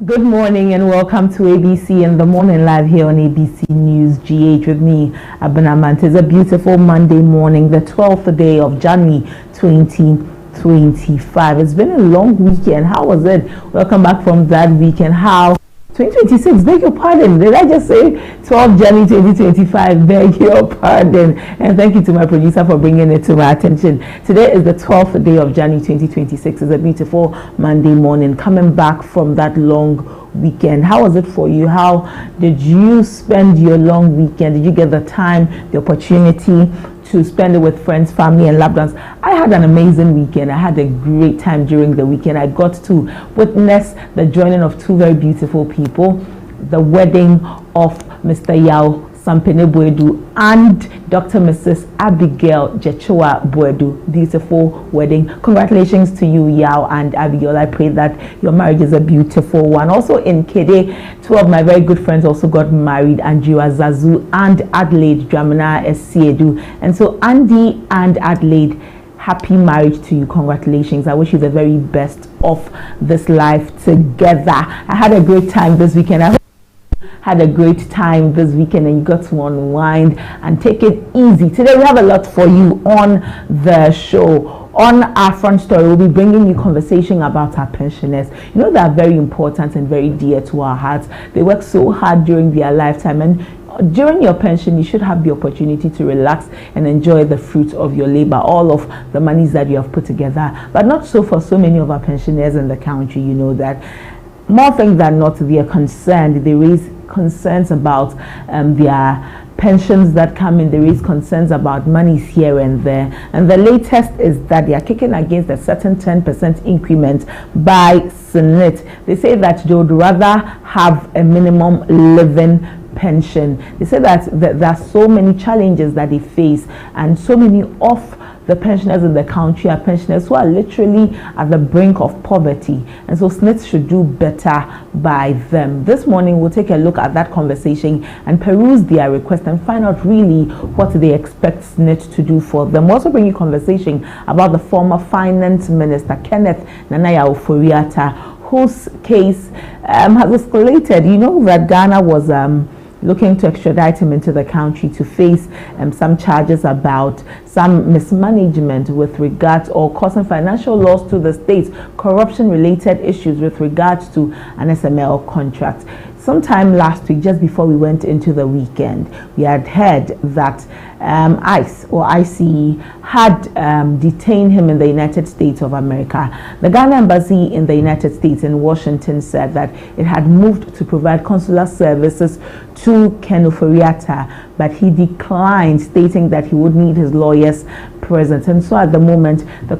Good morning and welcome to ABC in the Morning Live here on ABC News GH with me, ABENA MANTE. It's a beautiful Monday morning, the 12th day of January 2025. It's been a long weekend. How was it? Welcome back from that weekend. How? 2026, beg your pardon. Did I just say 12 January 2025? Beg your pardon. And thank you to my producer for bringing it to my attention. Today is the 12th day of January 2026. It's a beautiful Monday morning. Coming back from that long weekend. How was it for you? How did you spend your long weekend? Did you get the time, the opportunity to spend it with friends, family, and loved ones? I had an amazing weekend. I had a great time during the weekend. I got to witness the joining of two very beautiful people, the wedding of Mr. Yao Sampene Boedu and Dr. Mrs. Abigail Jechoa Boedu. Beautiful wedding. Congratulations to you, Yao and Abigail. I pray that your marriage is a beautiful one. Also in Kede, two of my very good friends also got married, Andrea Zazu and Adelaide Dramina Esiedu. And so Andy and Adelaide, happy marriage to you. Congratulations. I wish you the very best of this life together. I had a great time this weekend. I had a great time this weekend and you got to unwind and take it easy. Today we have a lot for you on the show. On our front story, we'll be bringing you conversation about our pensioners. You know, they are very important and very dear to our hearts. They work so hard during their lifetime, and during your pension, you should have the opportunity to relax and enjoy the fruit of your labor, all of the monies that you have put together. But not so for so many of our pensioners in the country. You know that more things than not, they are concerned. They raise concerns about their pensions that come in. They raise concerns about monies here and there. And the latest is that they are kicking against a certain 10% increment by Senate. They say that they would rather have a minimum living pension. They say that there are so many challenges that they face, and so many of the pensioners in the country are pensioners who are literally at the brink of poverty, and so SNIT should do better by them. This morning we'll take a look at that conversation and peruse their request and find out really what they expect SNIT to do for them. We'll also bring you conversation about the former finance minister Kenneth Nanaya Oforiatta, whose case has escalated. You know that Ghana was looking to extradite him into the country to face some charges about some mismanagement with regards or causing financial loss to the states, corruption related issues with regards to an SML contract. Sometime last week, just before we went into the weekend, we had heard that ICE or ICE had detained him in the United States of America. The Ghana Embassy in the United States in Washington said that it had moved to provide consular services to Ken Oforiatta, but he declined, stating that he would need his lawyers present. And so at the moment, the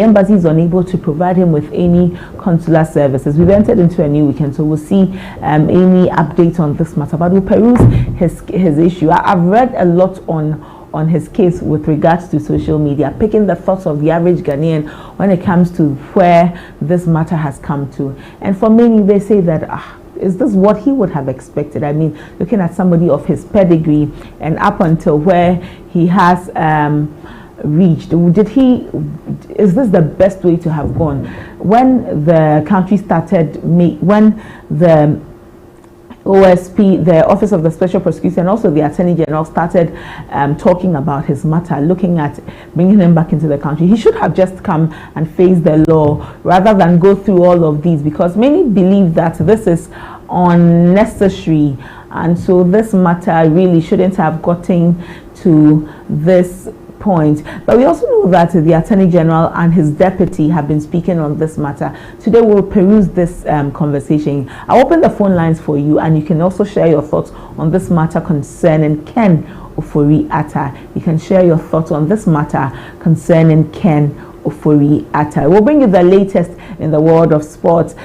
embassy is unable to provide him with any consular services. We've entered into a new weekend, so we'll see any update on this matter, but we'll peruse his issue. I've read a lot on his case with regards to social media, picking the thoughts of the average Ghanaian when it comes to where this matter has come to. And for many, they say that is this what he would have expected? I mean, looking at somebody of his pedigree and up until where he has reached, is this the best way to have gone? When the country started, when the OSP, the Office of the Special Prosecutor, and also the Attorney General started talking about his matter, looking at bringing him back into the country, he should have just come and faced the law rather than go through all of these, because many believe that this is unnecessary, and so this matter really shouldn't have gotten to this point. But we also know that the Attorney General and his deputy have been speaking on this matter. Today we'll peruse this conversation. I'll open the phone lines for you, and you can also share your thoughts on this matter concerning Ken Oforiatta. You can share your thoughts on this matter concerning Ken Oforiatta. We'll bring you the latest in the world of sports.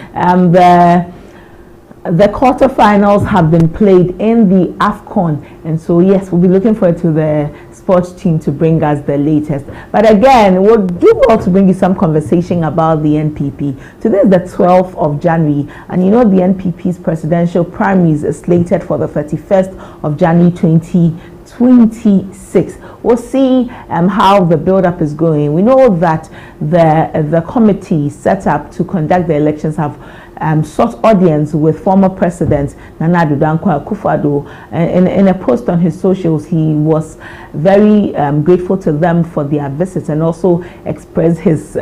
The quarterfinals have been played in the AFCON, and so yes, we'll be looking forward to the sports team to bring us the latest. But again, we'll do well to bring you some conversation about the NPP. Today is the 12th of January, and you know the NPP's presidential primaries is slated for the 31st of January 2026. We'll see how the build-up is going. We know that the committee set up to conduct the elections have sought audience with former President Nana Addo Dankwa Akufo-Addo. In a post on his socials, he was very grateful to them for their visit and also expressed his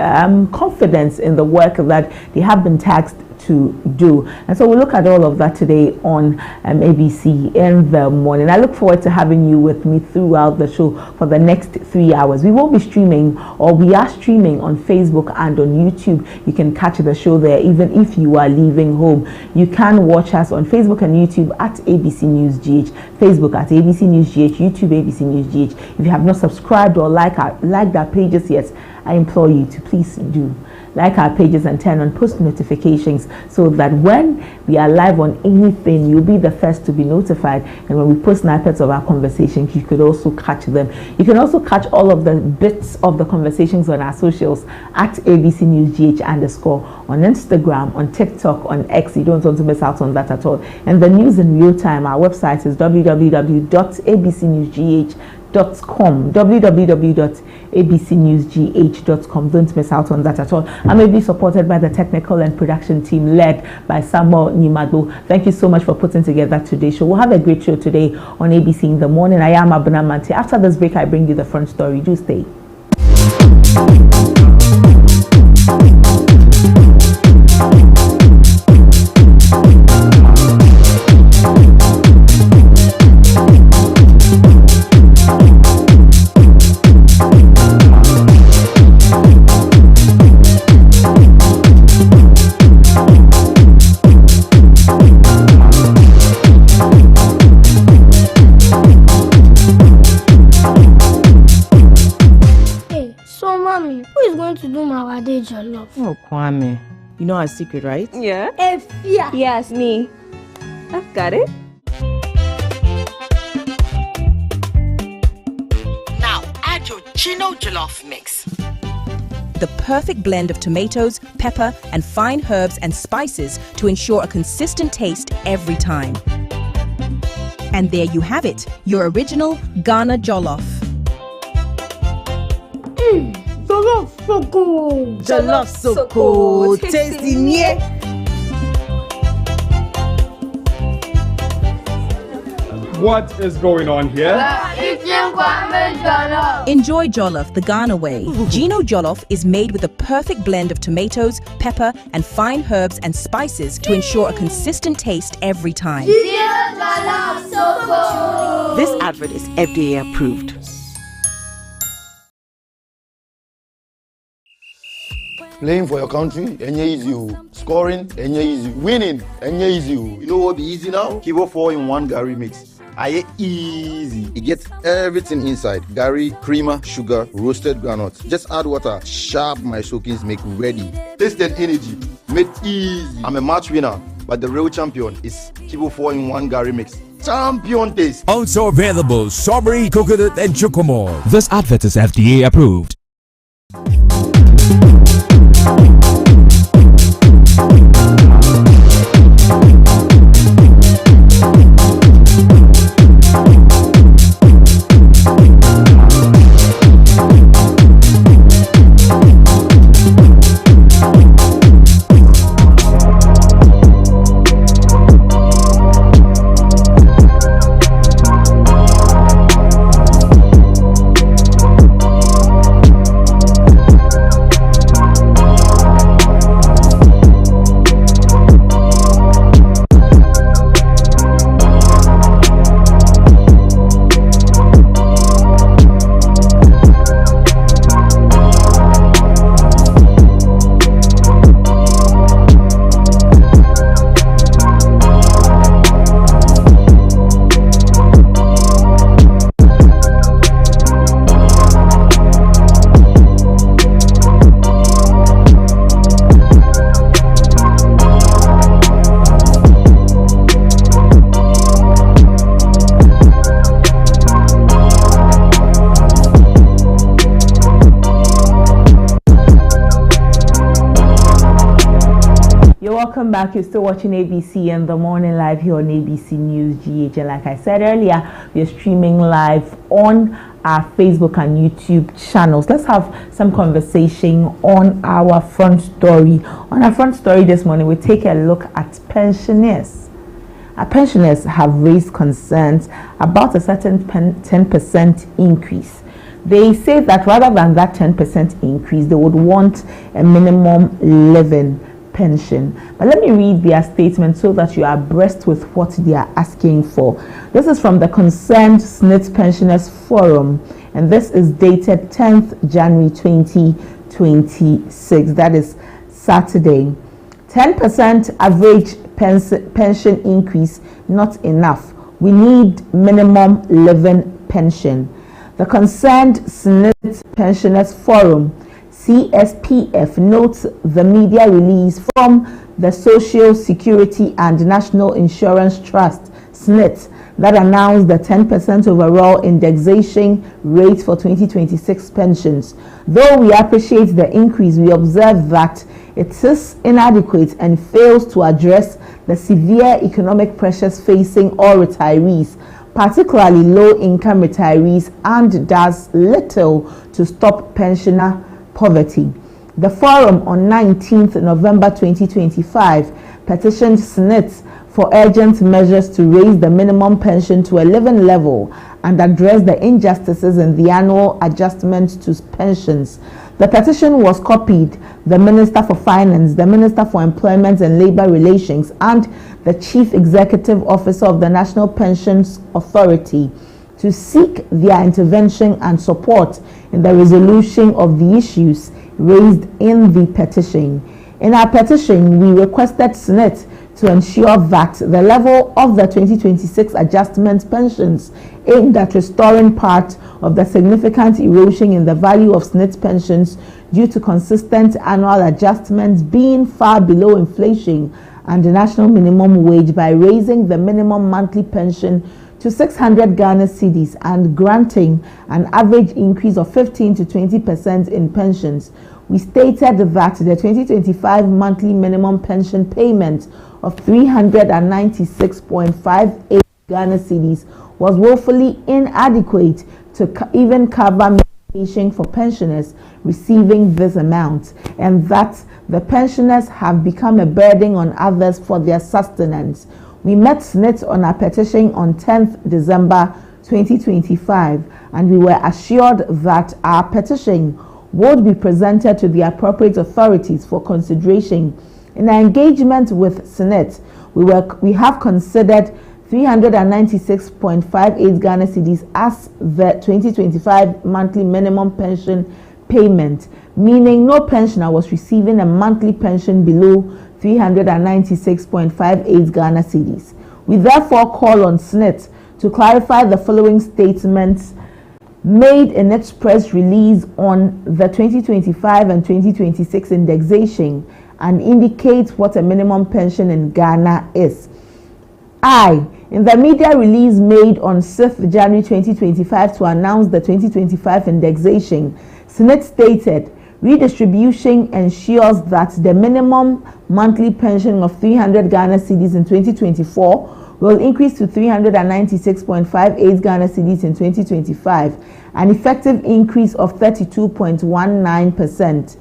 confidence in the work that they have been tasked to do. And so we'll look at all of that today on ABC in the morning. I look forward to having you with me throughout the show for the next 3 hours. We will be streaming, or we are streaming, on Facebook and on YouTube. You can catch the show there even if you are leaving home. You can watch us on Facebook and YouTube at ABC News GH, Facebook at ABC News GH, YouTube ABC News GH. If you have not subscribed or liked our pages yet, I implore you to please do like our pages and turn on post notifications so that when we are live on anything, you'll be the first to be notified. And when we post snippets of our conversations, you could also catch them. You can also catch all of the bits of the conversations on our socials at ABC News GH _ on Instagram, on TikTok, on X. You don't want to miss out on that at all. And the news in real time, our website is www.abcnewsgh.com, www.abcnewsgh.com. Don't miss out on that at all. I may be supported by the technical and production team led by Samuel Nimagbo. Thank you so much for putting together today's show. We'll have a great show today on ABC in the morning. I am ABENA Mante. After this break, I bring you the front story. Do stay. Oh, Kwame. You know our secret, right? Yeah. Yeah. Yes, me. I've got it. Now add your Gino Jollof mix. The perfect blend of tomatoes, pepper, and fine herbs and spices to ensure a consistent taste every time. And there you have it, your original Ghana Jollof. Jollof Soko. Jollof Soko. Tasty nye. What is going on here? Enjoy Jollof the Ghana way. Gino Jollof is made with a perfect blend of tomatoes, pepper, and fine herbs and spices to ensure a consistent taste every time. This advert is FDA approved. Playing for your country, easy. Scoring, easy. Winning, easy. You know what be easy now? Kibo 4-in-1 Gary mix. Easy. It gets everything inside. Gary, creamer, sugar, roasted groundnuts. Just add water. Sharp my soakings make ready. Taste and energy. Made easy. I'm a match winner, but the real champion is Kibo 4-in-1 Gary mix. Champion taste. Also available strawberry, coconut, and chocomore. This advert is FDA approved. Welcome back. You're still watching ABC in the morning live here on ABC News GH. And like I said earlier, we are streaming live on our Facebook and YouTube channels. Let's have some conversation on our front story. On our front story this morning, we take a look at pensioners. Our pensioners have raised concerns about a certain 10% increase. They say that rather than that 10% increase, they would want a minimum living pension. But let me read their statement so that you are abreast with what they are asking for. This is from the Concerned SNIT Pensioners Forum, and this is dated 10th January 2026. That is Saturday. 10% average pension increase, not enough. We need minimum living pension. The Concerned SNIT Pensioners Forum, CSPF, notes the media release from the Social Security and National Insurance Trust, SNIT, that announced the 10% overall indexation rate for 2026 pensions. Though we appreciate the increase, we observe that it is inadequate and fails to address the severe economic pressures facing all retirees, particularly low-income retirees, and does little to stop pensioner poverty. The forum on 19th November 2025 petitioned SNIT for urgent measures to raise the minimum pension to a living level and address the injustices in the annual adjustment to pensions. The petition was copied the Minister for Finance, the Minister for Employment and Labour Relations, and the Chief Executive Officer of the National Pensions Authority to seek their intervention and support in the resolution of the issues raised in the petition. In our petition, we requested SNIT to ensure that the level of the 2026 adjustment pensions aimed at restoring part of the significant erosion in the value of SNIT pensions due to consistent annual adjustments being far below inflation and the national minimum wage by raising the minimum monthly pension to 600 Ghana cedis and granting an average increase of 15 to 20% in pensions. We stated that the 2025 monthly minimum pension payment of 396.58 Ghana cedis was woefully inadequate to even cover medication for pensioners receiving this amount, and that the pensioners have become a burden on others for their sustenance. We met SNIT on our petition on 10th December 2025, and we were assured that our petition would be presented to the appropriate authorities for consideration. In our engagement with SNIT, we have considered 396.58 Ghana cedis as the 2025 monthly minimum pension payment, meaning no pensioner was receiving a monthly pension below 396.58 Ghana cedis. We therefore call on SNIT to clarify the following statements made in its press release on the 2025 and 2026 indexation and indicate what a minimum pension in Ghana is. In the media release made on 6th January 2025 to announce the 2025 indexation, SNIT stated, redistribution ensures that the minimum monthly pension of 300 Ghana cedis in 2024 will increase to 396.58 Ghana cedis in 2025, an effective increase of 32.19%.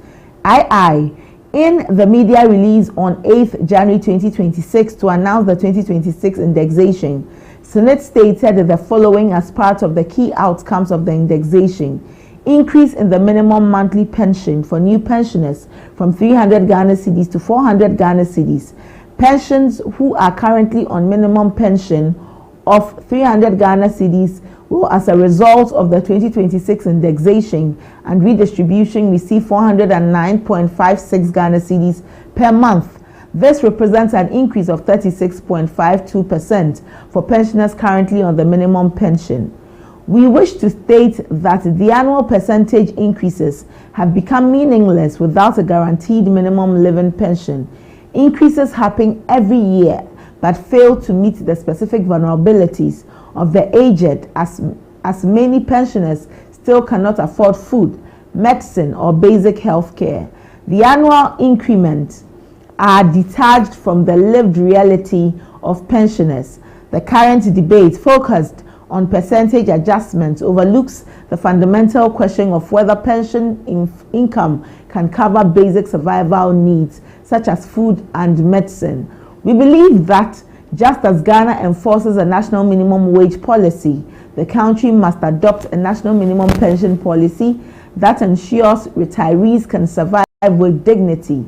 In the media release on 8th January 2026 to announce the 2026 indexation, SNIT stated the following as part of the key outcomes of the indexation: increase in the minimum monthly pension for new pensioners from 300 Ghana cedis to 400 Ghana cedis. Pensions who are currently on minimum pension of 300 Ghana cedis will, as a result of the 2026 indexation and redistribution, receive 409.56 Ghana cedis per month. This represents an increase of 36.52% for pensioners currently on the minimum pension. We wish to state that the annual percentage increases have become meaningless without a guaranteed minimum living pension. Increases happen every year but fail to meet the specific vulnerabilities of the aged, as many pensioners still cannot afford food, medicine, or basic health care. The annual increments are detached from the lived reality of pensioners. The current debate focused on percentage adjustments overlooks the fundamental question of whether pension income can cover basic survival needs such as food and medicine. We believe that just as Ghana enforces a national minimum wage policy, the country must adopt a national minimum pension policy that ensures retirees can survive with dignity.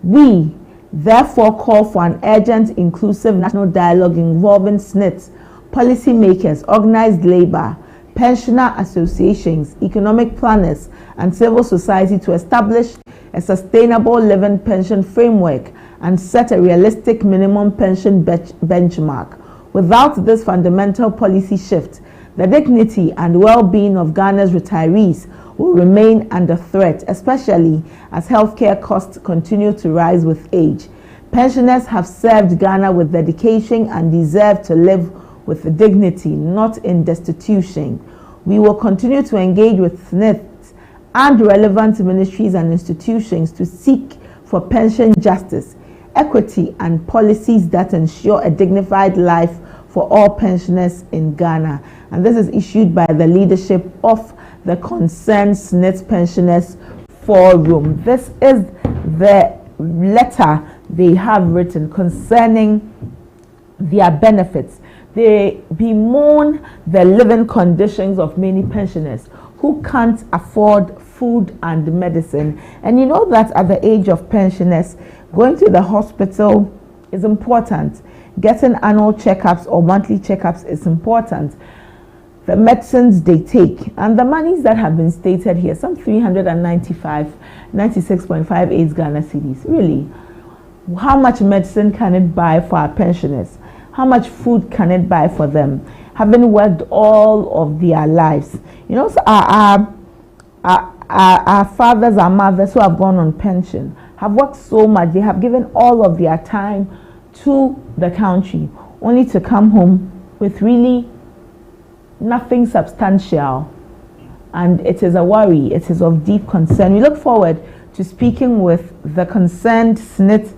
We therefore call for an urgent, inclusive national dialogue involving SNITs, policymakers, organized labor, pensioner associations, economic planners, and civil society to establish a sustainable living pension framework and set a realistic minimum pension benchmark. Without this fundamental policy shift, the dignity and well-being of Ghana's retirees will remain under threat, especially as healthcare costs continue to rise with age. Pensioners have served Ghana with dedication and deserve to live with dignity, not in destitution. We will continue to engage with SNITs and relevant ministries and institutions to seek for pension justice, equity, and policies that ensure a dignified life for all pensioners in Ghana. And this is issued by the leadership of the Concerned SNIT Pensioners Forum. This is the letter they have written concerning their benefits. They bemoan the living conditions of many pensioners who can't afford food and medicine. And you know that at the age of pensioners, going to the hospital is important. Getting annual checkups or monthly checkups is important. The medicines they take and the monies that have been stated here, some 96.58 Ghana cedis. Really, how much medicine can it buy for our pensioners? How much food can it buy for them, having worked all of their lives? You know, so our fathers, our mothers who have gone on pension have worked so much. They have given all of their time to the country, only to come home with really nothing substantial. And it is a worry. It is of deep concern. We look forward to speaking with the Concerned SNIT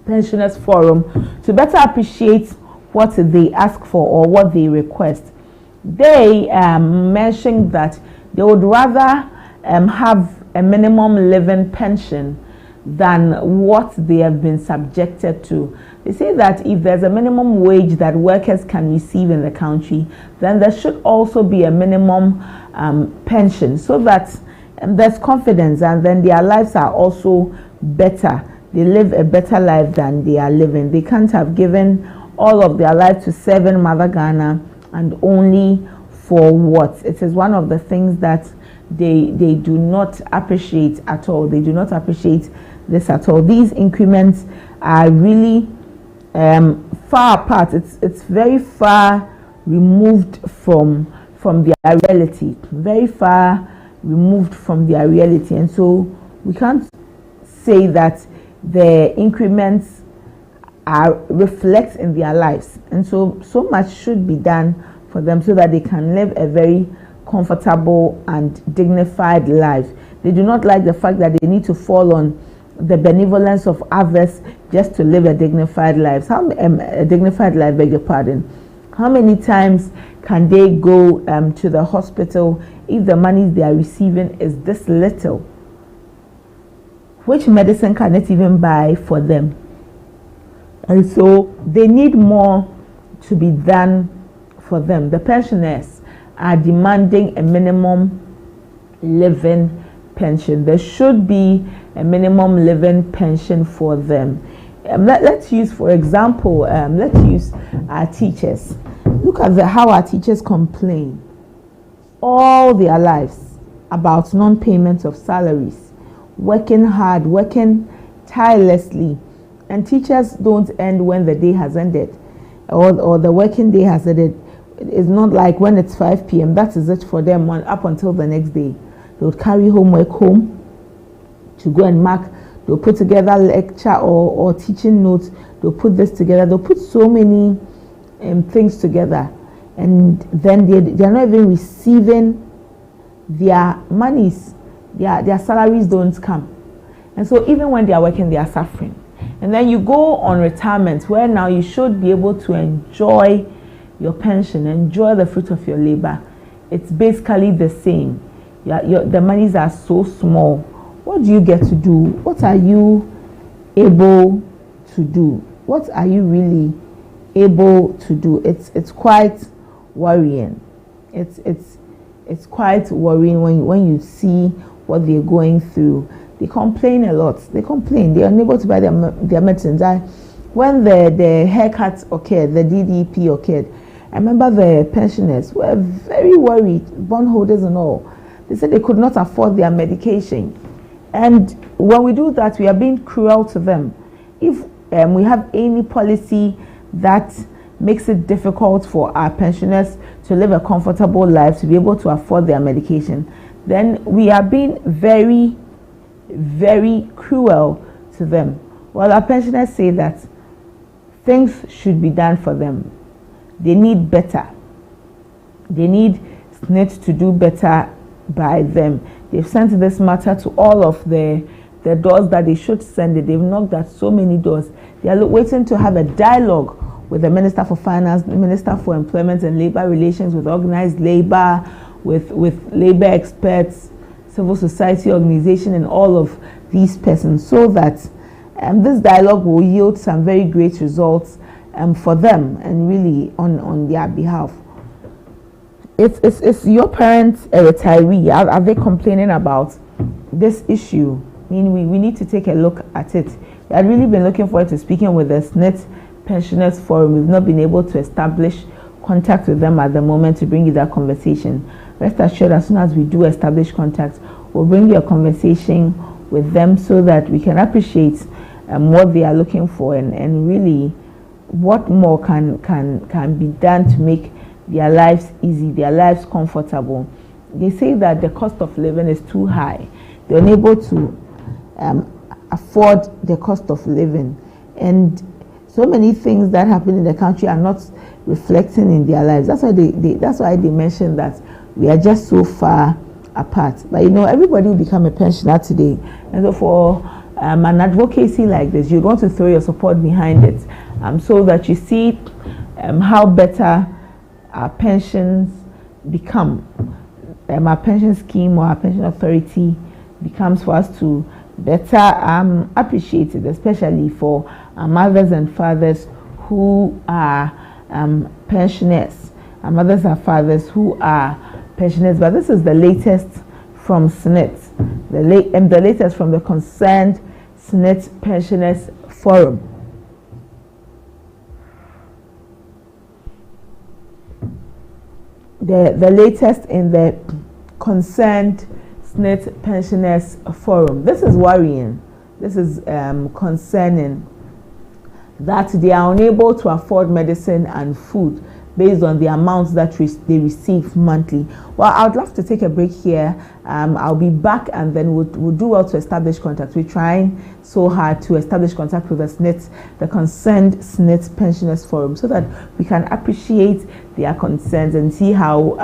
Pensioners Forum to better appreciate what they ask for or what they request. They mentioned that they would rather have a minimum living pension than what they have been subjected to. They say that if there's a minimum wage that workers can receive in the country, then there should also be a minimum pension, so that there's confidence and then their lives are also better. They live a better life than they are living. They can't have given all of their life to serving Mother Ghana and only for what? It is one of the things that they do not appreciate at all. They do not appreciate this at all. These increments are really far apart. It's very far removed from their reality. Very far removed from their reality. And so we can't say that the increments reflect in their lives. And so much should be done for them so that they can live a very comfortable and dignified life. They do not like the fact that they need to fall on the benevolence of others just to live a dignified life. A dignified life, beg your pardon. How many times can they go to the hospital if the money they are receiving is this little? Which medicine can it even buy for them? And so they need more to be done for them. The pensioners are demanding a minimum living pension. There should be a minimum living pension for them. Let's use, for example, let's use our teachers. Look at how our teachers complain all their lives about non-payment of salaries, working hard, working tirelessly, and teachers don't end when the day has ended, or the working day has ended. It's not like when it's 5 p.m. that is it for them up until the next day. They'll carry homework home to go and mark. They'll put together lecture or teaching notes. They'll put this together. They'll put so many things together, and then they're not even receiving their monies. Their salaries don't come, and so even when they are working, they are suffering. And then you go on retirement, where now you should be able to enjoy your pension, enjoy the fruit of your labor. It's basically the same. The monies are so small. What do you get to do? What are you able to do? What are you really able to do? It's quite worrying. It's quite worrying when you see what they're going through. They complain a lot. They complain. They are unable to buy their medicines. When the haircut occurred, the DDP occurred, I remember the pensioners were very worried, bondholders and all. They said they could not afford their medication. And when we do that, we are being cruel to them. If we have any policy that makes it difficult for our pensioners to live a comfortable life, to be able to afford their medication, then we are being very, very cruel to them. Well, our pensioners say that things should be done for them. They need better. They need SNIT to do better by them. They've sent this matter to all of the doors that they should send it. They've knocked at so many doors. They are waiting to have a dialogue with the Minister for Finance, the Minister for Employment and Labor Relations, with organized labor, with labor experts, civil society organization, and all of these persons, so that this dialogue will yield some very great results for them and really on their behalf. Is your parents a retiree? Are they complaining about this issue? I mean, we need to take a look at it. We had really been looking forward to speaking with the SNIT Pensioners Forum. We've not been able to establish contact with them at the moment to bring you that conversation. Rest assured, as soon as we do establish contact, we'll bring you a conversation with them so that we can appreciate what they are looking for and really what more can be done to make their lives easy, their lives comfortable. They say that the cost of living is too high. They're unable to afford the cost of living, and so many things that happen in the country are not reflecting in their lives. That's why they mentioned that we are just so far apart. But everybody will become a pensioner today, and so for an advocacy like this, you want to throw your support behind it, so that you see how better our pensions become, our pension scheme or our pension authority becomes for us to better appreciate it, especially for our mothers and fathers who are pensioners. Our mothers and fathers who are pensioners. But this is the latest from SNIT, the latest from the Concerned SNIT Pensioners Forum. The latest in the Concerned SNIT Pensioners Forum. This is worrying. This is concerning that they are unable to afford medicine and food based on the amounts that they receive monthly. Well, I would love to take a break here. I'll be back, and then we'll do well to establish contact. We're trying so hard to establish contact with the SNIT, the Concerned SNIT Pensioners Forum, so that we can appreciate their concerns and see how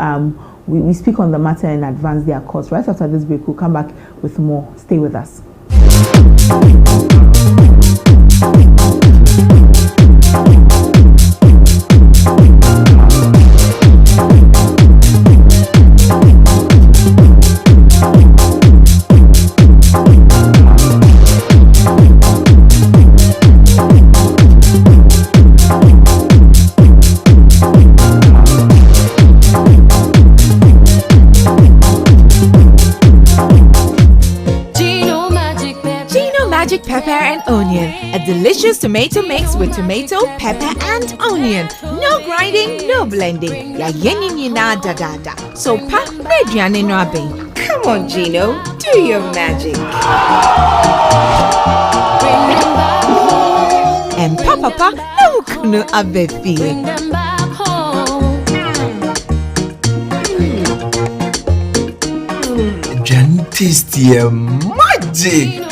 we speak on the matter and advance their cause. Right after this break, we'll come back with more. Stay with us. Pepper and onion, a delicious tomato mix with tomato, pepper and onion. No grinding, no blending. Ya yin na da da da. So pa mediane no abin. Come on, Gino, do your magic. And papa no kunu abefi. Tasty magic.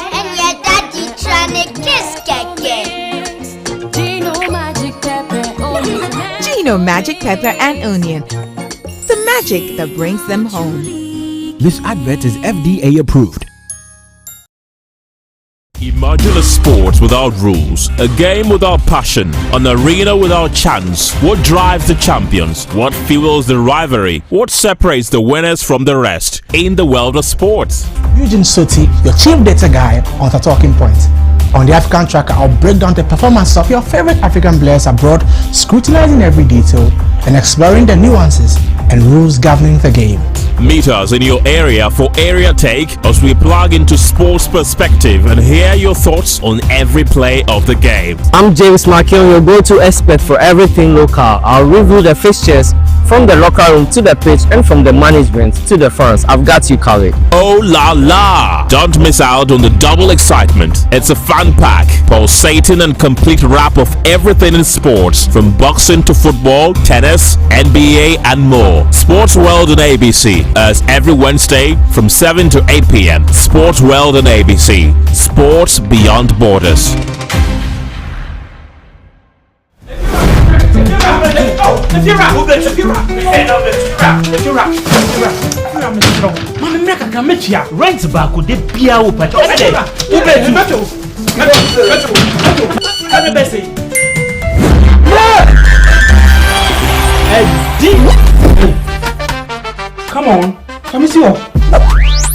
Gino Magic Pepper and Onion. The magic that brings them home. This advert is FDA approved. Imagine a sport without rules, a game without passion, an arena without chance. What drives the champions? What fuels the rivalry? What separates the winners from the rest in the world of sports? Eugene Soti, your chief data guy on the Talking Point. On the African Tracker, I'll break down the performance of your favorite African players abroad, scrutinizing every detail and exploring the nuances and rules governing the game. Meet us in your area for Area Take as we plug into sports perspective and hear your thoughts on every play of the game. I'm James Markion, your go-to expert for everything local. I'll review the fixtures from the locker room to the pitch and from the management to the fans. I've got you covered. Oh la la! Don't miss out on the double excitement. It's a fun pack, pulsating and complete wrap of everything in sports, from boxing to football, tennis, NBA and more. Sports World on ABC as every Wednesday from 7 to 8 p.m. Sports World on ABC. Sports beyond borders. Rent back with the Pia Upa. Come on, come see what?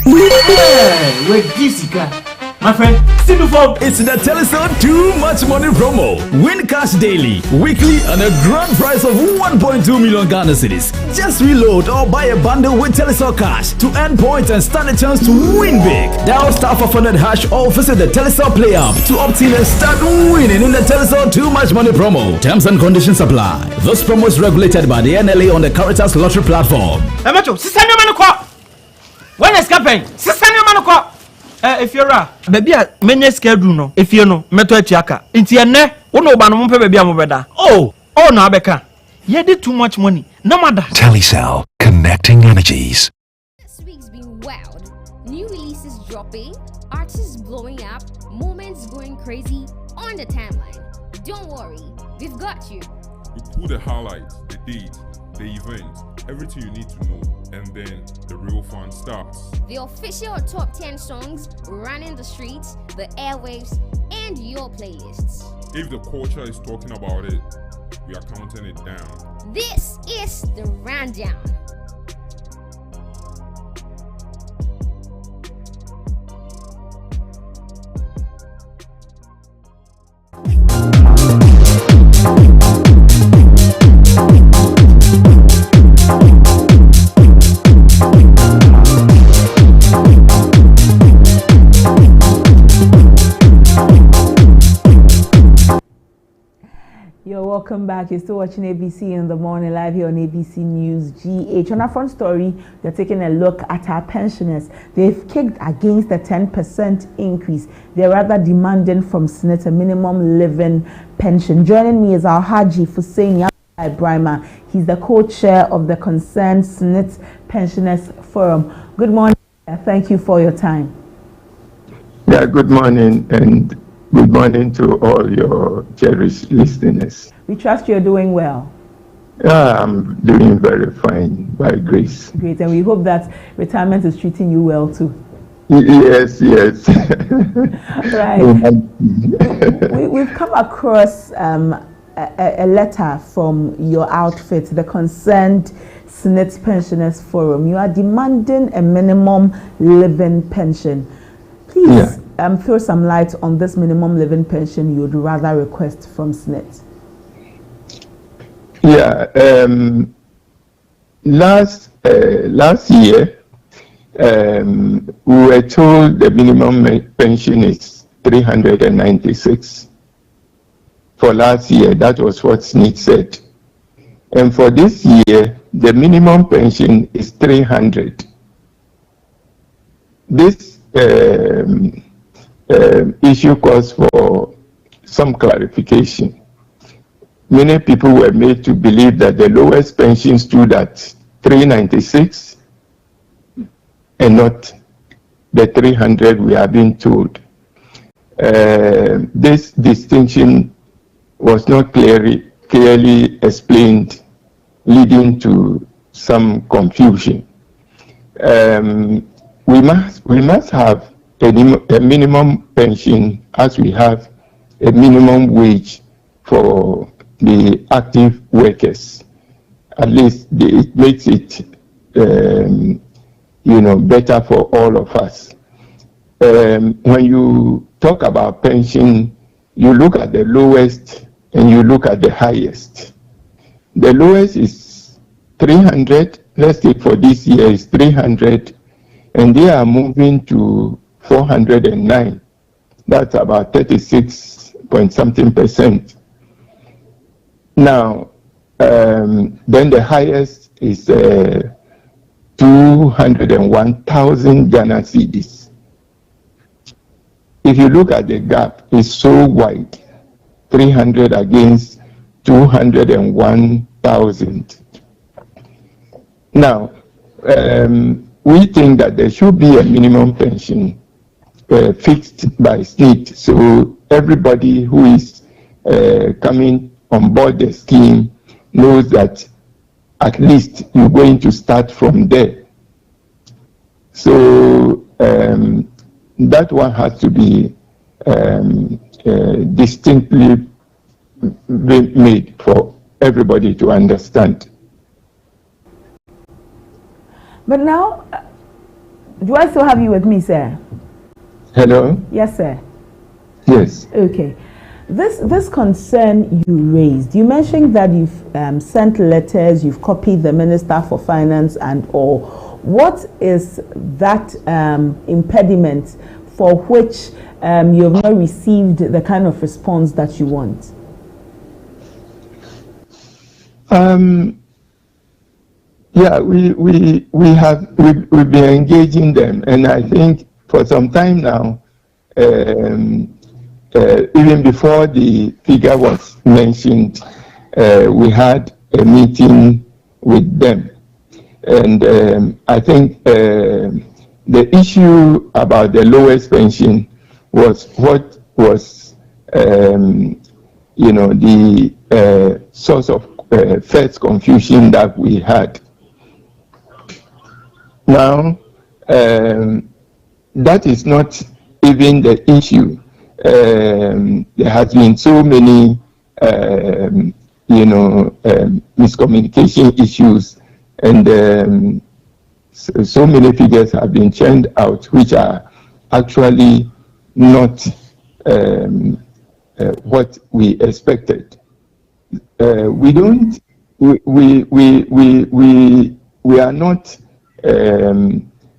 Where this guy? My friend, see before. It's the Telecel Too Much Money promo. Win cash daily, weekly, and a grand prize of 1.2 million Ghana cedis. Just reload or buy a bundle with Telecel Cash to earn points and stand a chance to win big. Dial *500# or visit the Telecel Play app to obtain and start winning in the Telecel Too Much Money promo. Terms and conditions apply. This promo is regulated by the NLA on the Caritas Lottery platform. When is campaign? If you're a baby, many schedule no. If you know, meto etiaka. Inti ene, uno ba no mpe baby amobeda. Oh no abeka. You did too much money. No matter. Telecel, connecting energies. This week's been wild. New releases dropping, artists blowing up, moments going crazy on the timeline. Don't worry, we've got you. We put the highlights, the date, the event, everything you need to know, and then the real fun starts. The official top 10 songs running the streets, the airwaves, and your playlists. If the culture is talking about it, we are counting it down. This is the rundown. Welcome back. You're still watching ABC in the morning live here on ABC News GH. On our front story, they're taking a look at our pensioners. They've kicked against the 10% increase. They're rather demanding from Senate a minimum living pension. Joining me is our Haji Fussein Ibrahima. He's the co-chair of the Concerned Senate Pensioners Forum. Good morning. Thank you for your time. Yeah, good morning, and good morning to all your cherished listeners. We trust you're doing well. I'm doing very fine, by grace. Great, and we hope that retirement is treating you well too. Yes. Right. We've come across a letter from your outfit, the Concerned Senate Pensioners Forum. You are demanding a minimum living pension. Please throw some light on this minimum living pension you would rather request from Senate. Yeah, last year we were told the minimum pension is 396. For last year, that was what SNIT said. And for this year, the minimum pension is 300. This issue calls for some clarification. Many people were made to believe that the lowest pension stood at 396 and not the 300 we have been told. This distinction was not clearly explained, leading to some confusion. We must have a minimum pension as we have a minimum wage for the active workers. At least it makes it, better for all of us. When you talk about pension, you look at the lowest and you look at the highest. The lowest is 300. Let's take for this year is 300, and they are moving to 409. That's about 36 point something %. Now, then the highest is 201,000 Ghana cedis. If you look at the gap, it's so wide, 300 against 201,000. Now, we think that there should be a minimum pension fixed by state, so everybody who is coming on board the scheme knows that at least you're going to start from there. So that one has to be distinctly made for everybody to understand. But now, do I still have you with me, sir? Hello? Yes, sir. Yes. Okay. This concern you raised, you mentioned that you've sent letters, you've copied the Minister for Finance and all. What is that impediment for which you have not received the kind of response that you want? Yeah, we've been engaging them, and I think for some time now, even before the figure was mentioned, we had a meeting with them. And I think the issue about the lowest pension was what was, the source of first confusion that we had. Now, that is not even the issue. There has been so many, miscommunication issues, and so many figures have been churned out, which are actually not what we expected. We are not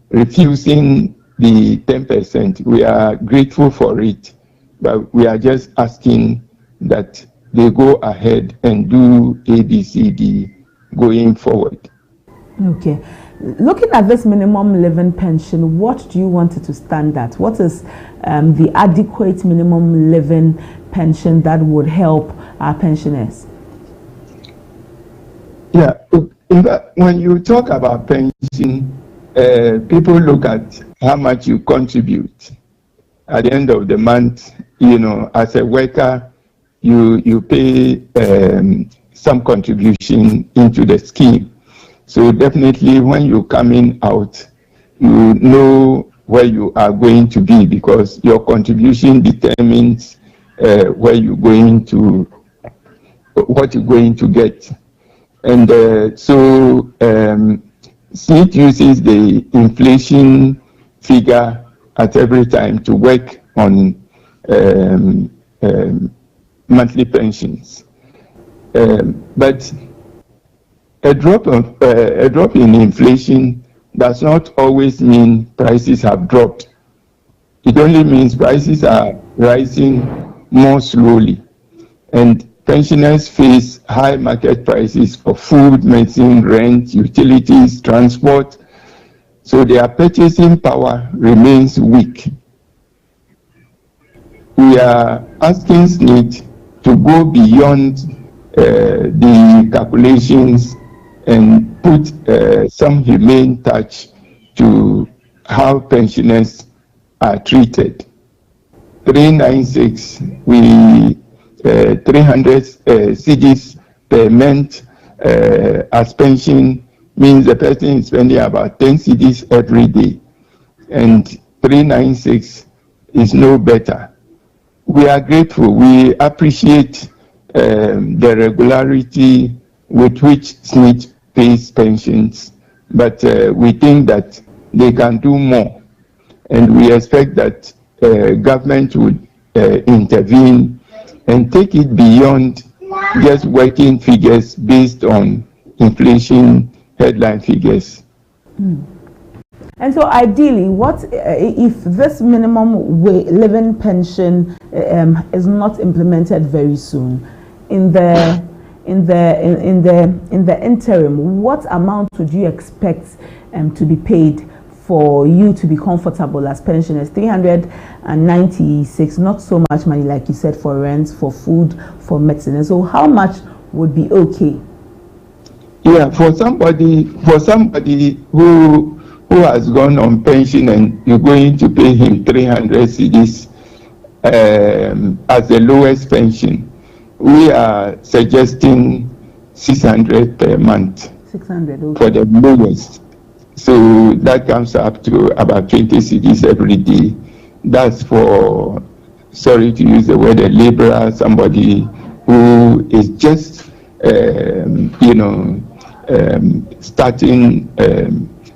refusing the 10%. We are grateful for it, but we are just asking that they go ahead and do ABCD going forward. Okay. Looking at this minimum living pension, what do you want it to stand at? What is the adequate minimum living pension that would help our pensioners? Yeah, in fact, when you talk about pension, people look at how much you contribute. At the end of the month, as a worker, you pay some contribution into the scheme. So definitely when you're coming out, you know where you are going to be, because your contribution determines what you're going to get. And so SNIT uses the inflation figure at every time to work on monthly pensions. But a drop in inflation does not always mean prices have dropped. It only means prices are rising more slowly, and pensioners face high market prices for food, medicine, rent, utilities, transport, so their purchasing power remains weak. We are asking SNIT to go beyond the calculations and put some humane touch to how pensioners are treated. 396, 300 cedis per month as pension means the person is spending about 10 cedis every day. And 396 is no better. We are grateful. We appreciate the regularity with which SNIT pays pensions, but we think that they can do more, and we expect that government would intervene and take it beyond just working figures based on inflation headline figures. And so ideally, what if this minimum living pension is not implemented very soon? In the interim, what amount would you expect to be paid for you to be comfortable as pensioners? 396, not so much money like you said, for rent, for food, for medicine. And so how much would be okay? Yeah, for somebody who has gone on pension and you're going to pay him 300 cedis as the lowest pension, we are suggesting 600 per month. 600, okay. For the lowest. So that comes up to about 20 cedis every day. That's for, sorry to use the word, a laborer, somebody who is just, starting,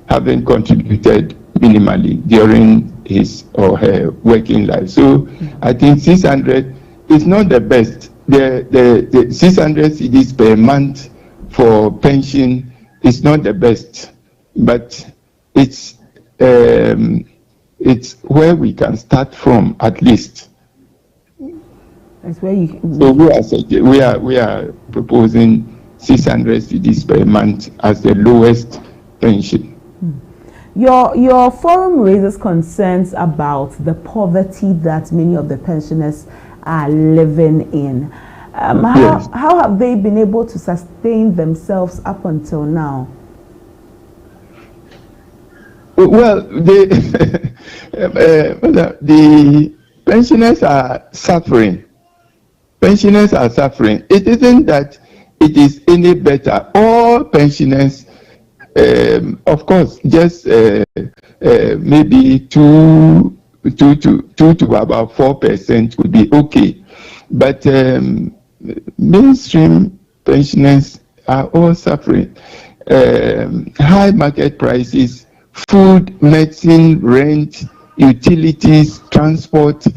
having contributed minimally during his or her working life. So I think 600 is not the best. The 600 cedis per month for pension is not the best, but it's where we can start from at least. That's where you. So we are proposing 600 cedis per month as the lowest pension. Your forum raises concerns about the poverty that many of the pensioners are living in. Yes. How have they been able to sustain themselves up until now? Well, the pensioners are suffering. Pensioners are suffering. It isn't that it is any better. All pensioners, of course, just maybe 2 to about 4% would be okay. But mainstream pensioners are all suffering. High market prices, food, medicine, rent, utilities, transport.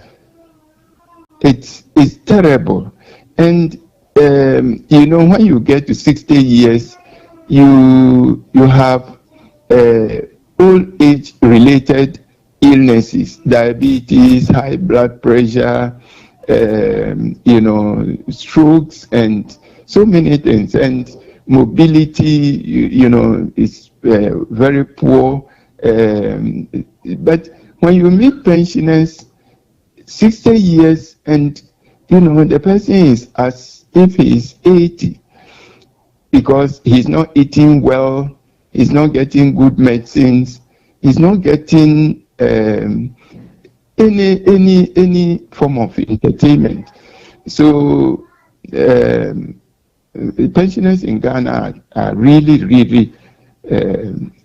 It's terrible. And when you get to 60 years, you have old age related illnesses, diabetes, high blood pressure, strokes, and so many things. And mobility, is very poor. But when you meet pensioners, 60 years, and the person is as if he's 80, because he's not eating well, he's not getting good medicines, he's not getting any form of entertainment. So pensioners in Ghana are really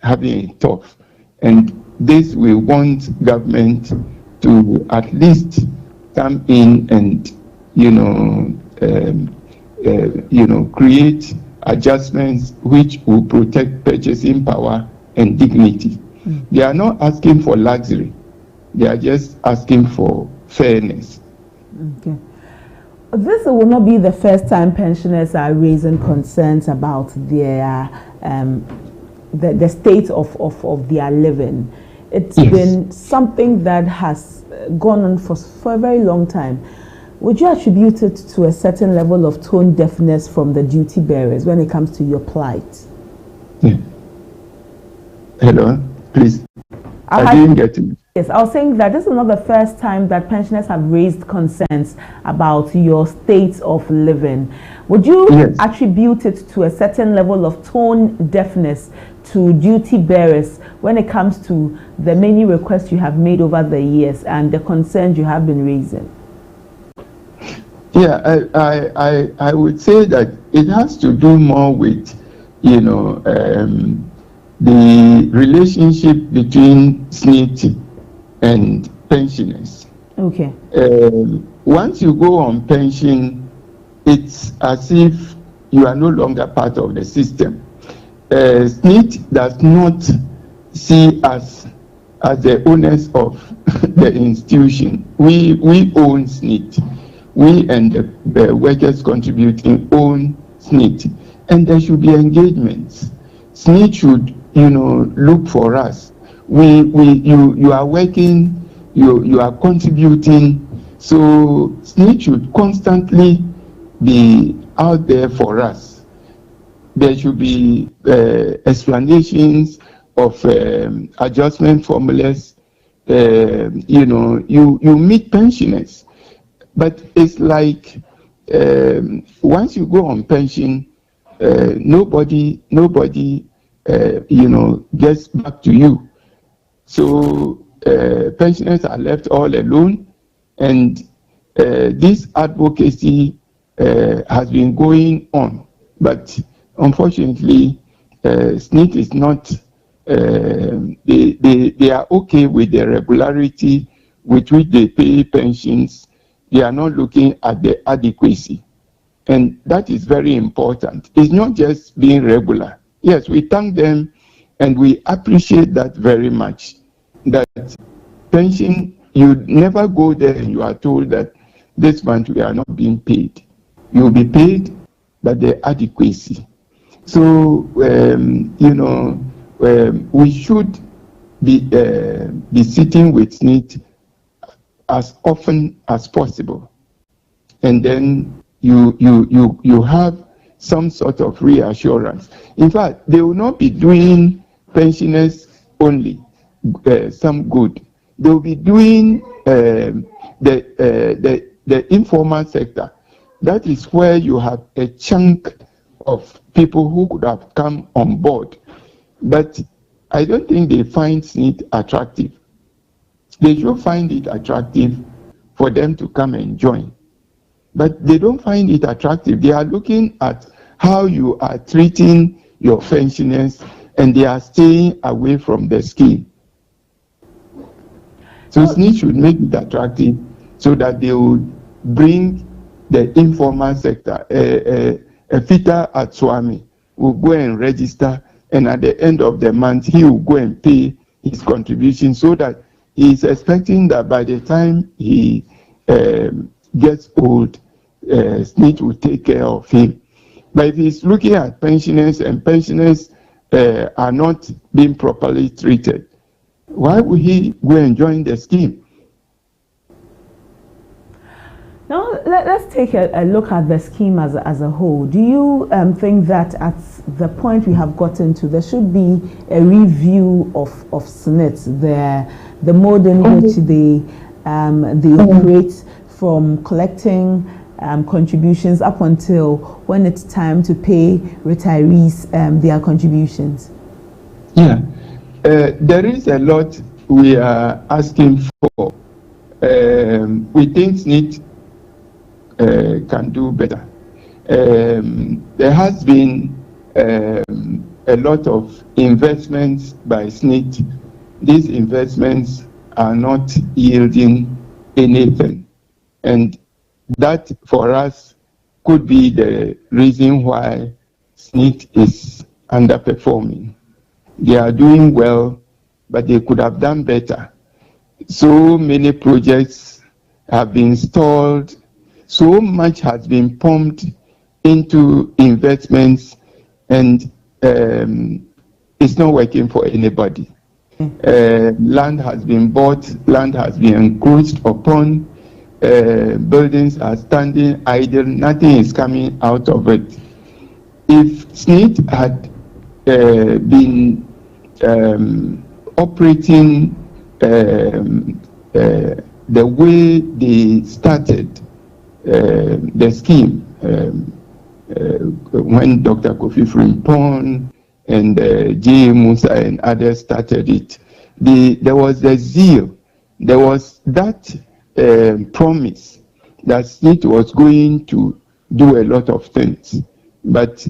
having it tough, and this we want government to at least come in and create adjustments which will protect purchasing power and dignity. They are not asking for luxury. They are just asking for fairness. Okay. This will not be the first time pensioners are raising concerns about their the state of their living. It's been something that has gone on for a very long time. Would you attribute it to a certain level of tone deafness from the duty bearers when it comes to your plight? Yeah. Hello, please. I didn't get it. Yes, I was saying that this is not the first time that pensioners have raised concerns about your state of living. Would you attribute it to a certain level of tone deafness to duty bearers when it comes to the many requests you have made over the years and the concerns you have been raising? Yeah, I would say that it has to do more with, the relationship between SNIT and pensioners. Okay. Once you go on pension, it's as if you are no longer part of the system. SNIT does not see us as the owners of the institution. We own SNIT. We and the workers contributing own SNIT, and there should be engagements. SNIT should, look for us. You are working, you are contributing, so SNIT should constantly be out there for us. There should be explanations of adjustment formulas. You meet pensioners, but it's like once you go on pension, nobody gets back to you. So pensioners are left all alone, and this advocacy has been going on, but unfortunately, SNIT is not. They are okay with the regularity with which they pay pensions. They are not looking at the adequacy, and that is very important. It's not just being regular. Yes, we thank them, and we appreciate that very much. That pension, you never go there and you are told that this month we are not being paid. You will be paid, but the adequacy. So we should be sitting with SNIT as often as possible, and then you have some sort of reassurance. In fact, they will not be doing pensioners only some good. They will be doing the informal sector. That is where you have a chunk of people who could have come on board, but I don't think they find SNIT attractive. They should find it attractive for them to come and join, but they don't find it attractive. They are looking at how you are treating your pensioners, and they are staying away from the scheme. So SNIT should make it attractive so that they would bring the informal sector. A fitter at Swami will go and register, and at the end of the month, he will go and pay his contribution, so that he is expecting that by the time he gets old, SNIT will take care of him. But if he's looking at pensioners, and pensioners are not being properly treated, why would he go and join the scheme? Now, let's take a look at the scheme as a whole. Do you think that at the point we have gotten to, there should be a review of SNIT, the mode in which they operate, from collecting contributions up until when it's time to pay retirees their contributions? Yeah, there is a lot we are asking for. We think SNIT can do better. There has been a lot of investments by SNIT. These investments are not yielding anything, and that for us could be the reason why SNIT is underperforming. They are doing well, but they could have done better. So many projects have been stalled. So much has been pumped into investments, and it's not working for anybody. Land has been bought, land has been encroached upon, buildings are standing idle, nothing is coming out of it. If SNIT had been operating the way they started the scheme when Dr. Kofi Frimpong and J. Musa and others started it, there was the zeal, there was that promise that SNIT was going to do a lot of things, but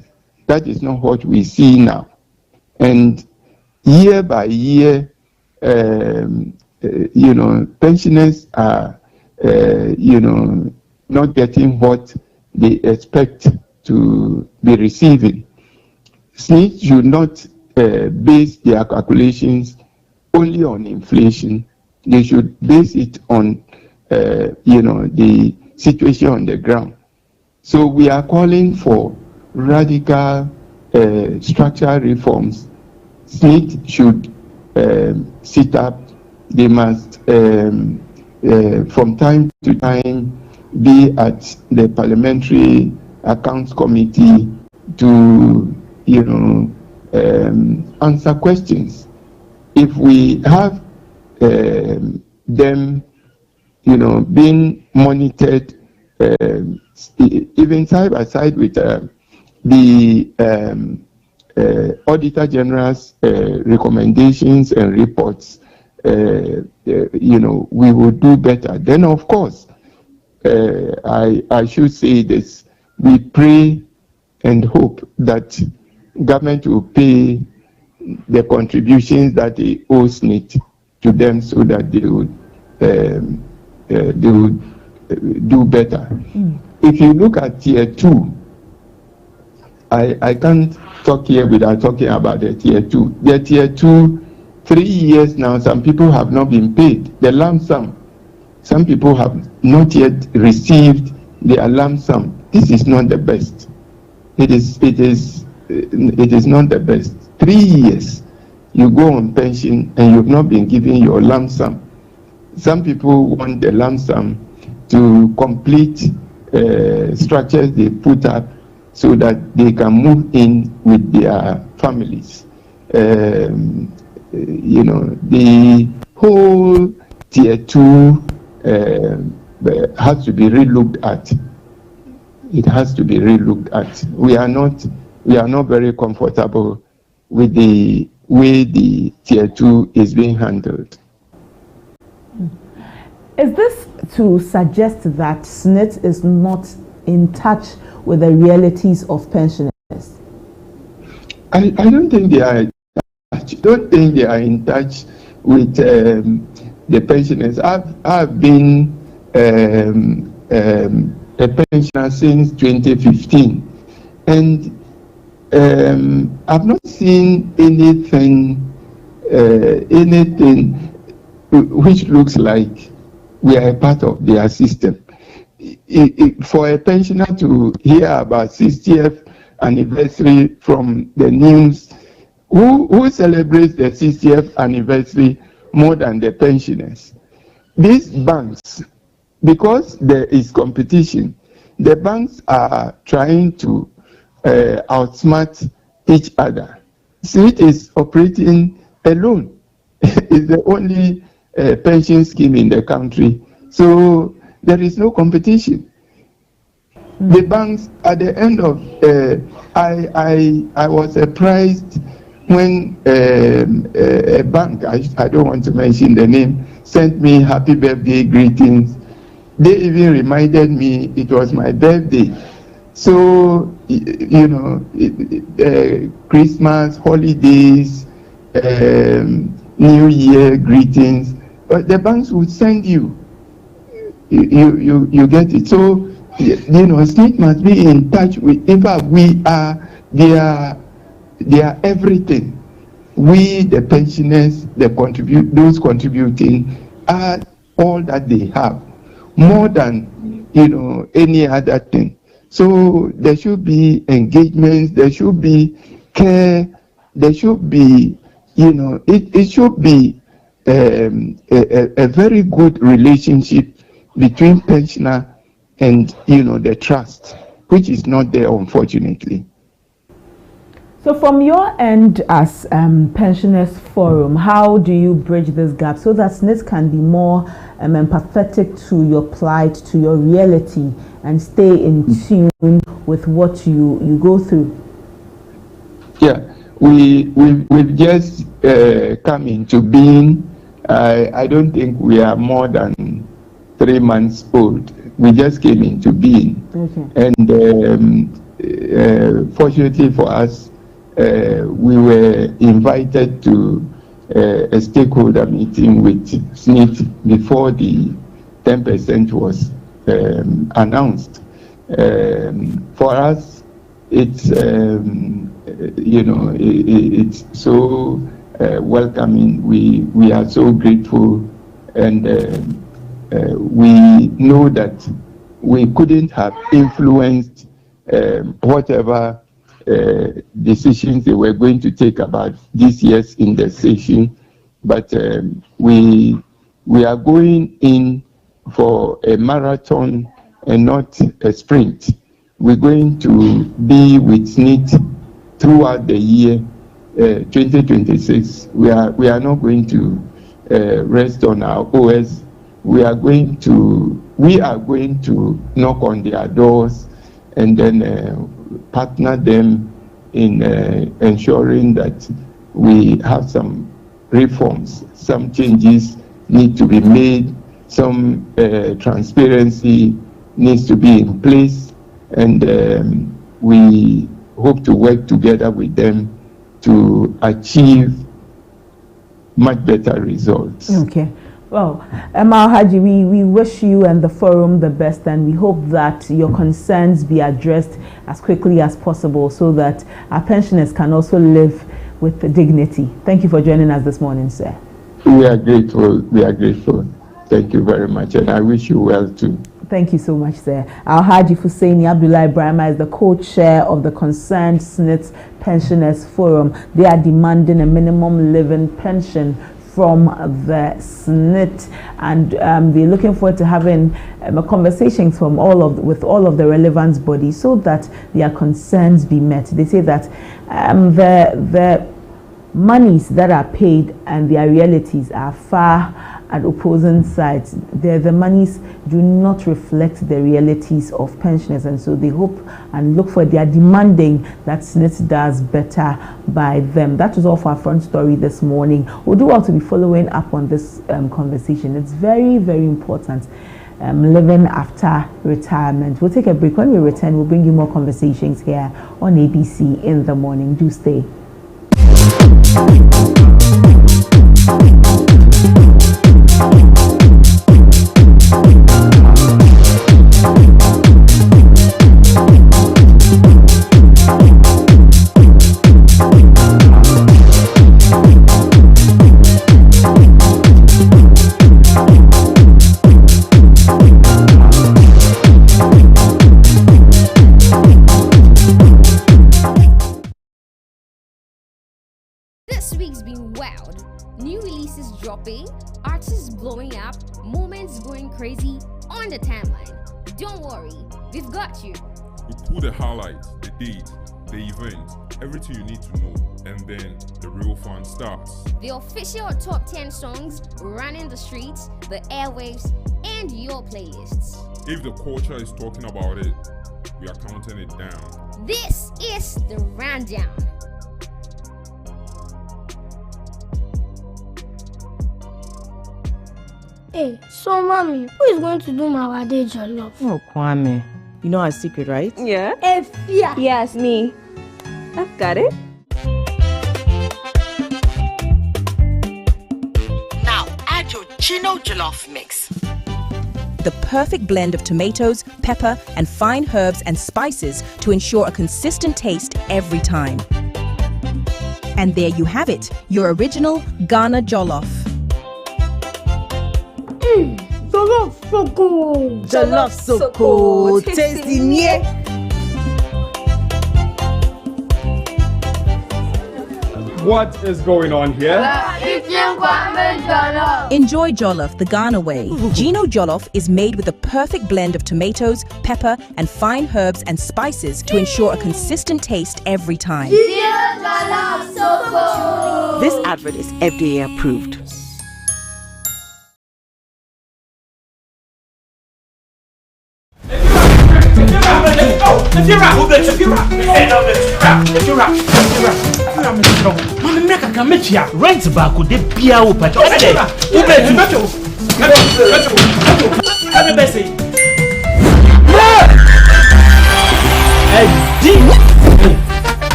that is not what we see now. And year by year, pensioners are, not getting what they expect to be receiving. SNIT should not base their calculations only on inflation. They should base it on, the situation on the ground. So we are calling for radical structural reforms. SNIT should sit up. They must, from time to time, be at the Parliamentary Accounts Committee to, answer questions. If we have them, being monitored, even side by side with the Auditor General's recommendations and reports, we will do better. Then, of course, I should say this: we pray and hope that government will pay the contributions that they owe SNIT to them, so that they would do better. If you look at tier 2, I can't talk here without talking about the tier 2. The tier 2, 3 years now, some people have not been paid the lump sum. Some people have not yet received their lump sum. This is not the best. It is not the best. 3 years you go on pension and you've not been given your lump sum. Some people want the lump sum to complete structures they put up so that they can move in with their families. The whole tier 2 has to be relooked at. It has to be relooked at. We are not very comfortable with the way the tier 2 is being handled. Is this to suggest that SNIT is not in touch with the realities of pensioners? I don't think they are in touch. Don't think they are in touch with the pensioners. I've been a pensioner since 2015, and I've not seen anything which looks like we are a part of their system. For a pensioner to hear about 60th anniversary from the news, who celebrates the 60th anniversary more than the pensioners? These banks, because there is competition, the banks are trying to outsmart each other. SNIT is operating alone. It's the only pension scheme in the country. So there is no competition. The banks, at the end of, I was surprised when a bank, I don't want to mention the name, sent me happy birthday greetings. They even reminded me it was my birthday. So, Christmas, holidays, New Year greetings, but the banks would send you. You get it. So, SNIT must be in touch with, in fact, we are their everything. We, the pensioners, those contributing, are all that they have, more than, any other thing. So there should be engagements, there should be care, there should be, it should be a very good relationship between pensioner and, the trust, which is not there, unfortunately. So from your end as Pensioners Forum, how do you bridge this gap so that SNIT can be more empathetic to your plight, to your reality, and stay in tune with what you go through? Yeah, we've just come into being. I don't think we are more than 3 months old. We just came into being. Okay. And fortunately for us, we were invited to a stakeholder meeting with SNIT before the 10% was announced. For us, it's it's so welcoming. We are so grateful, and we know that we couldn't have influenced whatever decisions they were going to take about this year's indexation, but we are going in for a marathon and not a sprint. We're going to be with SNIT throughout the year 2026. We are not going to rest on our OS. We are going to knock on their doors and then partner them in ensuring that we have some reforms. Some changes need to be made. Some transparency needs to be in place, and we hope to work together with them to achieve much better results. Okay. Well, Emma Haji, we wish you and the forum the best, and we hope that your concerns be addressed as quickly as possible so that our pensioners can also live with dignity. Thank you for joining us this morning, sir. We are grateful. We are grateful. Thank you very much, and I wish you well too. Thank you so much, sir. Alhaji Hussaini Abdullah Ibrahima is the co-chair of the Concerned SNIT Pensioners Forum. They are demanding a minimum living pension from the SNIT, and they're looking forward to having conversations from with all of the relevant bodies so that their concerns be met. They say that the monies that are paid and their realities are far at opposing sides. The monies do not reflect the realities of pensioners, and so they hope and look for, they are demanding that SNIT does better by them. That was all for our front story this morning. We'll do well to be following up on this conversation. It's very, very important. Living after retirement. We'll take a break. When we return, we'll bring you more conversations here on ABC in the morning. Do stay. This week's been wild. New releases dropping, artists blowing up, moments going crazy on the timeline. Don't worry, we've got you. We pull the highlights, the date, the event, everything you need to know, and then the real fun starts. The official top 10 songs running the streets, the airwaves, and your playlists. If the culture is talking about it, we are counting it down. This is the rundown. Hey, so mommy, who is going to do my wedding jollof? Oh, Kwame. You know our secret, right? Yeah. Efia. Yes, me. I've got it. Now add your Chino Jollof mix. The perfect blend of tomatoes, pepper, and fine herbs and spices to ensure a consistent taste every time. And there you have it, your original Ghana Jollof. Jollof so cool. Jollof so cool. Tasty, yeah. What is going on here? Enjoy Jollof the Ghana way. Gino Jollof is made with the perfect blend of tomatoes, pepper, and fine herbs and spices to ensure a consistent taste every time. This advert is FDA approved. Rent back with the beer open.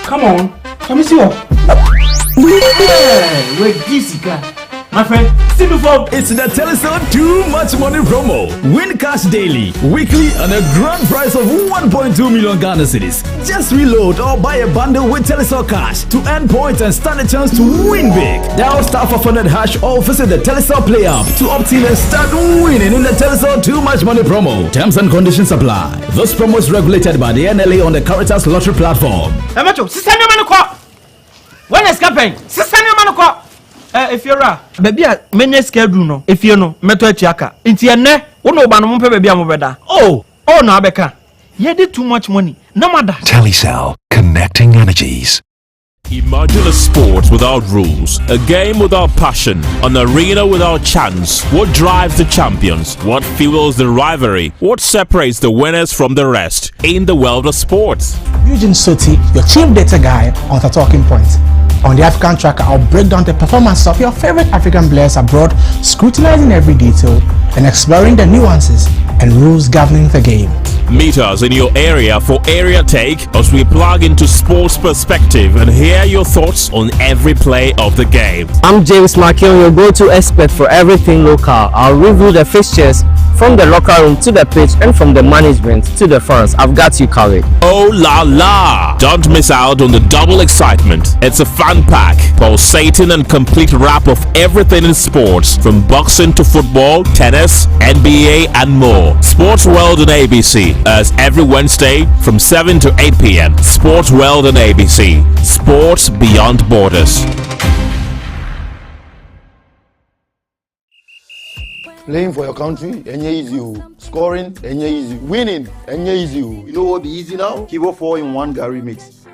Come on, come and see what. Hey, with Jessica. My friend, see the phone. It's the Telecel Too Much Money promo. Win cash daily, weekly, and a grand prize of 1.2 million Ghana cedis. Just reload or buy a bundle with Telecel Cash to earn points and stand a chance to win big. Dial *500# or visit the Telecel Play app to opt in and start winning in the Telecel Too Much Money promo. Terms and conditions apply. This promo is regulated by the NLA on the Caritas Lottery platform. When is campaign? If you're a baby, many schedule no. If you know, meto chiaka. Inti ene, uno banu mumpe baby amubeda. Oh, no abeka. You did too much money. No matter. Telecel, connecting energies. Imagine a sport without rules, a game without passion, an arena without chance. What drives the champions? What fuels the rivalry? What separates the winners from the rest in the world of sports? Eugene Soti, your chief data guy on the Talking Point. On the African Tracker, I'll break down the performance of your favorite African players abroad, scrutinizing every detail and exploring the nuances and rules governing the game. Meet us in your area for Area Take as we plug into sports perspective and hear your thoughts on every play of the game. I'm James Markion, your go-to expert for everything local. I'll review the fixtures from the locker room to the pitch and from the management to the fans. I've got you covered. Oh la la! Don't miss out on the double excitement. It's a fun pack, pulsating and complete wrap of everything in sports, from boxing to football, tennis, NBA and more. Sports World on ABC as every Wednesday from 7 to 8 p.m. Sports World on ABC. Sports beyond borders. Playing for your country, easy. Scoring, easy. Winning, easy. You know what be easy now? Kibo 4-in-1 Gary mix.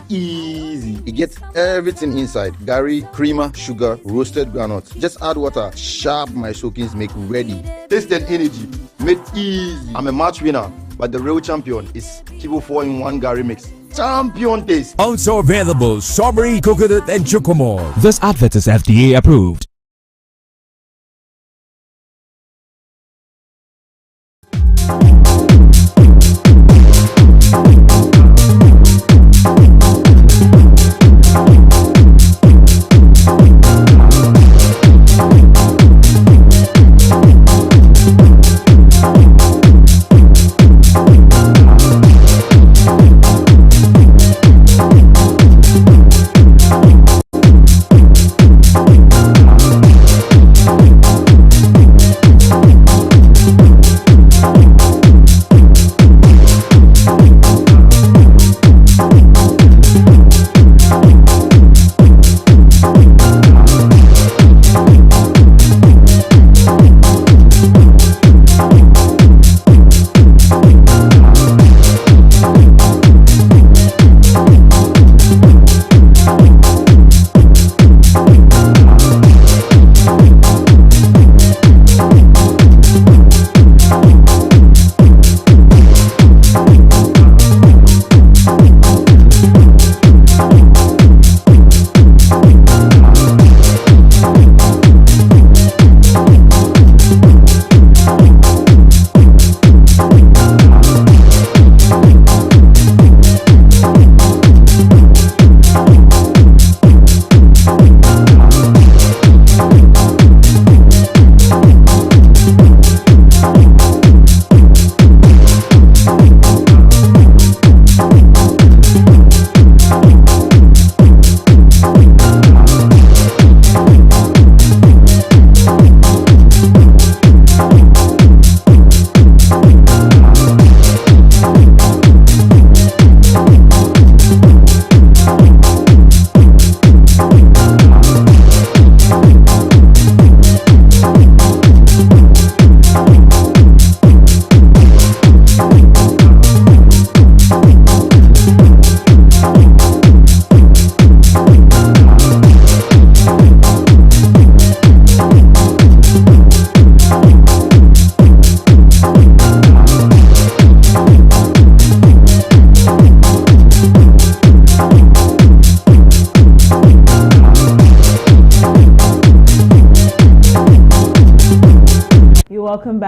Easy. It gets everything inside. Gary, creamer, sugar, roasted groundnuts. Just add water. Sharp my soakings make ready. Taste and energy. Made easy. I'm a match winner, but the real champion is Kibo 4-in-1 Gary mix. Champion taste. Also available strawberry, coconut, and chocomore. This advert is FDA approved.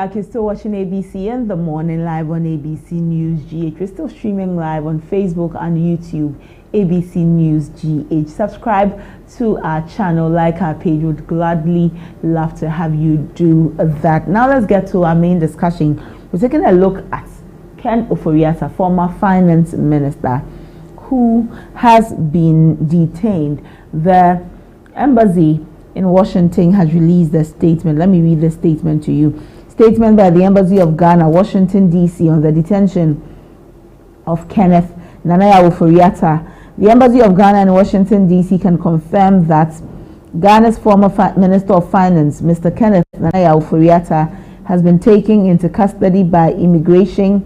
back. You're still watching ABC in the morning live on ABC News GH. We're still streaming live on Facebook and YouTube, ABC News GH. Subscribe to our channel, like our page. Would gladly love to have you do that. Now let's get to our main discussion. We're taking a look at Ken Ofori-Atta, former finance minister, who has been detained. The embassy in Washington has released a statement. Let me read the statement to you. Statement by the Embassy of Ghana, Washington, D.C. on the detention of Kenneth Nanaya Ofori-Atta. The Embassy of Ghana in Washington, D.C. can confirm that Ghana's former Minister of Finance, Mr. Kenneth Nanaya Ofori-Atta, has been taken into custody by Immigration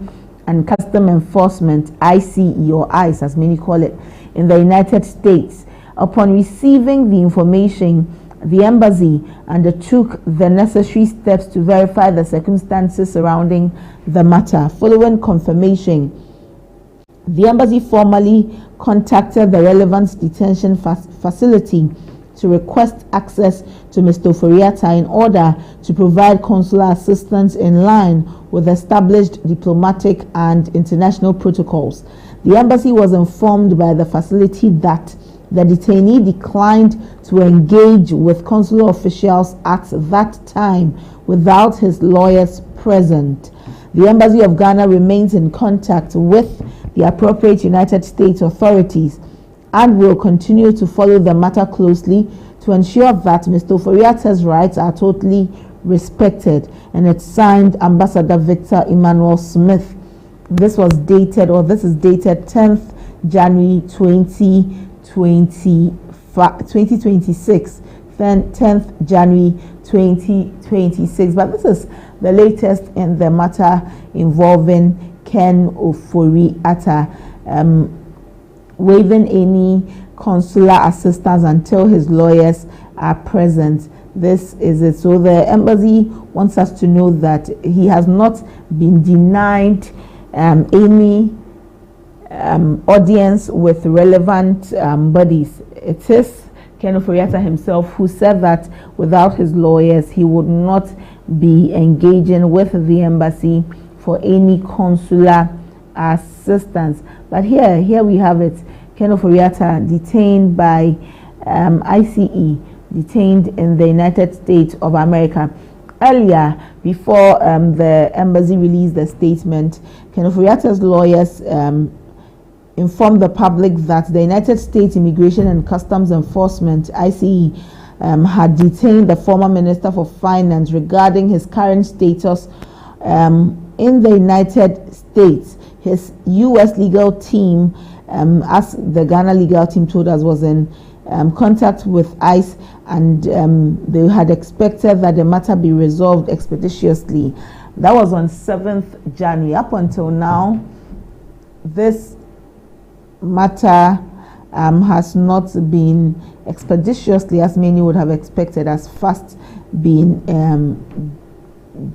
and Custom Enforcement, ICE or ICE as many call it, in the United States. Upon receiving the information, the embassy undertook the necessary steps to verify the circumstances surrounding the matter. Following confirmation, the embassy formally contacted the relevant detention facility to request access to Mr. Ofori-Atta in order to provide consular assistance in line with established diplomatic and international protocols. The embassy was informed by the facility that the detainee declined to engage with consular officials at that time without his lawyers present. The Embassy of Ghana remains in contact with the appropriate United States authorities and will continue to follow the matter closely to ensure that Mr. Ofori-Atta's rights are totally respected. And it's signed Ambassador Victor Emmanuel Smith. This is dated 10th January 2026, then 10th January 2026. But this is the latest in the matter involving Ken Ofori-Atta, waiving any consular assistance until his lawyers are present. This is it. So the embassy wants us to know that he has not been denied any audience with relevant bodies. It is Ken Ofori-Atta himself who said that without his lawyers he would not be engaging with the embassy for any consular assistance. But here we have it. Ken Ofori-Atta detained by ICE, detained in the United States of America. Earlier, before the embassy released the statement, Ken Ofori-Atta's lawyers informed the public that the United States Immigration and Customs Enforcement, ICE, had detained the former Minister for Finance regarding his current status in the United States. His U.S. legal team, as the Ghana legal team told us, was in contact with ICE, and they had expected that the matter be resolved expeditiously. That was on 7th January. Up until now, this matter has not been expeditiously, as many would have expected, as fast been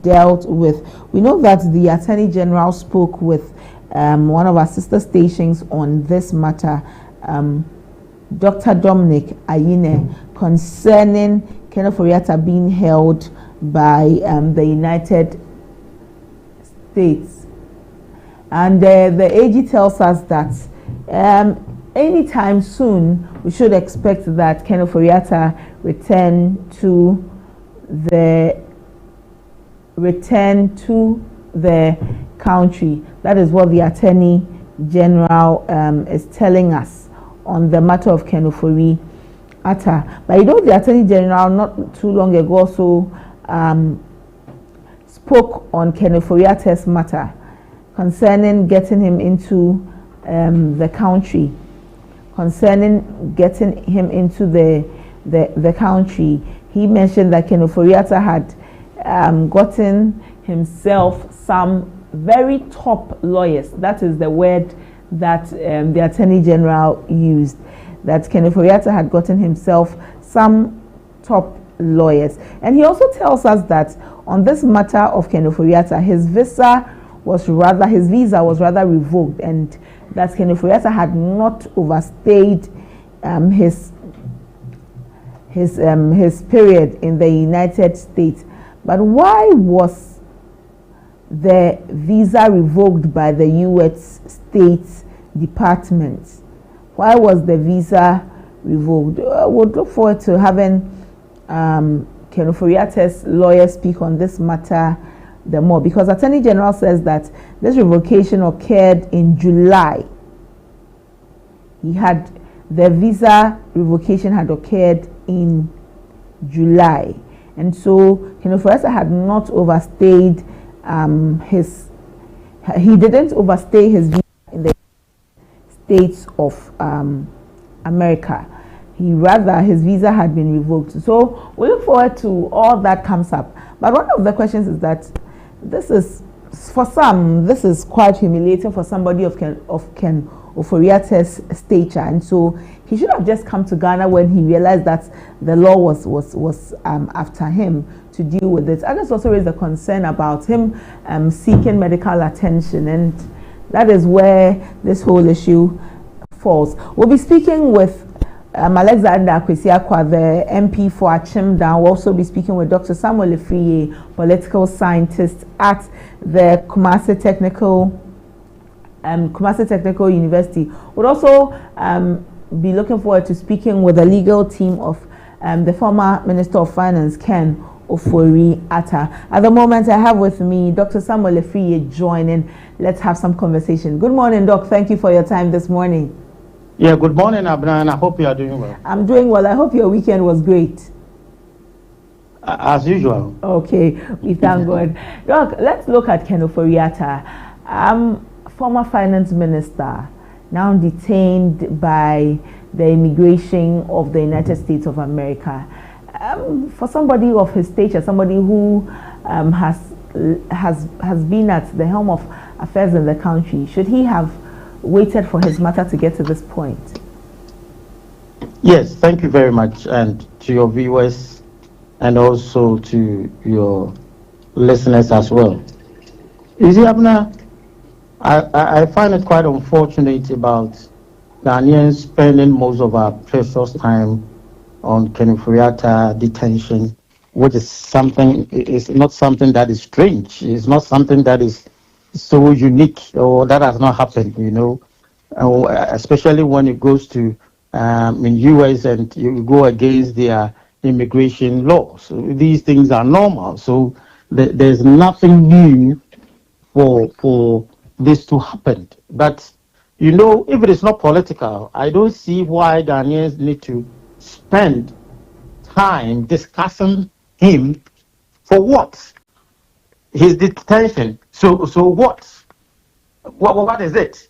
dealt with. We know that the Attorney General spoke with one of our sister stations on this matter, Dr. Dominic Ayine, concerning Ken Ofori-Atta being held by the United States. And the AG tells us that anytime soon we should expect that Ken Ofori-Atta return to the country. That is what the Attorney General is telling us on the matter of Ken Ofori-Atta. But you know, the Attorney General not too long ago also spoke on Ken Ofori-Atta's matter concerning getting him into the country. Concerning getting him into the country, he mentioned that Ken Ofori-Atta had gotten himself some very top lawyers. That is the word that the Attorney General used. That Ken Ofori-Atta had gotten himself some top lawyers. And he also tells us that on this matter of Ken Ofori-Atta, his visa was rather revoked, and that Ken Ofori-Atta had not overstayed his period in the United States. But why was the visa revoked by the U.S. State Department. Why was the visa revoked? We'll look forward to having Ken Ofori-Attah's lawyer speak on this matter the more, because Attorney General says that this revocation occurred in July. The visa revocation had occurred in July, and so Ken Ofori-Attah had not overstayed he didn't overstay his visa in the States of America. His visa had been revoked. So we look forward to all that comes up. But one of the questions is that for some, this is quite humiliating for somebody of Ken Ofori-Attah's stature, and so he should have just come to Ghana when he realized that the law was after him to deal with it. Others also raised the concern about him seeking medical attention, and that is where this whole issue falls. We'll be speaking with Alexander Kwesi-Akwa, the MP for Achimda. We'll also be speaking with Dr. Samuel Lefriye, political scientist at the Kumasi Technical University. We'll also be looking forward to speaking with the legal team of the former Minister of Finance, Ken Ofori-Attah. At the moment, I have with me Dr. Samuel Lefriye joining. Let's have some conversation. Good morning, Doc. Thank you for your time this morning. Yeah, good morning, Abena, and I hope you are doing well. I'm doing well. I hope your weekend was great. As usual. Okay, we thank God. Doc, let's look at Ken Ofori-Attah, former finance minister, now detained by the immigration of the United States of America. For somebody of his stature, somebody who has been at the helm of affairs in the country, should he have waited for his matter to get to this point? Yes, thank you very much, and to your viewers and also to your listeners as well. You see, Abner, I find it quite unfortunate about Ghanaians spending most of our precious time on Ken Ofori-Attah detention, which is not something that is strange. It's not something that is so unique or that has not happened, especially when it goes to in US and you go against their immigration laws. So these things are normal. So there's nothing new for this to happen. But if it is not political, I don't see why Ghanaians need to spend time discussing him for what? His detention. So what? What is it?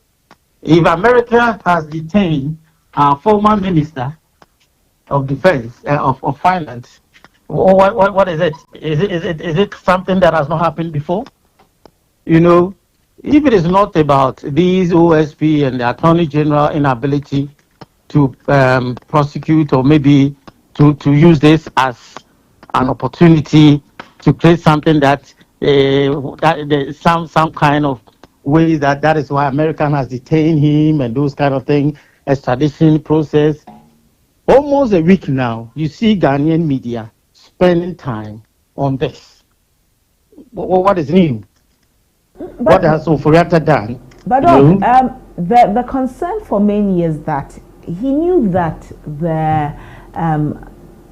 If America has detained our former minister of defense of finance, what is it? Is it something that has not happened before? If it is not about these OSP and the Attorney General inability to prosecute, or maybe to use this as an opportunity to create something that some kind of way that is why America has detained him and those kind of things, extradition process. Almost a week now, you see Ghanaian media spending time on this. What is new? What has Ofori-Attah done? But the concern for many is that he knew that there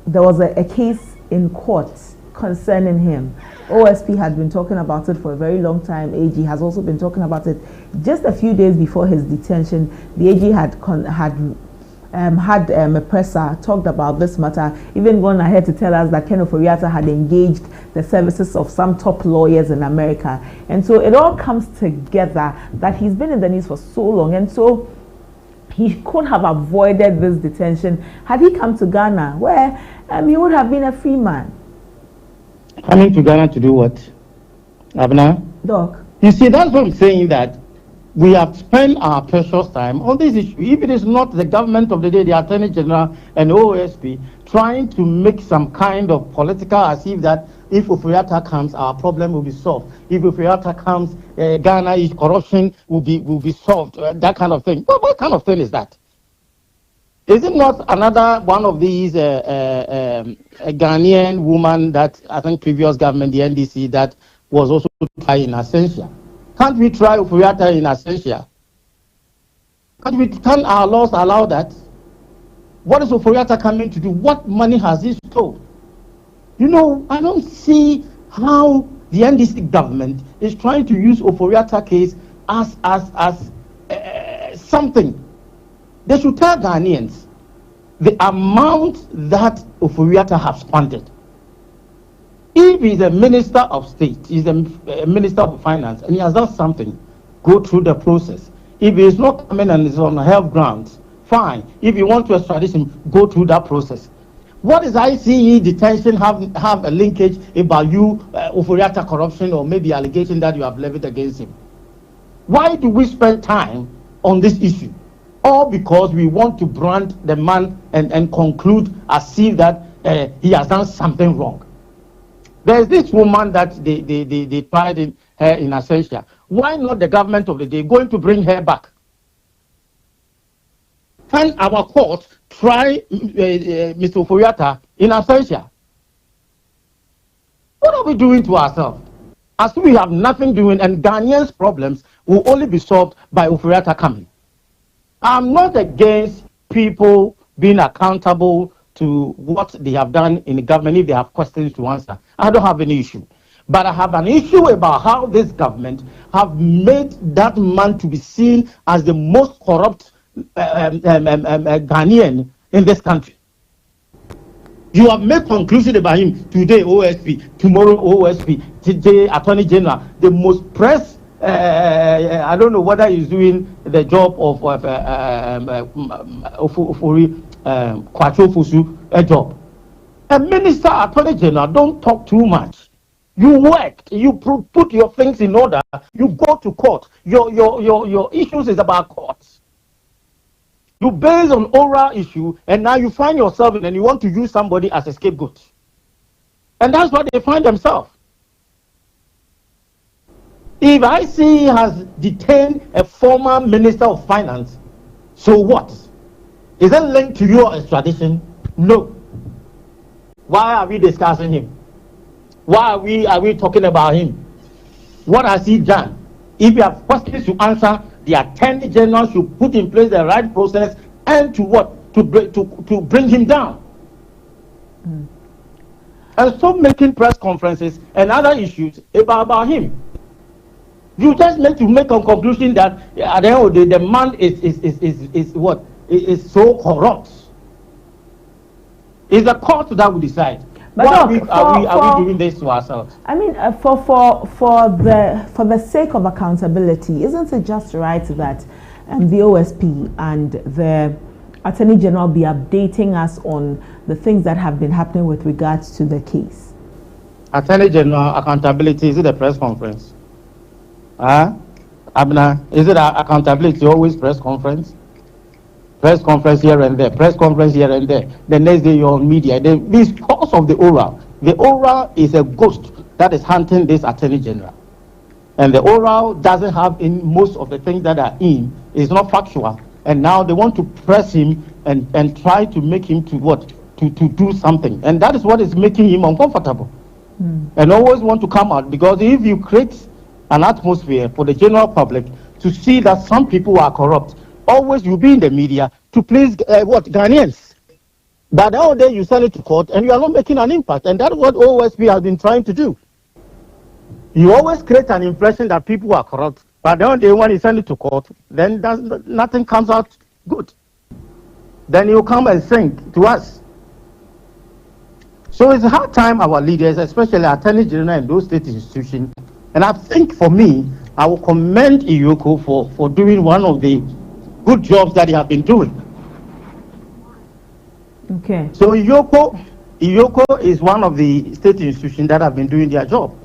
was a case in court concerning him. OSP had been talking about it for a very long time. AG has also been talking about it. Just a few days before his detention, the AG had a presser, talked about this matter, even gone ahead to tell us that Ken Ofori-Attah had engaged the services of some top lawyers in America. And so it all comes together that he's been in the news for so long, and so he could have avoided this detention had he come to Ghana, where he would have been a free man. Coming to Ghana to do what? Abna? Doc. You see, that's what I'm saying, that we have spent our precious time on this issue. If it is not the government of the day, the Attorney General and OSP, trying to make some kind of political, as if that if Ofori-Attah comes, our problem will be solved. If Ofori-Attah comes, Ghana's corruption will be solved. That kind of thing. What kind of thing is that? Is it not another one of these a Ghanaian woman that I think previous government, the NDC, that was also tried in absentia. Can't we try Oforiatta in absentia? Can our laws allow that? What is Oforiatta coming to do? What money has he stolen? You know, I don't see how the NDC government is trying to use Oforiatta case as something. They should tell Ghanaians the amount that Oforiatta has squandered. If he's a minister of state, he's a minister of finance, and he has done something, go through the process. If he is not coming and is on health grounds, fine. If you want to extradite him, go through that process. What is ICE detention have a linkage about you, Oforiatta corruption, or maybe allegation that you have levied against him? Why do we spend time on this issue? All because we want to brand the man and conclude as if that he has done something wrong. There's this woman that they tried her in absentia. Why not the government of the day going to bring her back? Can our court try Mr. Oforiatta in absentia? What are we doing to ourselves? As we have nothing doing, and Ghanaians' problems will only be solved by Oforiatta coming. I'm not against people being accountable to what they have done in the government if they have questions to answer. I don't have any issue. But I have an issue about how this government have made that man to be seen as the most corrupt Ghanaian in this country. You have made conclusion about him today, OSP, tomorrow, OSP, today, Attorney General, the most press. I don't know whether he's doing the job of Kwacho Fusu, a job. A minister, Attorney General, don't talk too much. You work, you put your things in order, you go to court. Your issues is about courts. You base on oral issue, and now you find yourself and you want to use somebody as a scapegoat. And that's what they find themselves. If IC has detained a former minister of finance, so what? Is it linked to your extradition? No. Why are we discussing him? Why are we talking about him? What has he done? If you have questions to answer, the Attorney General should put in place the right process and to what? To bring him down. And stop making press conferences and other issues about him. You just need to make a conclusion that at the end of the day, the man is what? Is so corrupt. It's the court that will decide. But are we doing this to ourselves? I mean, for the sake of accountability, isn't it just right that the OSP and the Attorney General be updating us on the things that have been happening with regards to the case? Attorney General accountability, is it a press conference? ABENA, is it accountability always press conference? Press conference here and there, press conference here and there. The next day you're on media. Because of the oral. The oral is a ghost that is hunting this Attorney General. And the oral doesn't have in most of the things that are in. It's not factual. And now they want to press him and try to make him to what? To do something. And that is what is making him uncomfortable. And always want to come out. Because if you create an atmosphere for the general public to see that some people are corrupt, always you'll be in the media to please Ghanaians. But all day you send it to court and you are not making an impact. And that's what OSP has been trying to do. You always create an impression that people are corrupt. But the only day when you send it to court, then nothing comes out good. Then you come and sing to us. So it's a hard time our leaders, especially Attorney General and those state institutions. And I think for me, I will commend Iyoko for doing one of the good jobs that he have been doing. Okay. So Iyoko is one of the state institutions that have been doing their job.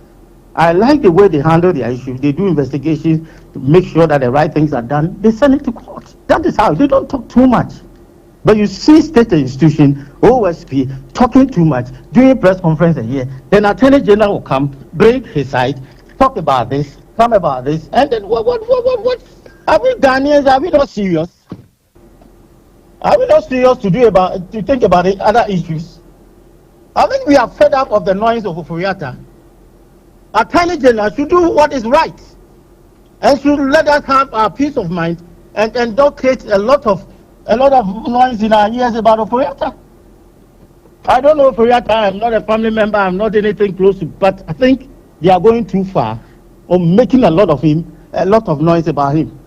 I like the way they handle their issues. They do investigations to make sure that the right things are done. They send it to court. That is how. They don't talk too much. But you see state institution, OSP, talking too much, doing press conference here. Then Attorney General will come, bring his side, talk about this, come about this, and then what? Are we Ghanaians? Are we not serious? Are we not serious to think about the other issues? I think we are fed up of the noise of Oforiatta. Attorney General should do what is right and should let us have our peace of mind and don't create a lot of noise in our ears about Oforiatta. I don't know Oforiatta. I'm not a family member. I'm not anything close to, but I think they are going too far on making a lot of noise about him.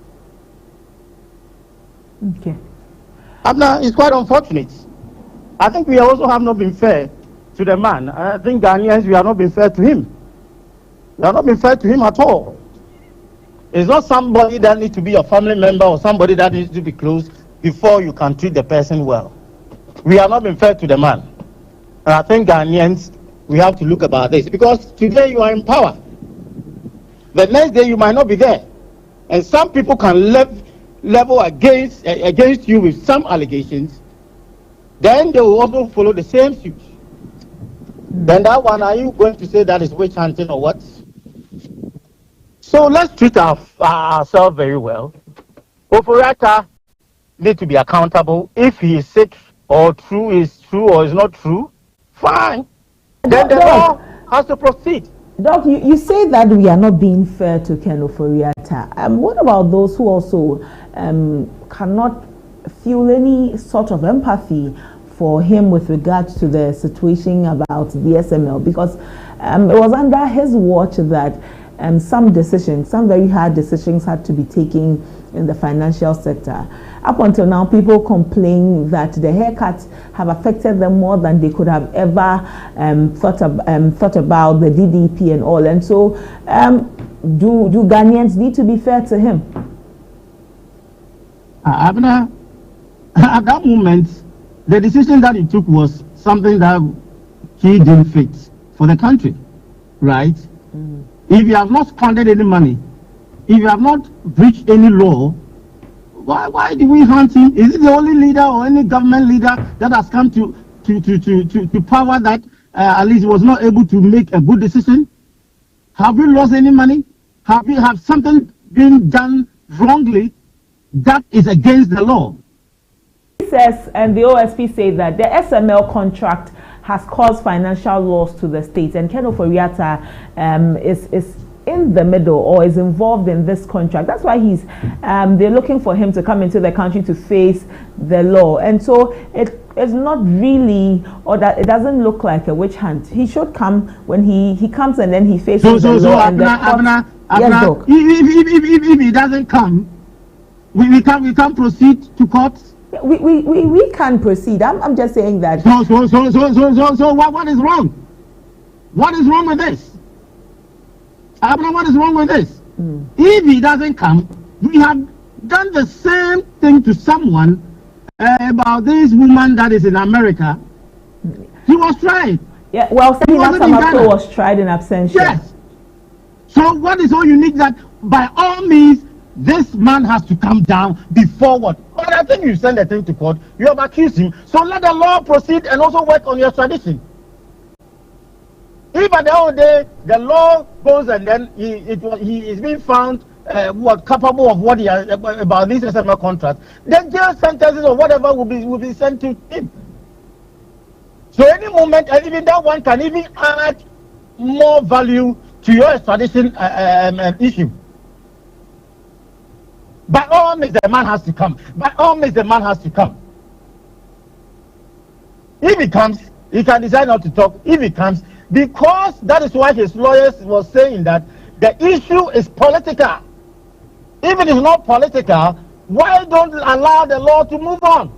Okay. Abna, it's quite unfortunate. I think we also have not been fair to the man. I think Ghanaians, we have not been fair to him. We have not been fair to him at all. It's not somebody that needs to be a family member or somebody that needs to be close before you can treat the person well. We have not been fair to the man. And I think Ghanaians, we have to look about this, because today you are in power. The next day you might not be there. And some people can level against you with some allegations. Then they will also follow the same suit. Then that one, are you going to say that is witch hunting or what? So let's treat ourselves very well. Oforiatta needs to be accountable. If he is sick or is true or is not true, fine. Then the law has to proceed. Doc, you say that we are not being fair to Ken Oforiatta. What about those who also cannot feel any sort of empathy for him with regards to the situation about the SML? Because it was under his watch that some very hard decisions had to be taken in the financial sector. Up until now, people complain that the haircuts have affected them more than they could have ever thought about the DDP and all. And so, do Ghanaians need to be fair to him? Abena, at that moment, the decision that he took was something that he didn't fit for the country, right? If you have not squandered any money, if you have not breached any law, why do we hunt him? Is it the only leader or any government leader that has come to power that at least was not able to make a good decision? Have we lost any money? Have something been done wrongly that is against the law? He says, and the OSP say that the SML contract has caused financial loss to the state, and Ken Oforiatta is in the middle or is involved in this contract. That's why they're looking for him to come into the country to face the law. And so it's not really, or that it doesn't look like a witch hunt. He should come when he comes, and then he faces the law. Abena, if he doesn't come, we can't proceed to court. We can proceed. I'm just saying that. So what is wrong? What is wrong with this? Abena, what is wrong with this? If he doesn't come, we have done the same thing to someone about this woman that is in America. He was tried. Yeah, well, Sabina Samato was tried in absentia. Yes. So what is so unique that by all means this man has to come down before what? But I think you send a thing to court. You have accused him. So let the law proceed and also work on your tradition. If at the end of the day the law goes and then he is being found capable of what he has about this SML contract, then jail sentences or whatever will be sent to him. So any moment, and even that one can even add more value to your extradition issue. By all means, the man has to come. By all means, the man has to come. If he comes, he can decide not to talk. If he comes, because that is why his lawyers were saying that the issue is political. If it is not political, why don't allow the law to move on?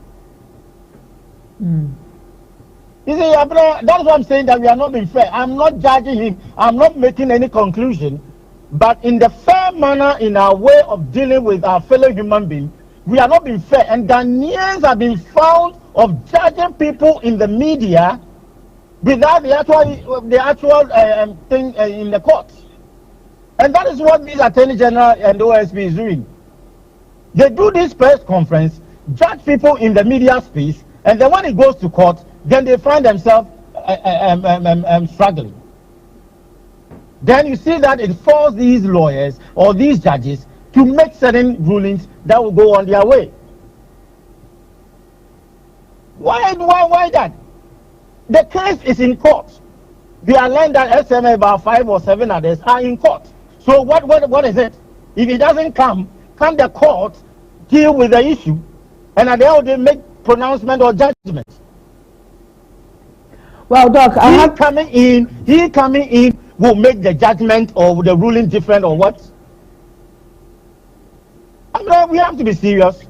You see, that's why I'm saying that we are not being fair. I'm not judging him. I'm not making any conclusion. But in the fair manner, in our way of dealing with our fellow human beings, we are not being fair. And Ghanaians have been found of judging people in the media without the actual thing in the court. And that is what this Attorney General and the OSP is doing. They do this press conference, judge people in the media space, and then when it goes to court, then they find themselves struggling. Then you see that it forces these lawyers or these judges to make certain rulings that will go on their way. Why that? The case is in court. Their lender SMA, about 5 or 7 others, are in court. So what is it? If he doesn't come, can the court deal with the issue, and at the end they make pronouncement or judgment? Well, Doc, he coming in will make the judgment or the ruling different or what? I mean, we have to be serious.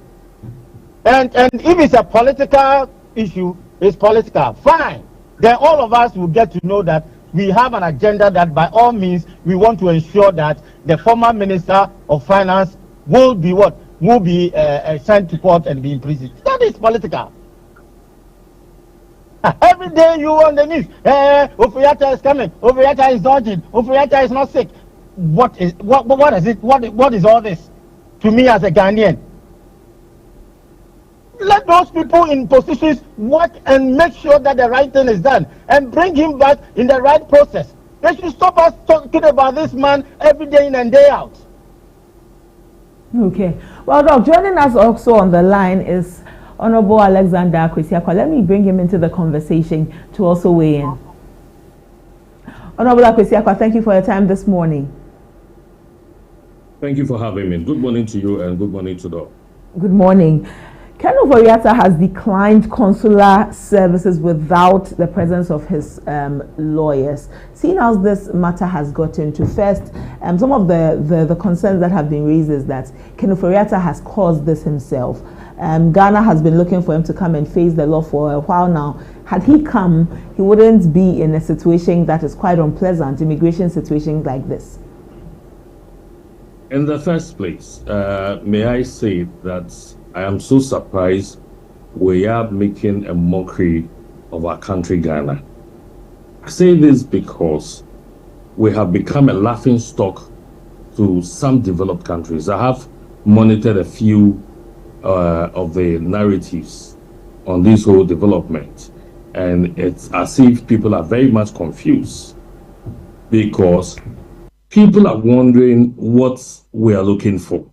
And if it's a political issue, it's political. Fine. Then all of us will get to know that we have an agenda that by all means we want to ensure that the former Minister of Finance will be what? Will be sent to court and be imprisoned. That is political. Every day you on the news, Ofuyata is coming, Ofuyata is dodging, Ofuyata is not sick. What is it? What is all this to me as a Ghanaian? Let those people in positions work and make sure that the right thing is done and bring him back in the right process. They should stop us talking about this man every day in and day out. Okay. Well, Doc, joining us also on the line is Honorable Alexander Kwesiakwa. Let me bring him into the conversation to also weigh in. Honorable Kwesiakwa, thank you for your time this morning. Thank you for having me. Good morning to you and good morning to Doc. Good morning. Ken Ofori-Atta has declined consular services without the presence of his lawyers. Seeing as this matter has gotten to first, some of the concerns that have been raised is that Ken Ofori-Atta has caused this himself. Ghana has been looking for him to come and face the law for a while now. Had he come, he wouldn't be in a situation that is quite unpleasant, immigration situation like this. In the first place, may I say that I am so surprised we are making a mockery of our country, Ghana. I say this because we have become a laughing stock to some developed countries. I have monitored a few of the narratives on this whole development, and it's as if people are very much confused because people are wondering what we are looking for.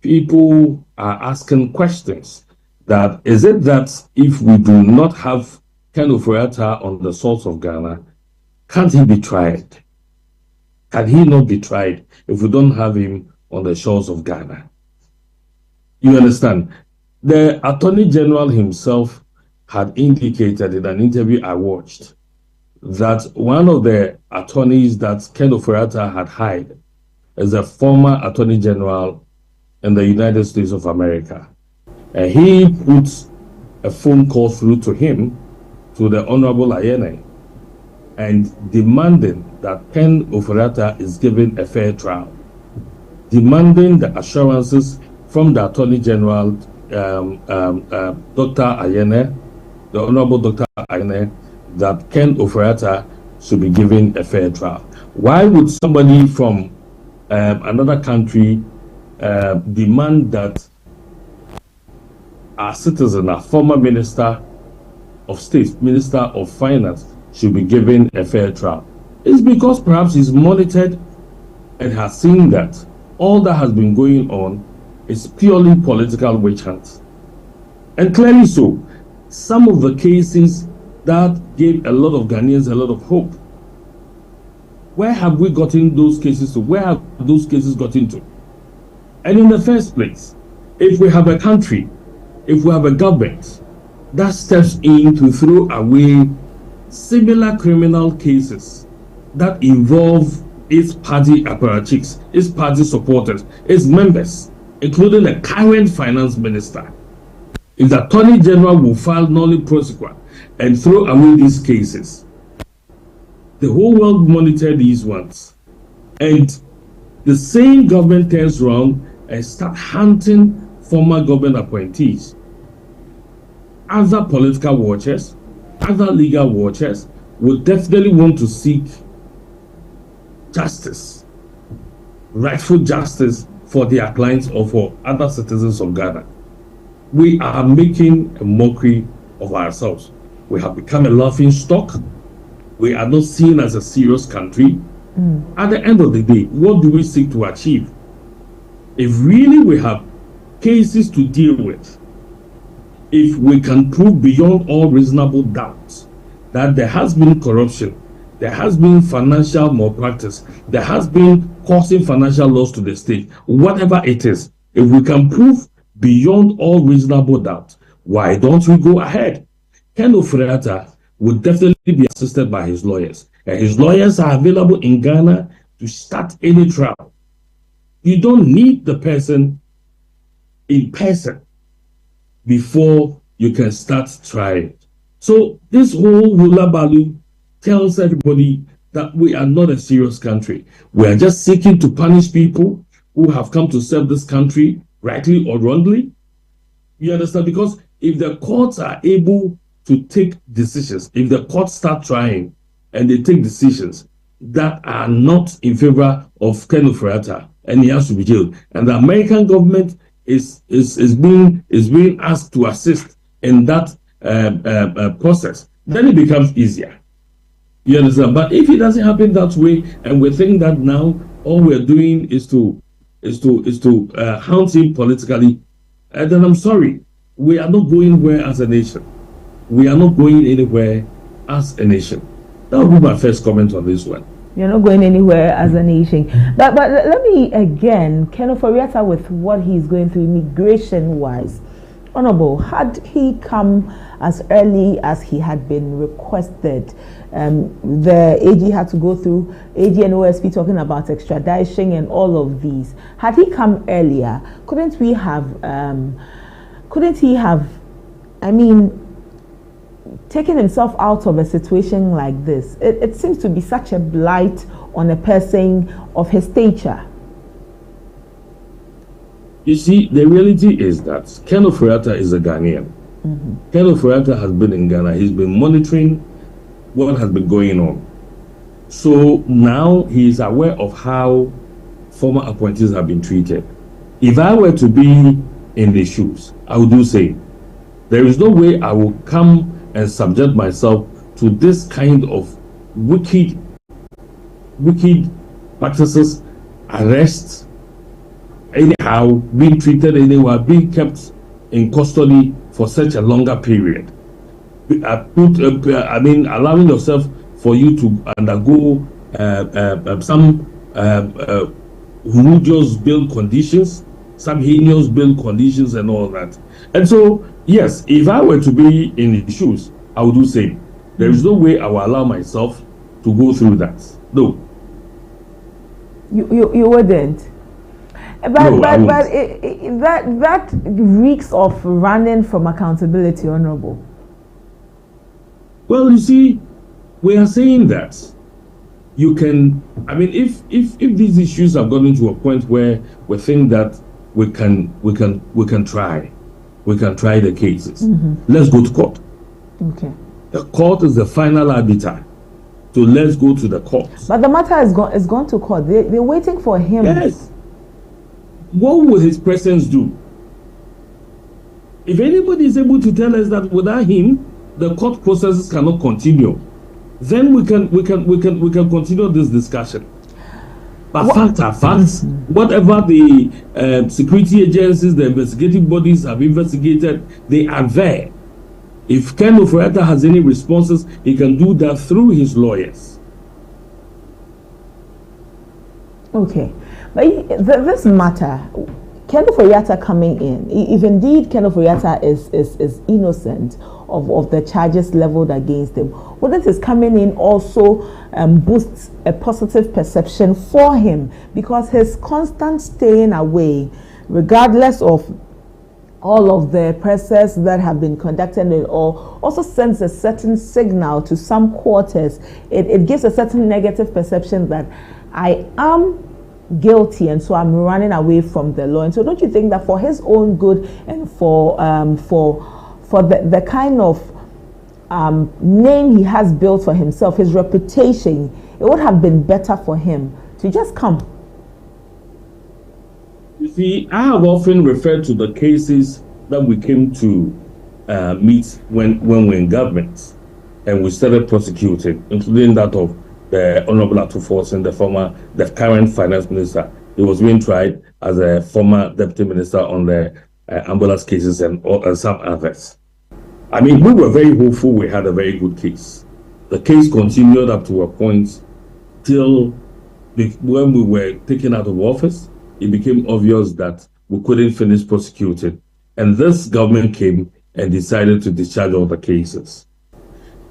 People are asking questions that is it that if we do not have Ken Ofori-Atta on the source of Ghana, can't he be tried? Can he not be tried if we don't have him on the shores of Ghana? You understand? The Attorney General himself had indicated in an interview I watched that one of the attorneys that Ken Ofori-Atta had hired is a former Attorney General in the United States of America. And he put a phone call through to him, to the Honorable Ayene, and demanding that Ken Ofori-Atta is given a fair trial, demanding the assurances from the Attorney General, Dr. Ayene, the Honorable Dr. Ayene, that Ken Ofori-Atta should be given a fair trial. Why would somebody from another country demand that our citizen, our former Minister of State, Minister of Finance, should be given a fair trial? It's because perhaps he's monitored and has seen that all that has been going on is purely political witch hunt. And clearly so, some of the cases that gave a lot of Ghanaians a lot of hope, where have we gotten those cases to? Where have those cases gotten to? And in the first place, if we have a country, if we have a government that steps in to throw away similar criminal cases that involve its party apparatchiks, its party supporters, its members, including the current finance minister, if the Attorney General will file nolli prosequa and throw away these cases, the whole world monitor these ones, and the same government turns around and start hunting former government appointees, other political watchers, other legal watchers would definitely want to seek justice, rightful justice for their clients or for other citizens of Ghana. We are making a mockery of ourselves. We have become a laughing stock. We are not seen as a serious country. At the end of the day, what do we seek to achieve? If really we have cases to deal with, if we can prove beyond all reasonable doubt that there has been corruption there has been financial malpractice, there has been causing financial loss to the state, whatever it is, if we can prove beyond all reasonable doubt, why don't we go ahead? Ken Ofori-Atta would definitely be assisted by his lawyers, and his lawyers are available in Ghana to start any trial. You don't need the person in person before you can start trying. So this whole Wulabalu tells everybody that we are not a serious country. We are just seeking to punish people who have come to serve this country, rightly or wrongly. You understand? Because if the courts are able to take decisions, if the courts start trying and they take decisions that are not in favor of Ken Ofori-Atta, and he has to be jailed, and the American government is being asked to assist in that process, then it becomes easier. You understand? But if it doesn't happen that way, and we think that now all we're doing is to hound him politically, then I'm sorry, we are not going anywhere as a nation. We are not going anywhere as a nation. That would be my first comment on this one. You're not going anywhere as a nation. But let me again, Ken Ofori-Atta, with what he's going through immigration-wise. Honorable, had he come as early as he had been requested, the AG had to go through, AG and OSP talking about extradition and all of these. Had he come earlier, couldn't he have, taken himself out of a situation like this? It seems to be such a blight on a person of his stature. You see, the reality is that Ken Ofori-Atta is a Ghanaian. Ken Ofori-Atta has been in Ghana. He's been monitoring what has been going on. So now he is aware of how former appointees have been treated. If I were to be in the shoes, I would do say, there is no way I will come and subject myself to this kind of wicked practices, arrests, anyhow, being treated anywhere, being kept in custody for such a longer period. Allowing yourself for you to undergo some religious bail conditions, some heinous bail conditions and all that. And so, yes, if I were to be in his shoes, I would do the same. There is no way I will allow myself to go through that. No. You wouldn't. But that reeks of running from accountability, Honorable. Well, you see, we are saying that you can. If these issues have gotten to a point where we think that we can try the cases, let's go to court. Okay. The court is the final arbiter. So let's go to the court. But the matter is gone to court. They're waiting for him. Yes. What will his presence do? If anybody is able to tell us that without him, the court processes cannot continue, then we can continue this discussion. But facts are facts. Whatever the security agencies, the investigative bodies have investigated, they are there. If Ken Ofori-Atta has any responses, he can do that through his lawyers. Okay. But this matter, Ken Ofori-Atta coming in, if indeed Ken Ofori-Atta is innocent of the charges leveled against him, wouldn't his coming in also boost a positive perception for him? Because his constant staying away, regardless of all of the process that have been conducted and all, also sends a certain signal to some quarters. It gives a certain negative perception that I am guilty and so I'm running away from the law. And so don't you think that for his own good and for the kind of name he has built for himself, his reputation, it would have been better for him to just come? You see, I have often referred to the cases that we came to meet when we're in government and we started prosecuting, including that of the Honorable Atufos and the current finance minister. He was being tried as a former deputy minister on the ambulance cases and some others. We were very hopeful we had a very good case. the case continued up to a point till when we were taken out of office. It became obvious that we couldn't finish prosecuting, and this government came and decided to discharge all the cases.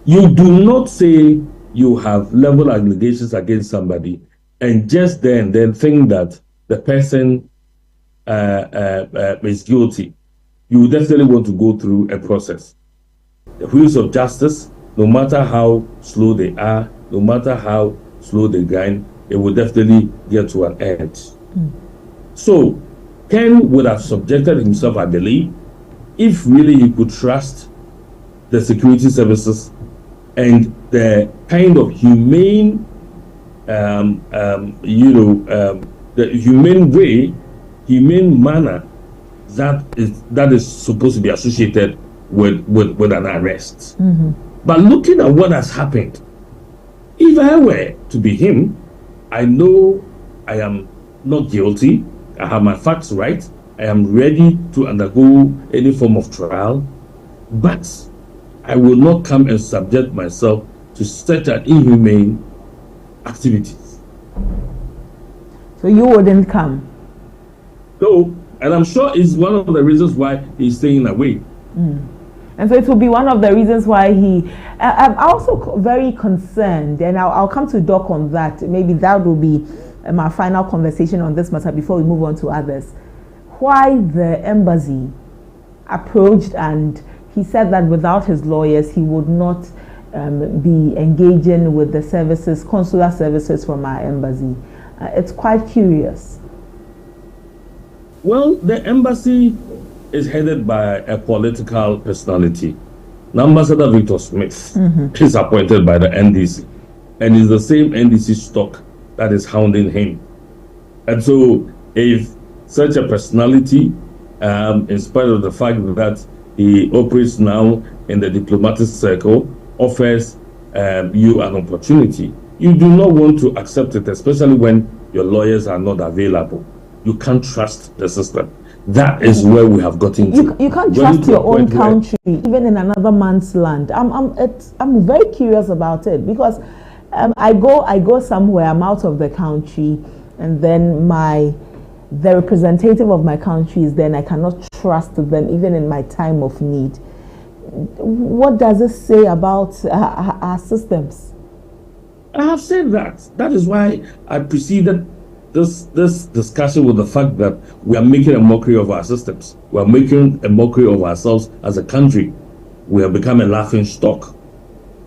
You do not say you have level allegations against somebody and just then think that the person is guilty. You definitely want to go through a process. The wheels of justice, no matter how slow they are, no matter how slow they grind, it will definitely get to an end. So Ken would have subjected himself, I believe, if really he could trust the security services and the kind of humane, the humane manner that is supposed to be associated with an arrest. But looking at what has happened, if I were to be him, I know I am not guilty. I have my facts right. I am ready to undergo any form of trial, but I will not come and subject myself to such an inhumane activities. So you wouldn't come? No, and I'm sure it's one of the reasons why he's staying away. And so it will be one of the reasons why I'm also very concerned, and I'll come to Doc on that. Maybe that will be my final conversation on this matter before we move on to others. Why the embassy approached, and he said that without his lawyers he would not be engaging with the services, consular services from our embassy. It's quite curious. Well, the embassy is headed by a political personality. Now, Ambassador Victor Smith is appointed by the NDC, and is the same NDC stock that is hounding him. And so, if such a personality, in spite of the fact that he operates now in the diplomatic circle, offers you an opportunity, you do not want to accept it, especially when your lawyers are not available. You can't trust the system. That is where we have gotten to. You can't trust your own country, even in another man's land. I'm very curious about it, because I go somewhere, I'm out of the country, and then the representative of my country is there, and I cannot trust them even in my time of need. What does it say about our systems? I have said that. That is why I preceded this discussion with the fact that we are making a mockery of our systems. We are making a mockery of ourselves as a country. We have become a laughing stock,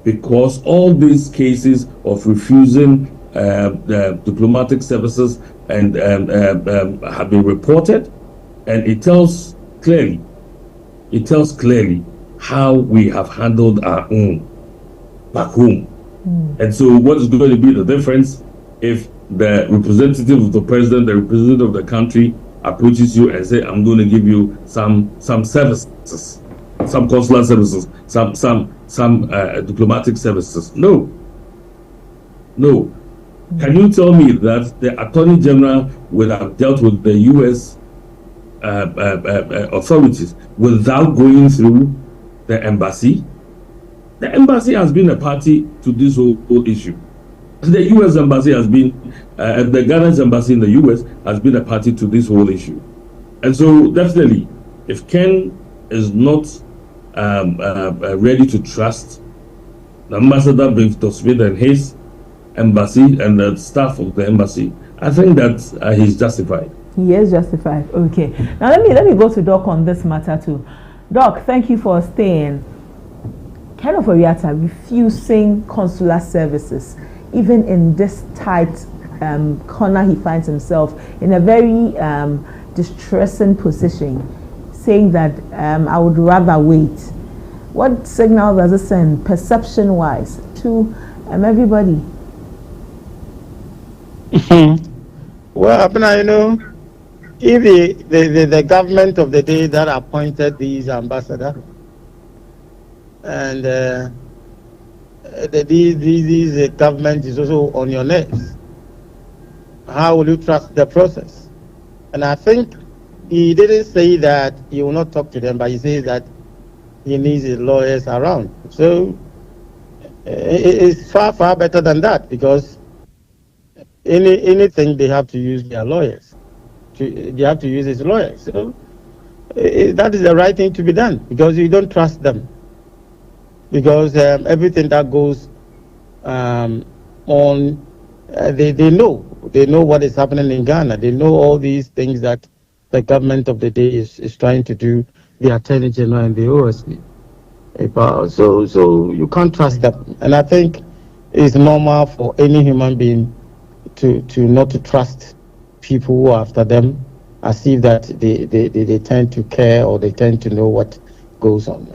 because all these cases of refusing the diplomatic services and have been reported, and it tells clearly how we have handled our own back home. And so what is going to be the difference if the representative of the president, the representative of the country, approaches you and say, I'm going to give you some services, some consular services, some diplomatic services? No. Can you tell me that the Attorney General would have dealt with the U.S. Authorities without going through the embassy? The embassy has been a party to this whole issue. The U.S. embassy has been, the Ghana's embassy in the U.S. has been a party to this whole issue. And so definitely, if Ken is not ready to trust the Ambassador Victor Smith and his embassy and the staff of the embassy, I think that he's justified. He is justified. Okay. Now let me go to Doc on this matter too. Doc, thank you for staying. Ken Ofori-Atta refusing consular services, even in this tight corner he finds himself in, a very distressing position, saying that I would rather wait. What signal does it send, perception-wise, to everybody? Well, ABENA, if the government of the day that appointed these ambassadors, and this government is also on your nerves, how will you trust the process? And I think he didn't say that he will not talk to them, but he says that he needs his lawyers around. So It's far better than that, because anything they have to use their lawyers. They have to use his lawyers. So that is the right thing to be done, because you don't trust them. Because everything that goes on, they know what is happening in Ghana. They know all these things that the government of the day is trying to do, the Attorney General and the OSP. So you can't trust them. And I think it's normal for any human being to not to trust people who are after them, as if that they tend to care or they tend to know what goes on.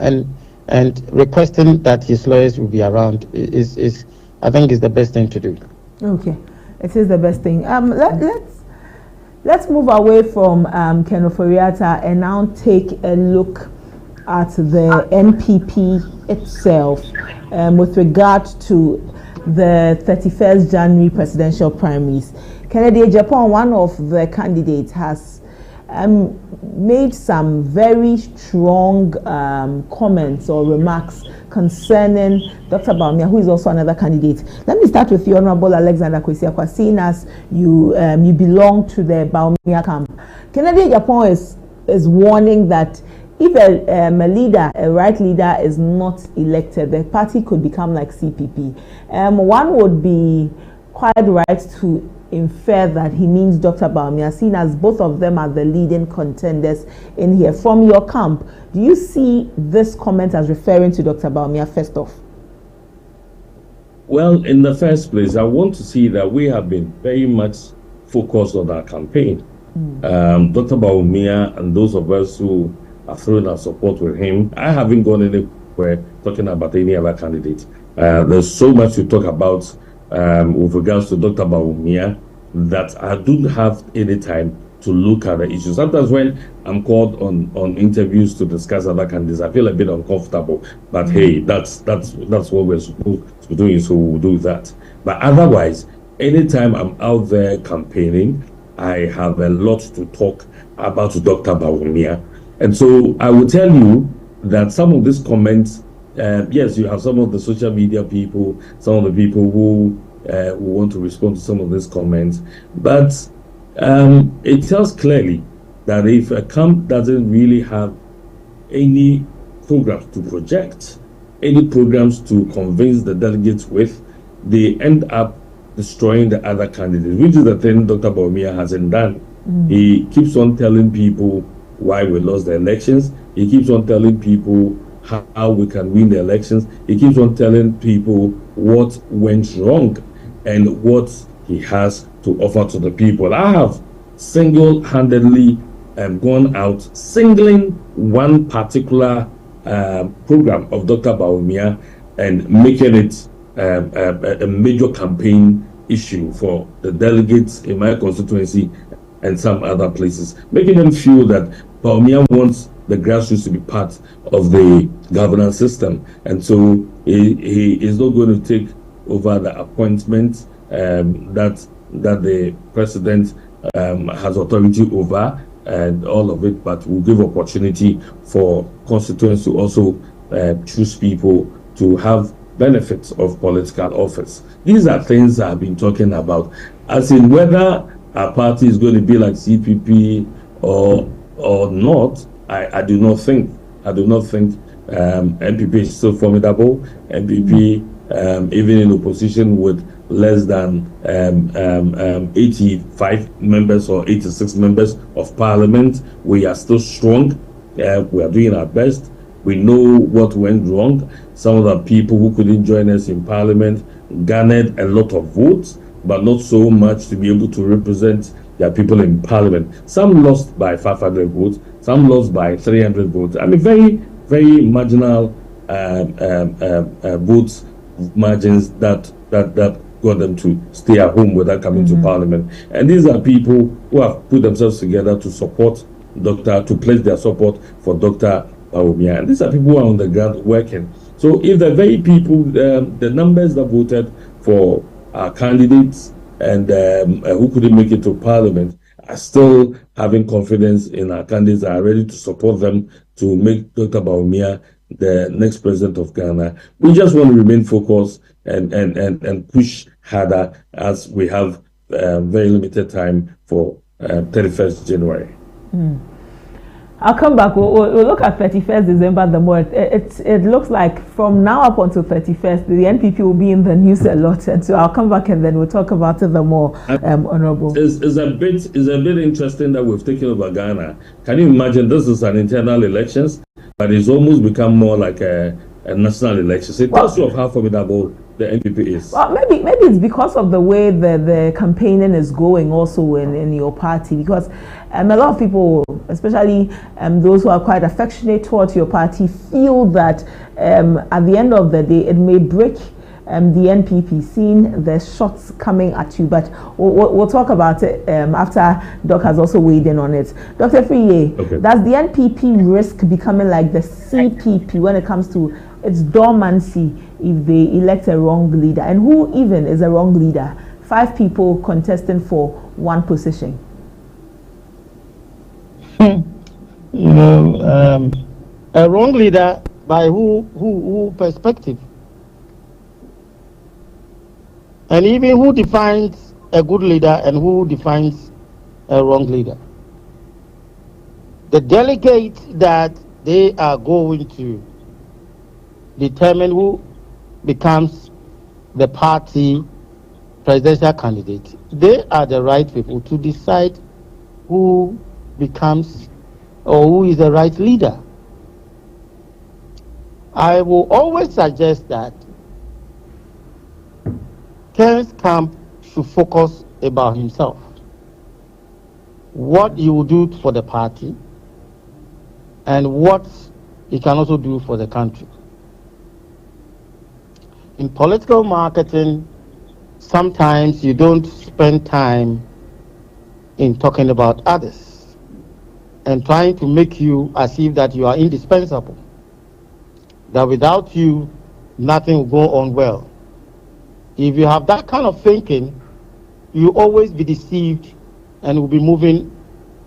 And requesting that his lawyers will be around is I think is the best thing to do. Okay, it is the best thing. Let's move away from Ken Ofori-Atta and now take a look at the NPP itself with regard to the 31st January presidential primaries. Kennedy Japan, one of the candidates, has made some very strong comments or remarks concerning Dr. Bawumia, who is also another candidate. Let me start with the Honorable Alexander Kwesi-Akwa, seeing as you belong to the Bawumia camp. Kennedy Japan is warning that if a leader, a right leader, is not elected, the party could become like CPP. One would be quite right to infer that he means Dr. Bawumia, seen as both of them are the leading contenders in here. From your camp, do you see this comment as referring to Dr. Bawumia first off? Well, in the first place, I want to see that we have been very much focused on our campaign. Dr. Bawumia and those of us who are throwing our support with him, I haven't gone anywhere talking about any other candidate. There's so much to talk about with regards to Dr. Bawumia that I don't have any time to look at the issues. Sometimes when I'm called on interviews to discuss other candidates, I feel a bit uncomfortable. But hey, that's what we're supposed to do, so we'll do that. But otherwise, anytime I'm out there campaigning, I have a lot to talk about Dr. Bawumia. And so I will tell you that some of these comments, yes, you have some of the social media people, some of the people who want to respond to some of these comments, but it tells clearly that if a camp doesn't really have any programs to project, any programs to convince the delegates with, they end up destroying the other candidates, which is the thing Dr. Bawumia hasn't done. He keeps on telling people why we lost the elections. He keeps on telling people how we can win the elections. He keeps on telling people what went wrong and what he has to offer to the people. I have single-handedly gone out singling one particular program of Dr. Bawumia and making it a major campaign issue for the delegates in my constituency and some other places, making them feel that Bawumia wants the grassroots to be part of the governance system, and so he is not going to take over the appointment that the president has authority over and all of it, but will give opportunity for constituents to also choose people to have benefits of political office. These are things I've been talking about, as in whether our party is going to be like CPP or not. I do not think NPP is so formidable. NPP, even in opposition with less than 85 members or 86 members of parliament, we are still strong. We are doing our best. We know what went wrong. Some of the people who couldn't join us in parliament garnered a lot of votes, but not so much to be able to represent their people in parliament. Some lost by 500 votes, some lost by 300 votes. I mean, very, very marginal votes margins that got them to stay at home without coming to parliament. And these are people who have put themselves together to support to place their support for Dr. Bawumia. And these are people who are on the ground working. So if the very people, the numbers that voted for our candidates and who couldn't make it to parliament are still having confidence in our candidates, are ready to support them to make Dr. Bawumia the next president of Ghana. We just want to remain focused and push harder as we have very limited time for 31st January. I'll come back. We'll look at 31st December the more. It looks like from now up until 31st, the NPP will be in the news a lot. And so I'll come back and then we'll talk about it the more, Honorable. It's a bit interesting that we've taken over Ghana. Can you imagine this is an internal elections, but it's almost become more like a national election. So it tells you of how formidable the NPP is. Well, maybe it's because of the way the campaigning is going also in your party, because a lot of people, especially those who are quite affectionate towards your party, feel that at the end of the day it may break the NPP, seeing the shots coming at you. But we'll talk about it after Doc has also weighed in on it. Dr. Friye, does the NPP risk becoming like the CPP when it comes to its dormancy if they elect a wrong leader? And who even is a wrong leader? 5 people contesting for 1 position. You know, a wrong leader by who perspective? And even who defines a good leader and who defines a wrong leader? The delegates that they are going to determine who becomes the party presidential candidate, they are the right people to decide who becomes or who is the right leader. I will always suggest that Ken's camp should focus about himself, what he will do for the party and what he can also do for the country. In political marketing, sometimes you don't spend time in talking about others and trying to make you as if that you are indispensable, that without you, nothing will go on well. If you have that kind of thinking, you always be deceived and will be moving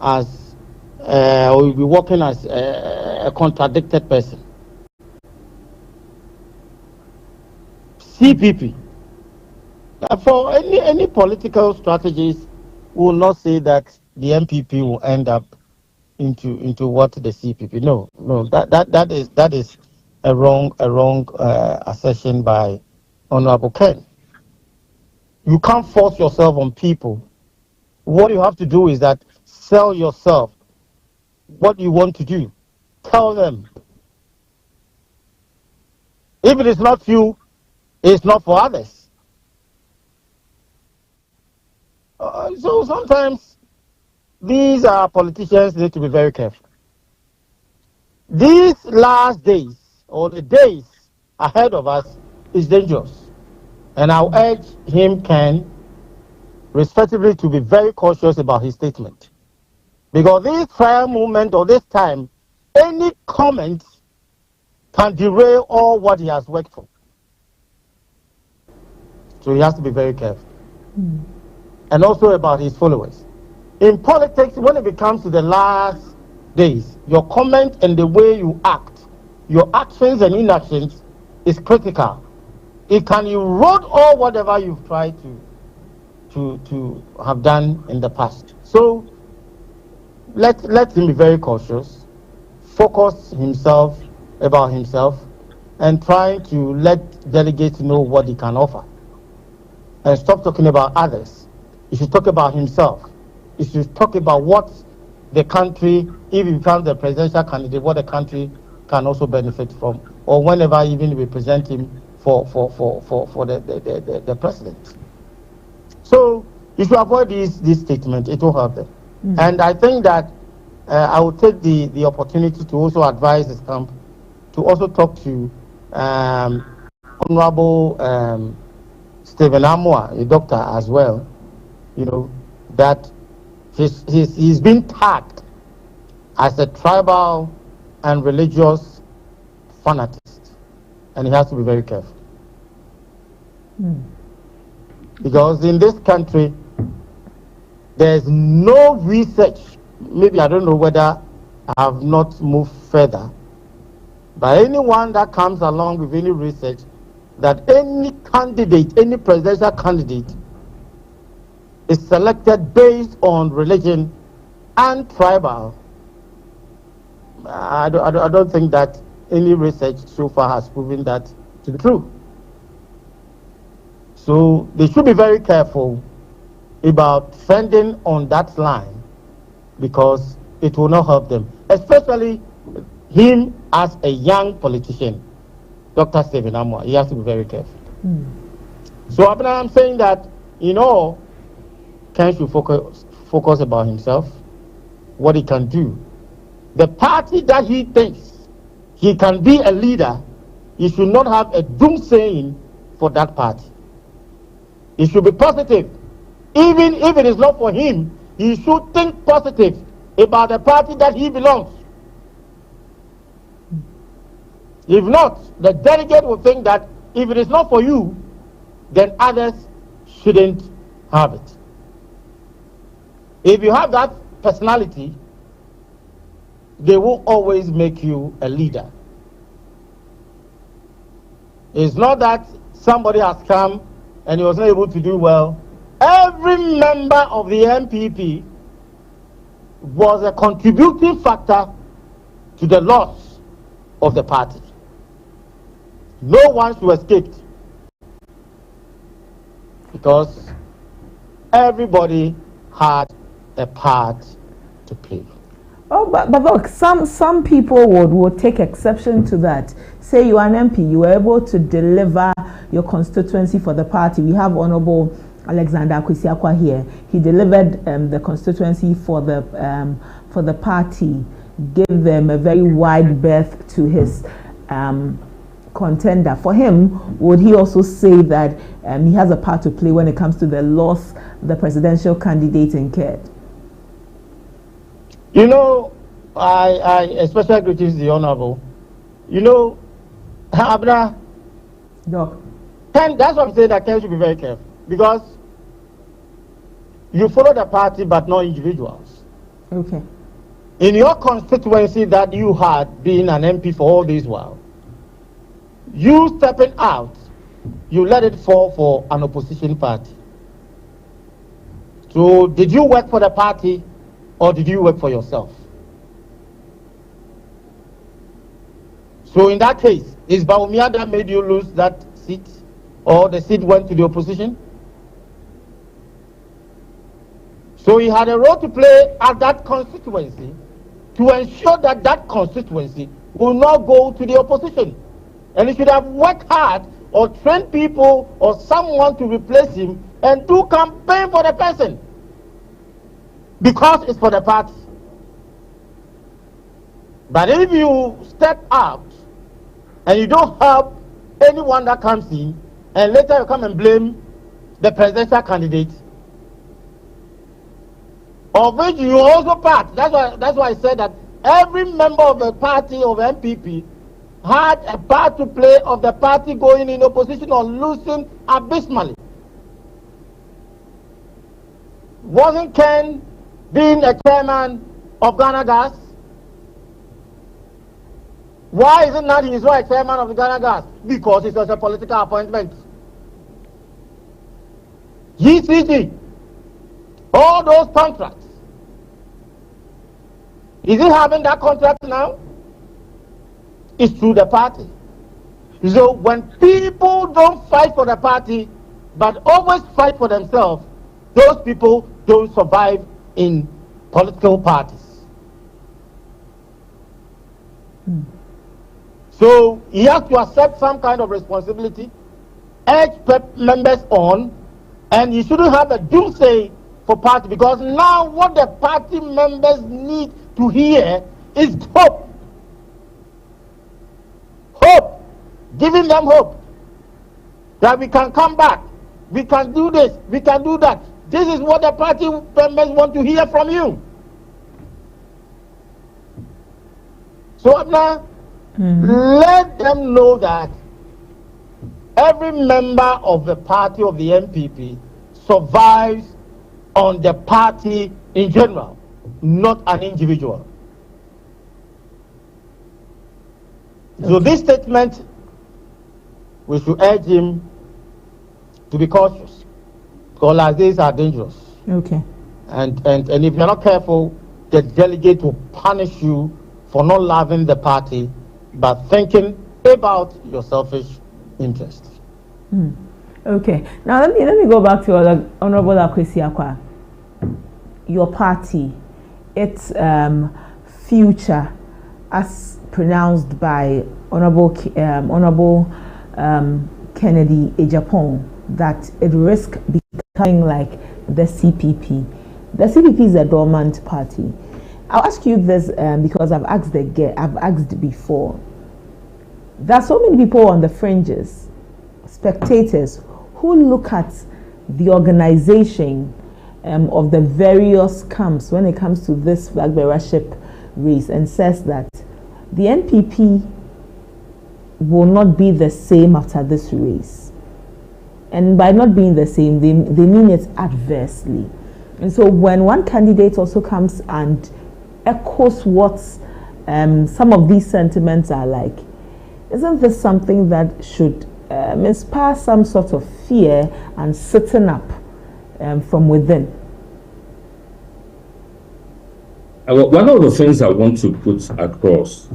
as, or will be working as a contradicted person. CPP. For any political strategies, we will not say that the MPP will end up into what the CPP. No, that is a wrong assertion by Honorable Ken. You can't force yourself on people. What you have to do is that sell yourself. What you want to do, tell them. If it is not you, it's not for others. So sometimes these politicians need to be very careful. These last days or the days ahead of us is dangerous. And I'll urge him, Ken, respectively, to be very cautious about his statement. Because this trial movement or this time, any comment can derail all what he has worked for. So he has to be very careful. And also about his followers. In politics, when it comes to the last days, your comment and the way you act, your actions and inactions is critical. It can erode all whatever you've tried to have done in the past. So let him be very cautious, focus himself about himself, and try to let delegates know what he can offer. And stop talking about others. He should talk about himself. He should talk about what the country, if he becomes the presidential candidate, what the country can also benefit from, or whenever even we present him for the president. So you should avoid this statement. It will help them. And I think that I will take the opportunity to also advise his camp to also talk to Honorable Stephen Amwa, a doctor as well, you know, that he's been tagged as a tribal and religious fanatist, and he has to be very careful. Because in this country, there's no research, maybe I don't know whether I have not moved further, by anyone that comes along with any research that any candidate, any presidential candidate, is selected based on religion and tribal. I don't think that any research so far has proven that to be true. So they should be very careful about trending on that line, because it will not help them, especially him as a young politician, Dr. Stephen Amwa. He has to be very careful. So I'm saying that, Ken should focus about himself, what he can do. The party that he thinks he can be a leader, he should not have a doomsaying for that party. He should be positive. Even if it is not for him, he should think positive about the party that he belongs. If not, the delegate will think that if it is not for you, then others shouldn't have it. If you have that personality, they will always make you a leader. It's not that somebody has come and he was not able to do well. Every member of the MPP was a contributing factor to the loss of the party. No one should escape, because everybody had a part to play. Oh, but look, some people would take exception to that. Say you are an MP, you were able to deliver your constituency for the party. We have Honorable Alexander Akwesiakwa here. He delivered the constituency for the party, gave them a very wide berth to his contender. For him, would he also say that he has a part to play when it comes to the loss of the presidential candidate in Ked? I especially greetings the Honorable. Abra, Ken, that's what I'm saying, that Ken should be very careful, because you follow the party but not individuals. Okay. In your constituency that you had been an MP for all this while, you stepping out, you let it fall for an opposition party. So did you work for the party or did you work for yourself? So in that case, is Baumia that made you lose that seat, or the seat went to the opposition? So he had a role to play at that constituency to ensure that that constituency will not go to the opposition. And he should have worked hard or trained people or someone to replace him and do campaign for the person, because it's for the party. But if you step out and you don't help anyone that comes in, and later you come and blame the presidential candidate, of which you also part. That's why I said that every member of the party of MPP had a part to play of the party going in opposition or losing abysmally. Wasn't Ken being a chairman of Ghana Gas? Why is it not he is not a chairman of the Ghana Gas? Because it was a political appointment. GCG, all those contracts. Is he having that contract now? It's through the party. So when people don't fight for the party, but always fight for themselves, those people don't survive in political parties. So he has to accept some kind of responsibility, urge members on, and he shouldn't have a doomsday for party, because now what the party members need to hear is hope. Hope. Giving them hope that we can come back, we can do this, we can do that. This is what the party members want to hear from you. So now, let them know that every member of the party of the MPP survives on the party in general, not an individual. So this statement, we should urge him to be cautious, because like these are dangerous. Okay. And if you're not careful, the delegate will punish you for not loving the party, but thinking about your selfish interests. Okay. Now let me go back to Honorable Akwesi Akwa. Your party, its future, as pronounced by Honorable Kennedy Ejapon, that it risks becoming like the CPP. The CPP is a dormant party. I'll ask you this because I've asked before. There are so many people on the fringes, spectators, who look at the organization of the various camps when it comes to this flag bearership race and says that the NPP will not be the same after this race. And by not being the same, they mean it adversely. And so when one candidate also comes and echoes what some of these sentiments are like, isn't this something that should inspire some sort of fear and sitting up from within? One of the things I want to put across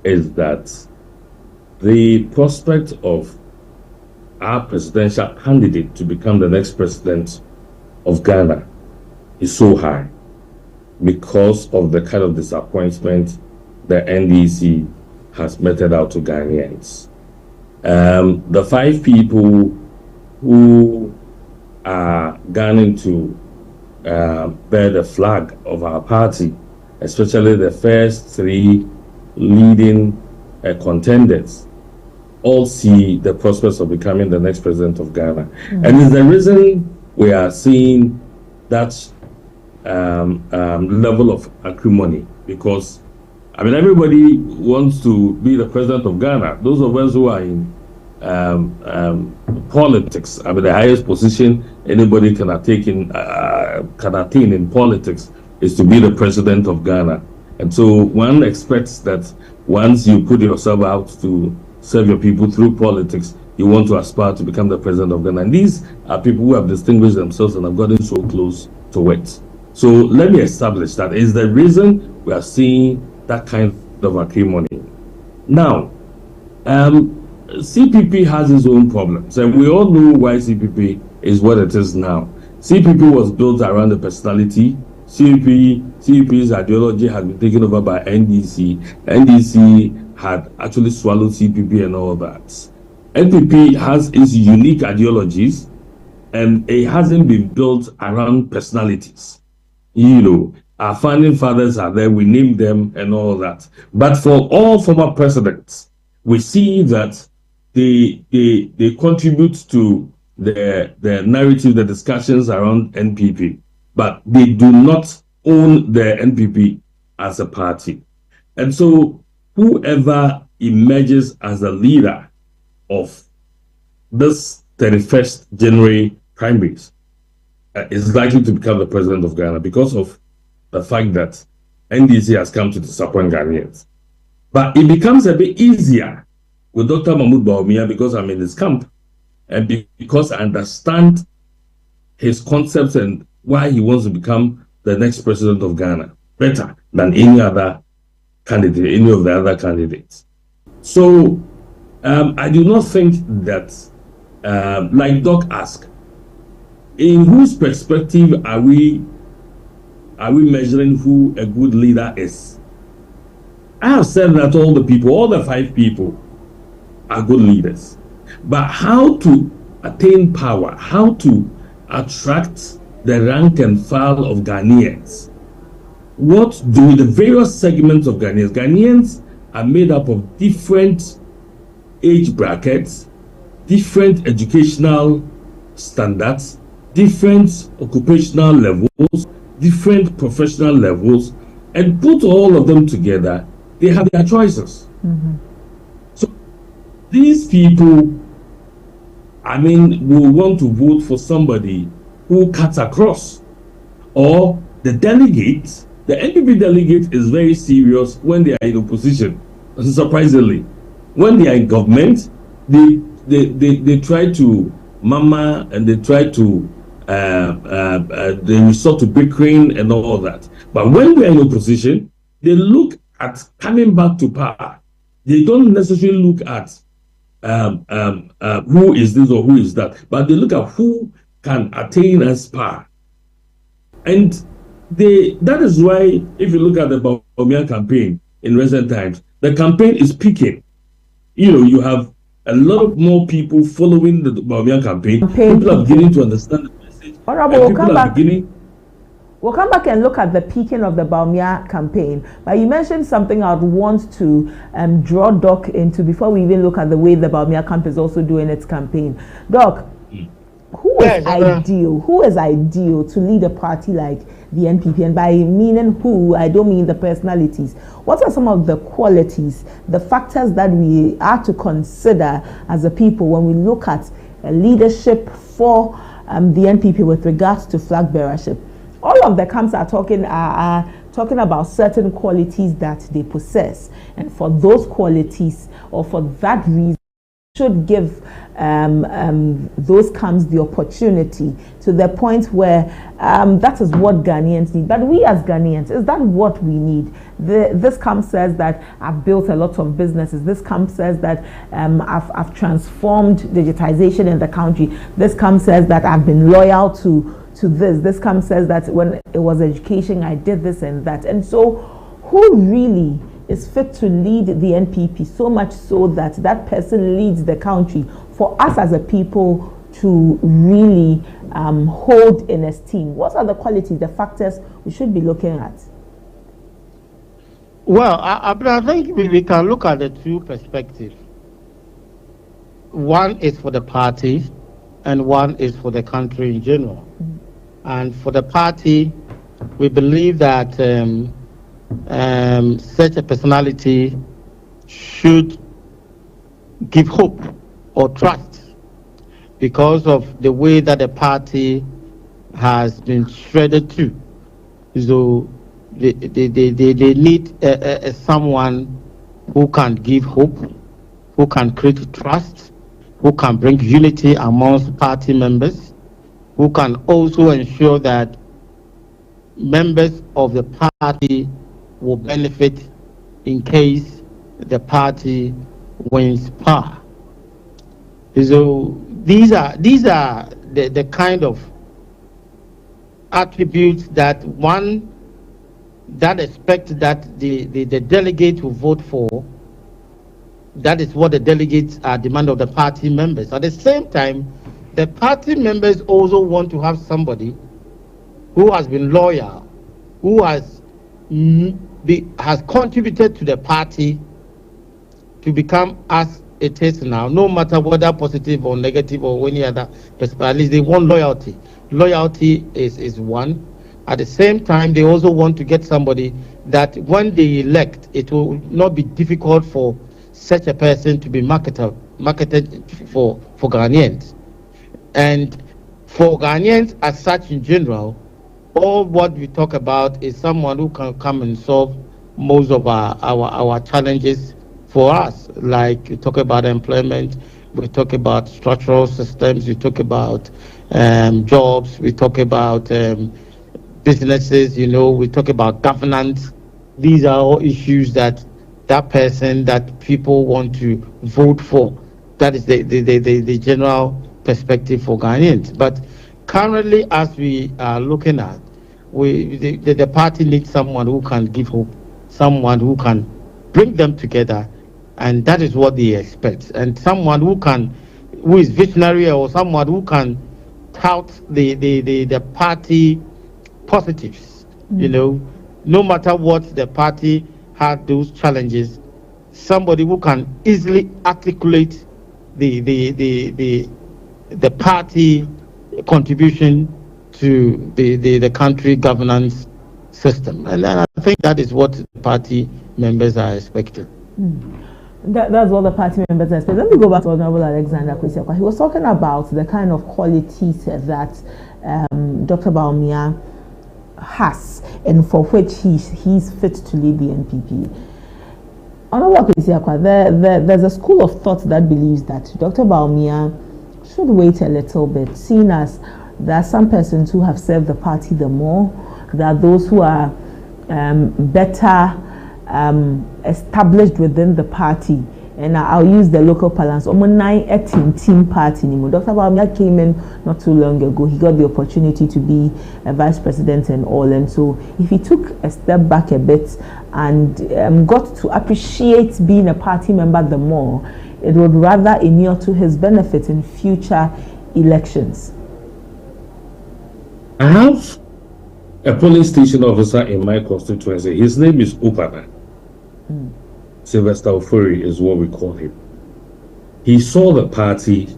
is that the prospect of our presidential candidate to become the next president of Ghana is so high because of the kind of disappointment the NDC has meted out to Ghanaians. The 5 people who are gunning to bear the flag of our party, especially the first 3 leading contenders, all see the prospects of becoming the next president of Ghana. And it's the reason we are seeing that level of acrimony, because I mean, everybody wants to be the president of Ghana. Those of us who are in politics, I mean, the highest position anybody can attain in politics is to be the president of Ghana. And so one expects that once you put yourself out to serve your people through politics, you want to aspire to become the president of Ghana. And these are people who have distinguished themselves and have gotten so close to it. So let me establish that is the reason we are seeing that kind of acrimony. Now, CPP has its own problems, and we all know why CPP is what it is now. CPP was built around the personality. CPP's ideology had been taken over by NDC. NDC had actually swallowed CPP and all that. NPP has its unique ideologies, and it hasn't been built around personalities. You know, our founding fathers are there, we name them and all that. But for all former presidents, we see that they contribute to the narrative, the discussions around NPP, but they do not own the NPP as a party. And so whoever emerges as a leader of this 31st January primaries is likely to become the president of Ghana because of the fact that NDC has come to disappoint Ghanaians. But it becomes a bit easier with Dr. Mahmoud Bawumia because I'm in his camp and because I understand his concepts and why he wants to become the next president of Ghana better than any other candidate, any of the other candidates. So I do not think that, like Doc asked, in whose perspective are we measuring who a good leader is? I have said that all the 5 people are good leaders. But how to attain power, how to attract the rank and file of Ghanaians? What do the various segments of Ghanaians? Ghanaians are made up of different age brackets, different educational standards, different occupational levels, different professional levels, and put all of them together, they have their choices. So these people, I mean, will want to vote for somebody who cuts across. Or the delegate, the NPP delegate is very serious when they are in opposition. surprisingly. When they are in government, they try to mama and they try to they resort to bickering and all that. But when they are in opposition, they look at coming back to power. They don't necessarily look at who is this or who is that, but they look at who can attain as power. And that is why, if you look at the Bawumia campaign in recent times, the campaign is peaking. You have a lot of more people following the Bawumia campaign. People are beginning to understand the message. Honorable, we'll come back and look at the peaking of the Bawumia campaign. But you mentioned something I'd want to draw Doc into before we even look at the way the Bawumia camp is also doing its campaign. Doc, who is ideal? Who is ideal to lead a party like the NPP? And by meaning who, I don't mean the personalities. What are some of the qualities, the factors that we are to consider as a people when we look at leadership for the NPP with regards to flag bearership? All of the camps are talking about certain qualities that they possess, and for those qualities or for that reason should give those camps the opportunity to the point where that is what Ghanaians need. But we as Ghanaians, is that what we need? This camp says that I've built a lot of businesses. This camp says that I've transformed digitization in the country. This camp says that I've been loyal to this. This camp says that when it was education, I did this and that. And so who really is fit to lead the NPP, so much so that that person leads the country for us as a people to really hold in esteem? What are the qualities, the factors we should be looking at? Well, I think we can look at the two perspectives. One is for the party and one is for the country in general. And for the party, we believe that such a personality should give hope or trust because of the way that the party has been shredded to. So they need someone who can give hope, who can create trust, who can bring unity amongst party members, who can also ensure that members of the party will benefit in case the party wins power. So these are the kind of attributes that one that expects that the delegate will vote for. That is what the delegates are demand of the party members. At the same time, the party members also want to have somebody who has been loyal, who has contributed to the party to become as it is now, no matter whether positive or negative or any other perspective. At least they want loyalty. Loyalty is one. At the same time, they also want to get somebody that when they elect, it will not be difficult for such a person to be marketed for Ghanaians. And for Ghanaians as such in general, all what we talk about is someone who can come and solve most of our challenges for us. Like we talk about employment, we talk about structural systems, we talk about jobs, we talk about businesses, we talk about governance. These are all issues that person that people want to vote for. That is the general perspective for Ghanaians. But currently, as we are looking at, the party needs someone who can give hope, someone who can bring them together, and that is what they expect. And someone who is visionary, or someone who can tout the party positives. No matter what the party had those challenges, somebody who can easily articulate the party contribution to the country governance system. And I think that is what party members are expecting. That's what the party members are expecting. Let me go back to Honorable Alexander Kwesiakwa. He was talking about the kind of qualities that Dr. Bawumia has and for which he's fit to lead the NPP. There's a school of thought that believes that Dr. Bawumia should wait a little bit, seeing as there are some persons who have served the party the more. There are those who are better established within the party. And I'll use the local parlance. Team party. Dr. Bawumia came in not too long ago. He got the opportunity to be a vice president and all. And so if he took a step back a bit and got to appreciate being a party member the more, it would rather inure to his benefit in future elections. I have a polling station officer in my constituency. His name is Upana. Sylvester Ofori is what we call him. He saw the party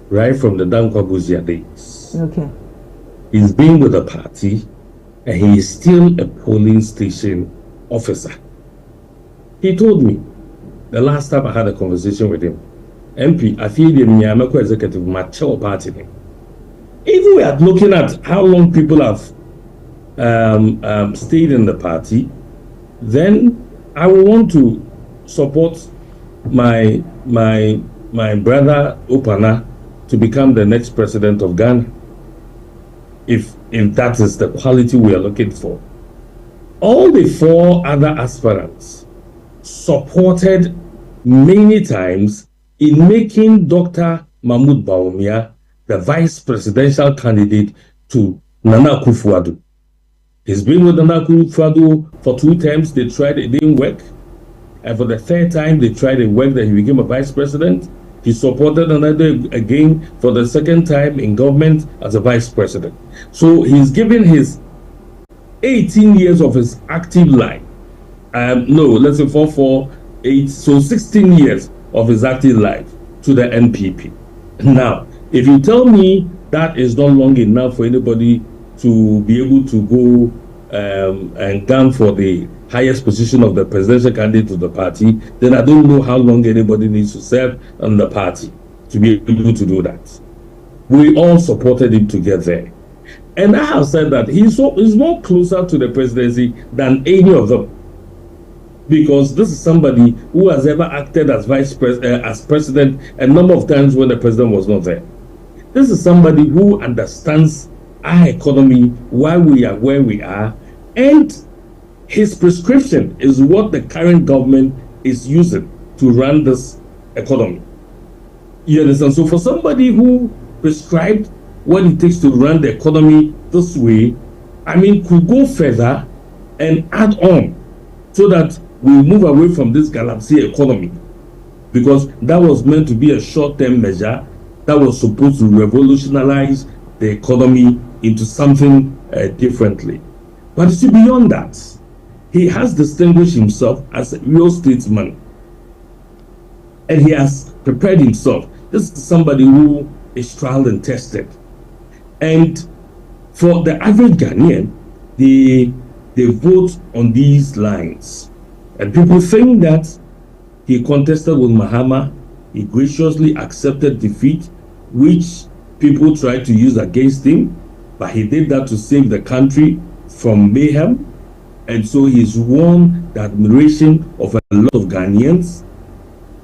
right from the Dankwabuzia days. Okay. He's been with the party and he is still a polling station officer. He told me the last time I had a conversation with him, MP, I feel the Miyamako executive mature party. If we are looking at how long people have stayed in the party, then I will want to support my brother Opana to become the next president of Ghana, if that is the quality we are looking for. All the four other aspirants supported many times in making Dr. Mahmoud Bawumia the vice presidential candidate to Nana Akufo-Addo. He's been with Nana Akufo-Addo for 2 terms. They tried, it didn't work. And for the 3rd time, they tried it worked, that he became a vice president. He supported another again for the 2nd time in government as a vice president. So he's given his 18 years of his active life. Let's say 4, 8, so 16 years of his active life to the NPP. Now, if you tell me that is not long enough for anybody to be able to go and gun for the highest position of the presidential candidate of the party, then I don't know how long anybody needs to serve on the party to be able to do that. We all supported him to get there. And I have said that he's more closer to the presidency than any of them. Because this is somebody who has ever acted as as president a number of times when the president was not there. This is somebody who understands our economy, why we are where we are, and his prescription is what the current government is using to run this economy. You understand? So for somebody who prescribed what it takes to run the economy this way, could go further and add on so that we move away from this galaxy economy, because that was meant to be a short-term measure that was supposed to revolutionize the economy into something differently. But you see, beyond that, he has distinguished himself as a real statesman, and he has prepared himself. This is somebody who is tried and tested. And for the average Ghanaian, they vote on these lines. And people think that he contested with Mahama, he graciously accepted defeat, which people tried to use against him, but he did that to save the country from mayhem. And so he's won the admiration of a lot of Ghanaians.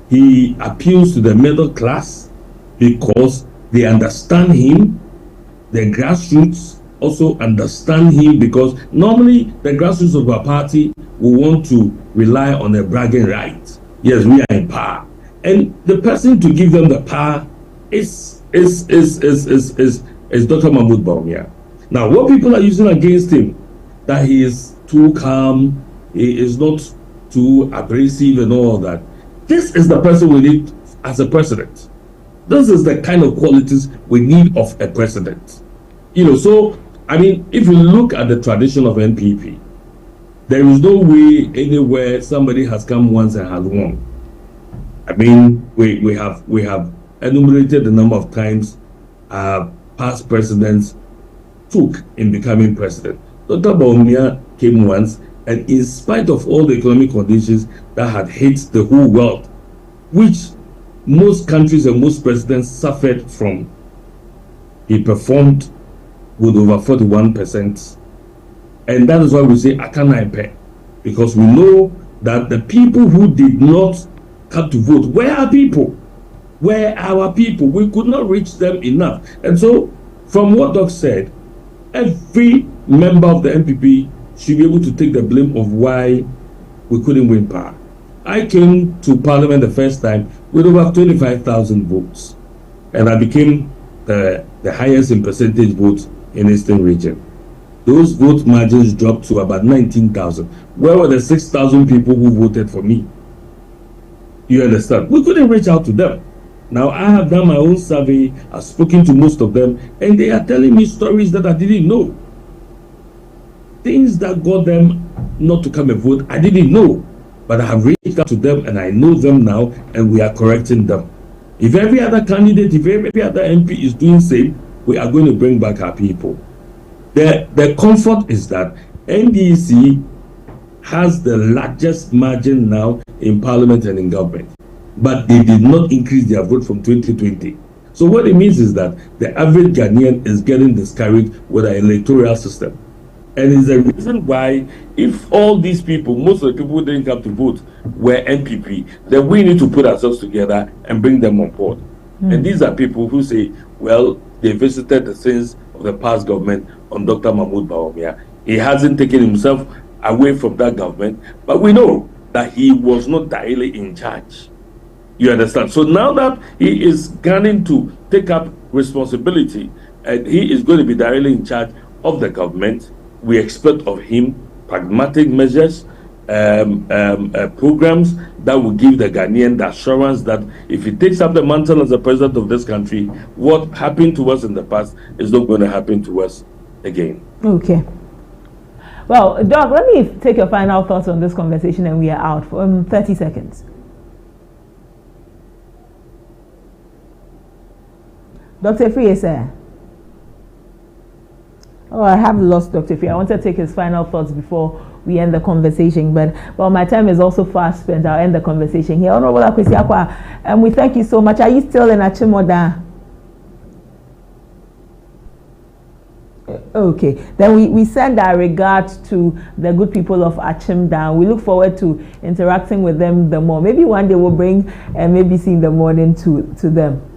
He appeals to the middle class because they understand him. The grassroots also understand him, because normally the grassroots of a party will want to rely on a bragging right. Yes, we are in power. And the person to give them the power is Dr. Mahmoud Bawumia. Now, what people are using against him, that he is too calm, he is not too abrasive and all that. This is the person we need as a president. This is the kind of qualities we need of a president. So, if you look at the tradition of NPP, there is no way anywhere somebody has come once and has won. We have enumerated the number of times past presidents took in becoming president. Dr. Bawumia came once, and in spite of all the economic conditions that had hit the whole world, which most countries and most presidents suffered from, he performed with over 41%. And that is why we say Akana Ipe, because we know that the people who did not come to vote, where are people? Where are our people? We could not reach them enough. And so, from what Doc said, every member of the MPP should be able to take the blame of why we couldn't win power. I came to Parliament the first time with over 25,000 votes, and I became the highest in percentage votes in Eastern Region. Those vote margins dropped to about 19,000. Where were the 6,000 people who voted for me? You understand? We couldn't reach out to them. Now, I have done my own survey, I've spoken to most of them, and they are telling me stories that I didn't know. Things that got them not to come and vote, I didn't know. But I have reached out to them, and I know them now, and we are correcting them. If every other candidate, if every other MP is doing the same, we are going to bring back our people. The comfort is that NDC has the largest margin now in Parliament and in government. But they did not increase their vote from 2020. So what it means is that the average Ghanaian is getting discouraged with our electoral system. And it's the reason why, if all these people, most of the people who didn't come to vote were NPP, then we need to put ourselves together and bring them on board. And these are people who say, well, they visited the sins of the past government on Dr. Mahmoud Bawumia. He hasn't taken himself away from that government, but we know that he was not directly in charge. You understand? So now that he is going to take up responsibility and he is going to be directly in charge of the government, we expect of him pragmatic measures, programs that will give the Ghanaian the assurance that if he takes up the mantle as the president of this country, what happened to us in the past is not going to happen to us again. Okay. Well, Doc, let me take your final thoughts on this conversation and we are out for 30 seconds. Dr. Free, sir. Oh, I have lost Dr. Free. I want to take his final thoughts before we end the conversation, but well, my time is also fast spent. I'll end the conversation here. Honorable Akwesi Akwa, and we thank you so much. Are you still in Achimota? Okay, then we send our regards to the good people of Achimda. We look forward to interacting with them the more. Maybe one day we'll bring ABC in the morning to them.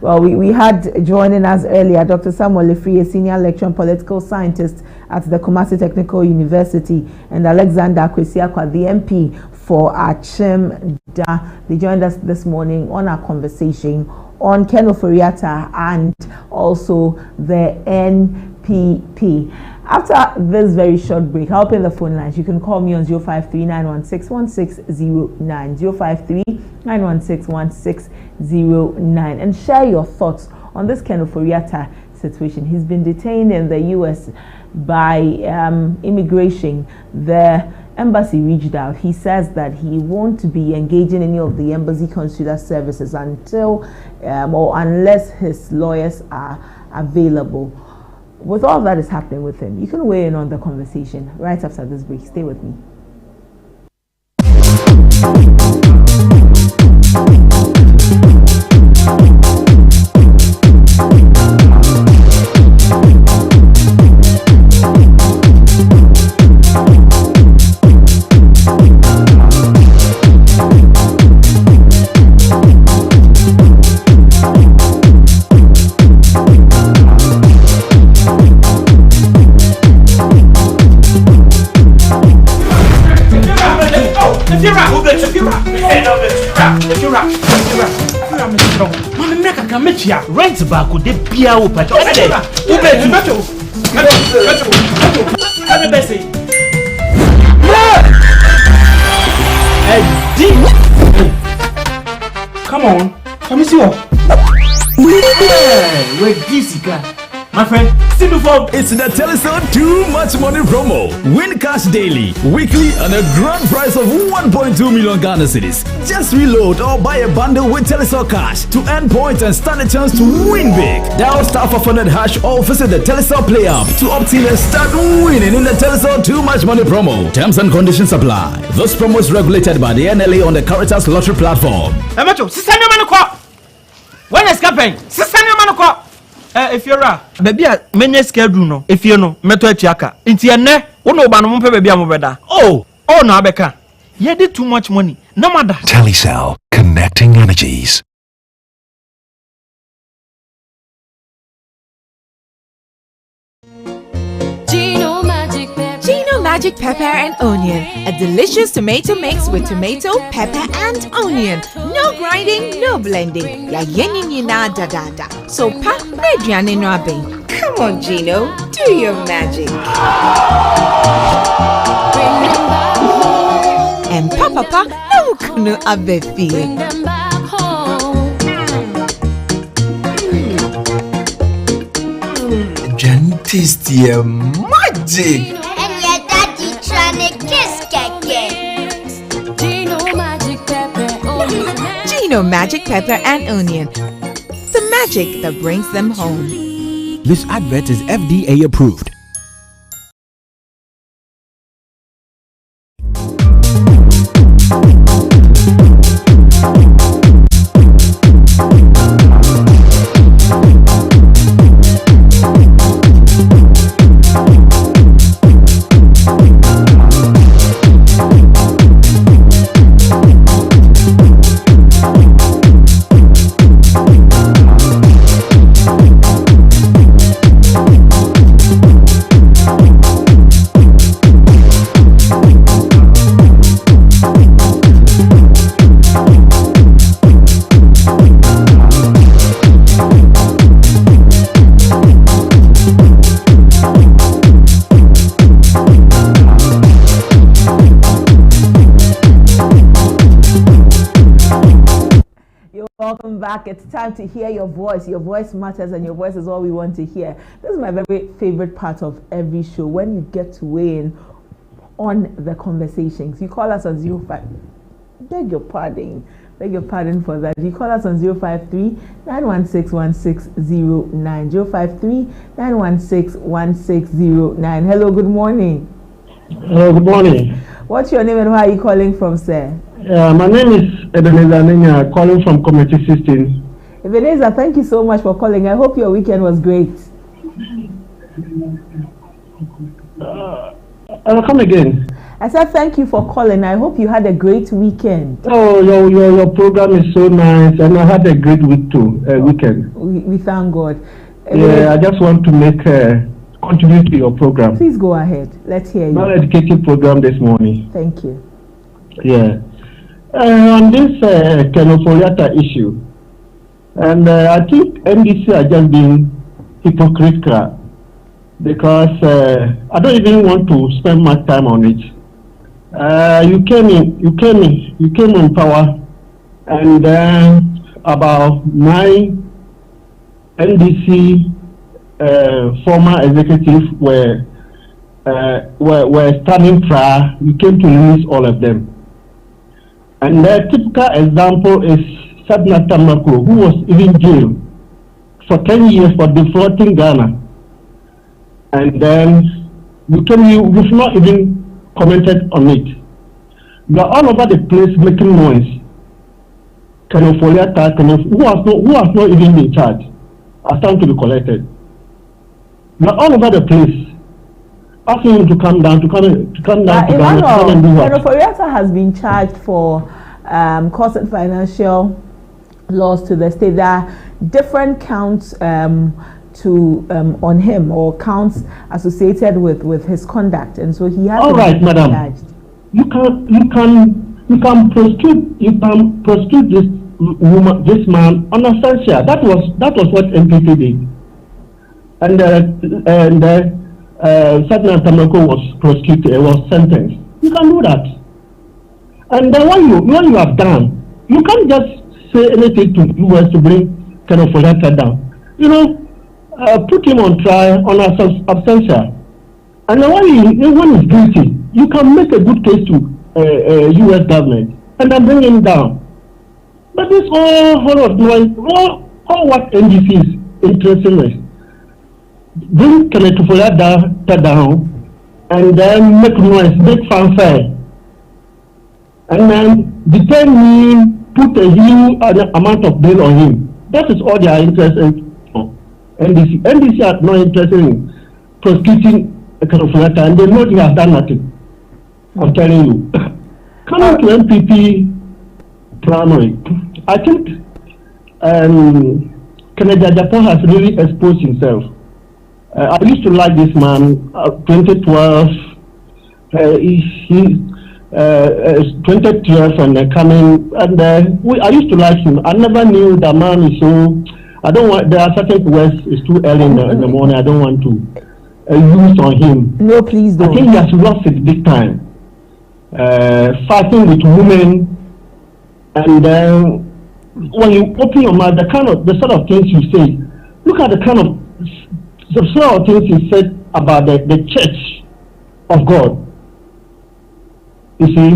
Well, we had joining us earlier Dr. Samuel Lefree, a senior lecturer and political scientist at the Kumasi Technical University, and Alexander Akwesi Akwa, the MP for Achimda. They joined us this morning on our conversation on Ken Ofori-Atta and also the NPP. After this very short break, I'll open the phone lines. You can call me on 053-916-1609, 053-916-1609, and share your thoughts on this Ken Ofori-Atta situation. He's been detained in the U.S. by immigration. The embassy reached out. He says that he won't be engaging any of the embassy consular services until or unless his lawyers are available. With all that is happening with him, you can weigh in on the conversation right after this break. Stay with me. Rent back with the beer open. Come on, let me see what. Where this guy? My friend, see before. It's the Telesur Too Much Money promo. Win cash daily, weekly, and a grand prize of 1.2 million Ghana cedis. Just reload or buy a bundle with Telesur Cash to earn points and stand a chance to win big. Dial *500# or visit the Telesur Play app to opt in and start winning in the Telesur Too Much Money promo. Terms and conditions apply. This promo is regulated by the NLA on the Caritas Lottery platform. When is happening? If you're a baby, many scared no. If you know, meto etiaka. Inti ene, uno banu mpe baby amubeda. Oh, no abeka. You did too much money. No matter. Telecel, connecting energies. Gino Magic Pepper and Onion, a delicious tomato mix with tomato, pepper, and onion. No grinding, no blending. Ya yen na da da da. So pa mediane no abin. Come on, Gino, do your magic. And papa no kunu abefi. Tasty magic. And your daddy trying to kiss Gino Magic Pepper and Onion. The magic that brings them home. This advert is FDA approved. Welcome back. It's time to hear your voice. Your voice matters, and your voice is all we want to hear. This is my very favorite part of every show, when you get to weigh in on the conversations. You call us on 05. Beg your pardon for that. You call us on 053 916 1609. 053 916 1609. Hello, good morning. Hello, good morning. What's your name and where are you calling from, sir? My name is Ebenezer, calling from Community 16. Ebenezer, thank you so much for calling. I hope your weekend was great. I'll come again. I said thank you for calling. I hope you had a great weekend. Oh, your program is so nice, and I had a great week too. Weekend. We thank God. Yeah, I just want to contribute to your program. Please go ahead. Let's hear you. Very educative program this morning. Thank you. Yeah. On this Kenoforiata issue, and I think NDC are just being hypocritical, because I don't even want to spend much time on it. You came in power, and then about 9 NDC former executives were standing trial. You came to release all of them. And the typical example is Sadna Tamako, who was even jailed for 10 years for defrauding Ghana. And then you've not even commented on it. You are all over the place making noise. Who has not even been charged, are time to be collected. You are all over the place. Asking him to come down, to come down to come and do what? Kenoforiata has been charged for causing financial loss to the state. There are different counts on him, or counts associated with his conduct, and so he has. All right, madam. Charged. You can prosecute this man on offense. That was what MPP did, and Sadna Tamako was prosecuted, was sentenced. You can do that. And then when you have done, you can't just say anything to US to bring Kenoforiata down. Put him on trial on absentia. And then when he's guilty, you can make a good case to US government and then bring him down. But this all what NDC is interested in. Bring Kenoforiata down and then make noise, make fanfare, and then detain him, put a huge amount of bail on him. That is all they are interested in. NDC are not interested in prosecuting Kenoforiata, and they know he has done nothing. I'm telling you. Coming to MPP primary, I think Kennedy Japan has really exposed himself. I used to like this man. 2012, 2012, and coming, and I used to like him. I never knew that man is so. I don't want. There are certain words. It's too early in the morning. I don't want to use on him. No, please don't. I think he has lost it big time. Fighting with women, and then when you open your mouth, the sort of things you say. Look at the sort of things he said about the church of God. You see,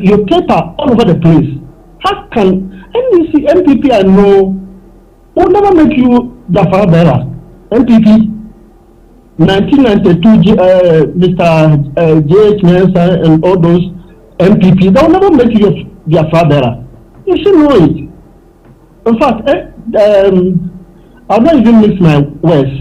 your paper all over the place. How can MPP I know will never make you the far better? MPP 1992, Mr. J.H. Nelson and all those MPP, they will never make you their far better. You should know it. In fact, I'll not even mix my words.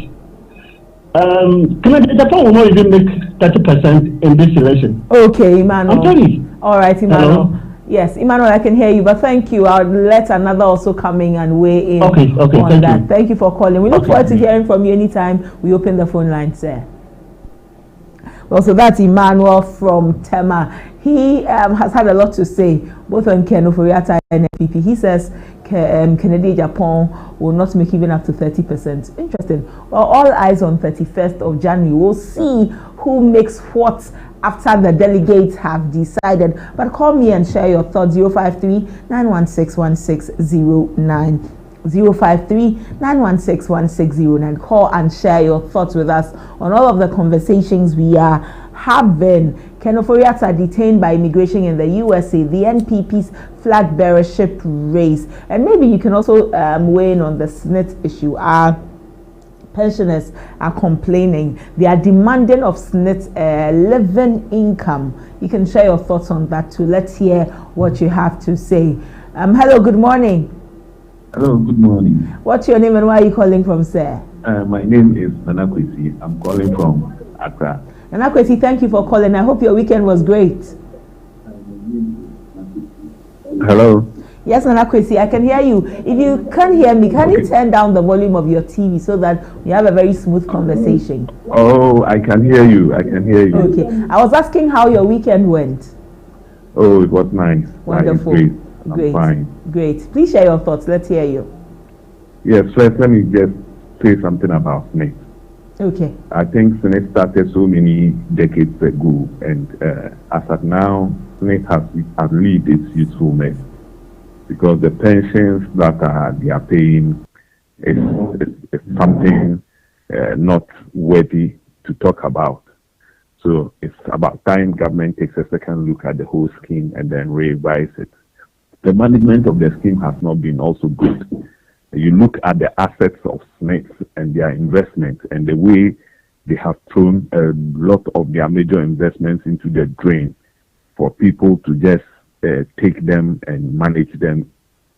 Japan will not even make 30% in this election. Okay, Emmanuel. I'm telling you. All right, Emmanuel. Hello? Yes, Emmanuel, I can hear you, but thank you. I'll let another also come in and weigh in on that. Thank you for calling. We look forward to hearing from you anytime we open the phone line, sir. Well, so that's Emmanuel from Tema. He has had a lot to say, both on Ken Ofori-Atta and NPP. He says Kennedy Japan will not make even up to 30%. Interesting. Well, all eyes on 31st of January. We'll see who makes what after the delegates have decided. But call me and share your thoughts. 053-916-1609. 053-916-1609. Call and share your thoughts with us on all of the conversations we are having. Ken Ofori-Atta detained by immigration in the USA, the NPP's flag bearership race. And maybe you can also weigh in on the SNIT issue. Our pensioners are complaining. They are demanding of SNIT living income. You can share your thoughts on that too. Let's hear what you have to say. Hello, good morning. Hello, good morning. What's your name and where are you calling from, sir? My name is Nana Kwesi. I'm calling from Accra. Nana Kwesi, thank you for calling. I hope your weekend was great. Hello? Yes, Nana Kwesi, I can hear you. If you can't hear me, can you turn down the volume of your TV so that we have a very smooth conversation? Oh, I can hear you. I can hear you. Okay. I was asking how your weekend went. Oh, it was nice. Wonderful. Great. I'm Great. fine. Great. Please share your thoughts. Let's hear you. Yes, first let me just say something about SNIT. Okay. I think SNIT started so many decades ago, and as of now, SNIT has outlived its usefulness because the pensions that they are paying is something not worthy to talk about. So it's about time government takes a second look at the whole scheme and then revise it. The management of the scheme has not been also good. You look at the assets of SNIT and their investment and the way they have thrown a lot of their major investments into the drain for people to just take them and manage them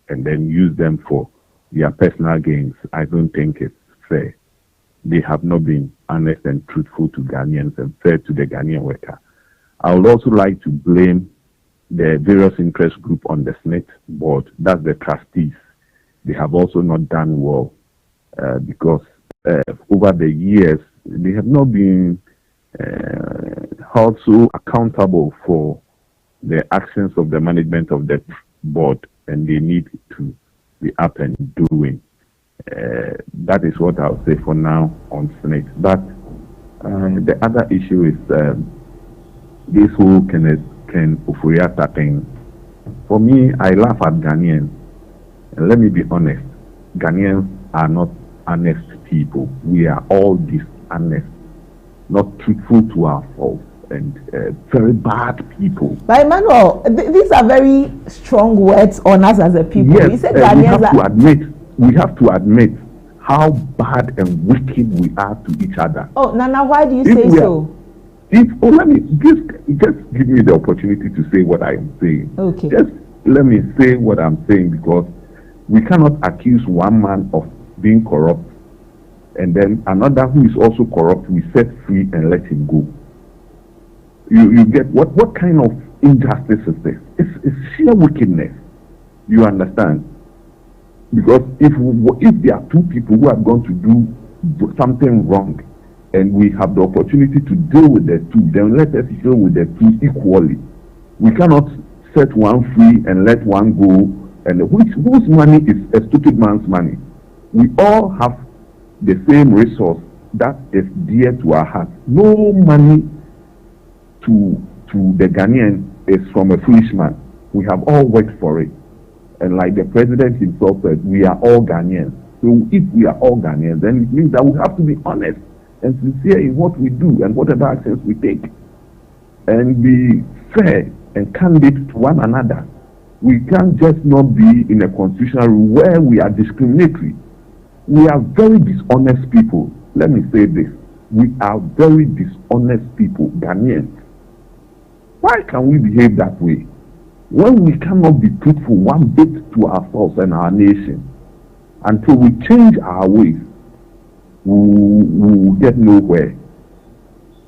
and then use them for their personal gains. I don't think it's fair. They have not been honest and truthful to Ghanaians and fair to the Ghanaian worker. I would also like to blame the various interest group on the SNIT board. That's the trustees. They have also not done well because over the years, they have not been also accountable for the actions of the management of the board, and they need to be up and doing. That is what I'll say for now on SNIT. But the other issue is this whole Ken Ofori-Atta thing. For me, I laugh at Ghanaians. And let me be honest, Ghanaians are not honest people. We are all dishonest, not truthful to ourselves, and very bad people. But Emmanuel, these are very strong words on us as a people. Yes, You said we have Ghanaians we have to admit how bad and wicked we are to each other. Oh, Nana, why do you say so? Let me just give me the opportunity to say what I am saying. Okay. Just let me say what I'm saying, because we cannot accuse one man of being corrupt and then another who is also corrupt we set free and let him go. You get what kind of injustice is this? It's sheer wickedness. You understand? Because if there are two people who are going to do something wrong, and we have the opportunity to deal with the two, then let us deal with the two equally. We cannot set one free and let one go, and whose money is a stupid man's money. We all have the same resource that is dear to our heart. No money to the Ghanaian is from a foolish man. We have all worked for it. And like the president himself said, we are all Ghanaians. So if we are all Ghanaians, then it means that we have to be honest and sincere in what we do and whatever actions we take. And be fair and candid to one another. We can't just not be in a constitutional rule where we are discriminatory. We are very dishonest people. Let me say this. We are very dishonest people, Ghanaians. Why can we behave that way? When we cannot be truthful one bit to ourselves and our nation, until we change our ways, we will get nowhere.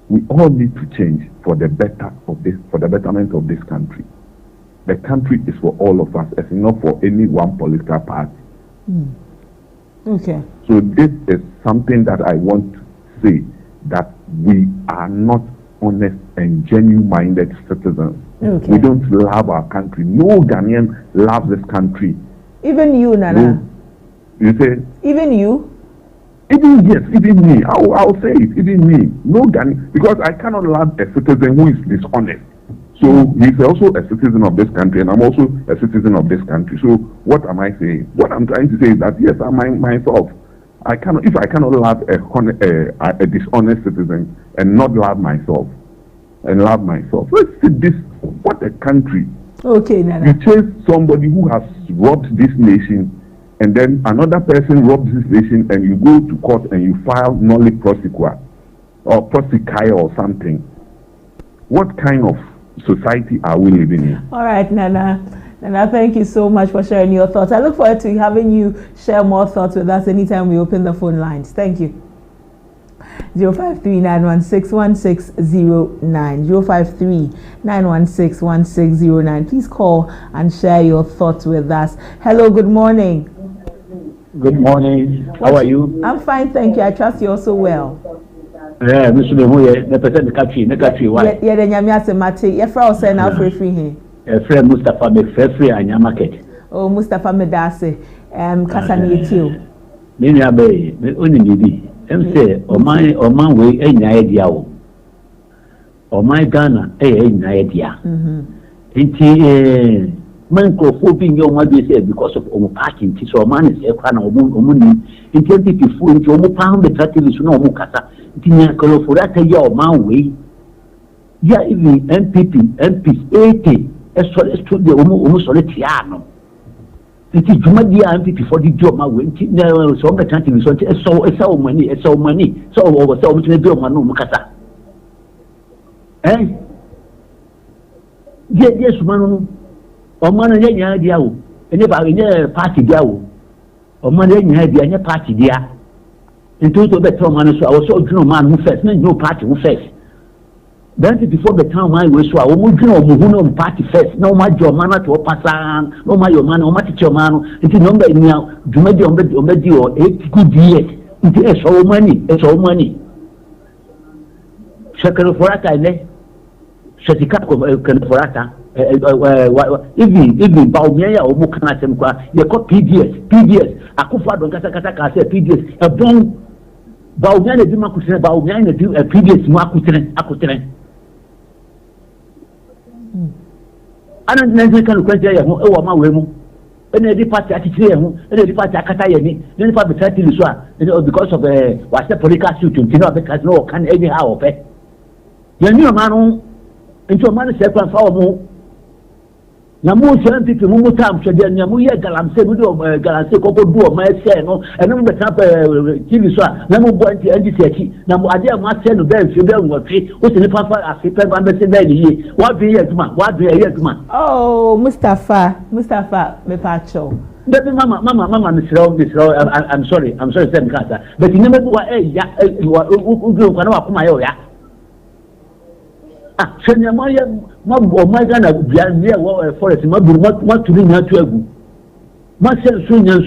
We all need to change for the betterment of this country. The country is for all of us, it's not for any one political party. Okay. So this is something that I want to say, that we are not honest and genuine-minded citizens. Okay. We don't love our country. No Ghanaian loves this country. Even you, Nana. You say? Even you? Even me. I'll say it. Even me. No Ghanaian, because I cannot love a citizen who is dishonest. So he's also a citizen of this country, and I'm also a citizen of this country. So what am I saying? What I'm trying to say is that yes, I'm myself. If I cannot love a dishonest citizen and not love myself, let's see this. What a country! Okay, Nana. You chase somebody who has robbed this nation, and then another person robs this nation, and you go to court and you file nolli prosequa or prosequi or something. What kind of society are we living in? All right, Nana. Nana, thank you so much for sharing your thoughts. I look forward to having you share more thoughts with us anytime we open the phone lines. Thank you. 053-916-1609. 053-916-1609. Please call and share your thoughts with us. Hello, good morning. Good morning. How are you? I'm fine, thank you. I trust you're also well. Yeah, Mr. Demoye, the person the country, why? Yeah, the Nyamiase Mate. Your friend say now free here. Friend Mustafa me free anya market. Oh, Mustafa Medase. Kasani etio. Me nyabe, me oni bibi. Say oman we enya edia o. Oman Ghana enya edia. Nti man ko bi nyo ma bi say because of omo parking ti so oman is e kwa na omo ni nti MPP fu nti omo pa be tracking so na omo kasa nti nya kolo for that ya oman we ya even MPs 80 e so de omo so le tiano nti jumadi ya MPP for the job ma we nti so be tracking so nti e so money so omo tene bi omo no omo kasa yes manu ọmọ náà yẹn yẹn di awo ẹni bá yẹn party di awo ọmọ náà yẹn di yẹn party di a nítorí tó bẹ tẹ ọmọ náà so àwọn sọ ọdún ọmọ náà first náà yẹn party first then before the time wọn ìwé so àwọn ọmọ dún ọmọ òhun náà party first náà wọn máa jẹ ọmọ náà tó pasaan náà wọn máa yọ ọmọ náà wọn máa tètè ọmọ náà nti ní ọmọ ènìyàn dùmẹ́dì ọmọ di ọ 8 good years nti ẹ̀sọ́ ọmọ ni ṣẹkẹrẹ fọláta ẹ̀ ṣètìkà kẹrẹ fọláta. Even Baumia or Mukana Semqua, they call PDS. Akufa don't kasa PDS. A bon Baumia Dimakusen, Baumia do a PDS Makutren. I don't know can question oh my wemu. And the party attitude, and the party Akatayani, then the party because of what's the political suit, you know, because no can anyhow of it. You knew a man into a man second for more. Namu MPP mu tam twede namu ye galamse mu do galamse koko du o ma se no eno be tap TV so a namu bo anti ndc namu ade ma se no be fi be nwotwe o se ni papa afipe ba be se be ni wa bi ye aduma oh Mustafa me pacho Baby mama I'm sorry say because but you never go ya ugu kwa na wa kuma yo ya Senya Maya, my Ghana, near forest, my to be not to agu. Marcel Sonia,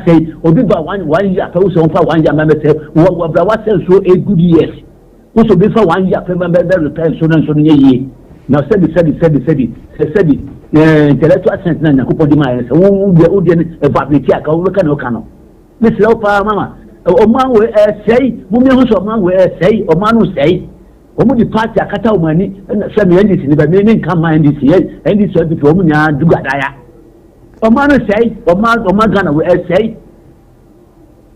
say, or be by 1 year, also for 1 year, member say, what sells so 8 good years. Also before 1 year, remember the repair, so and ye. Now said it. Intellectual sense, Nana, who put the minds, who the Udian, a Babitia, Cano. Miss Lopa, Mamma, or man will say, women who man will say, or man will say, the party, Akata money, and some endings in the meaning come mind this year, and this will be for me, Dugadaya. Or man will say, or man Ghana will say.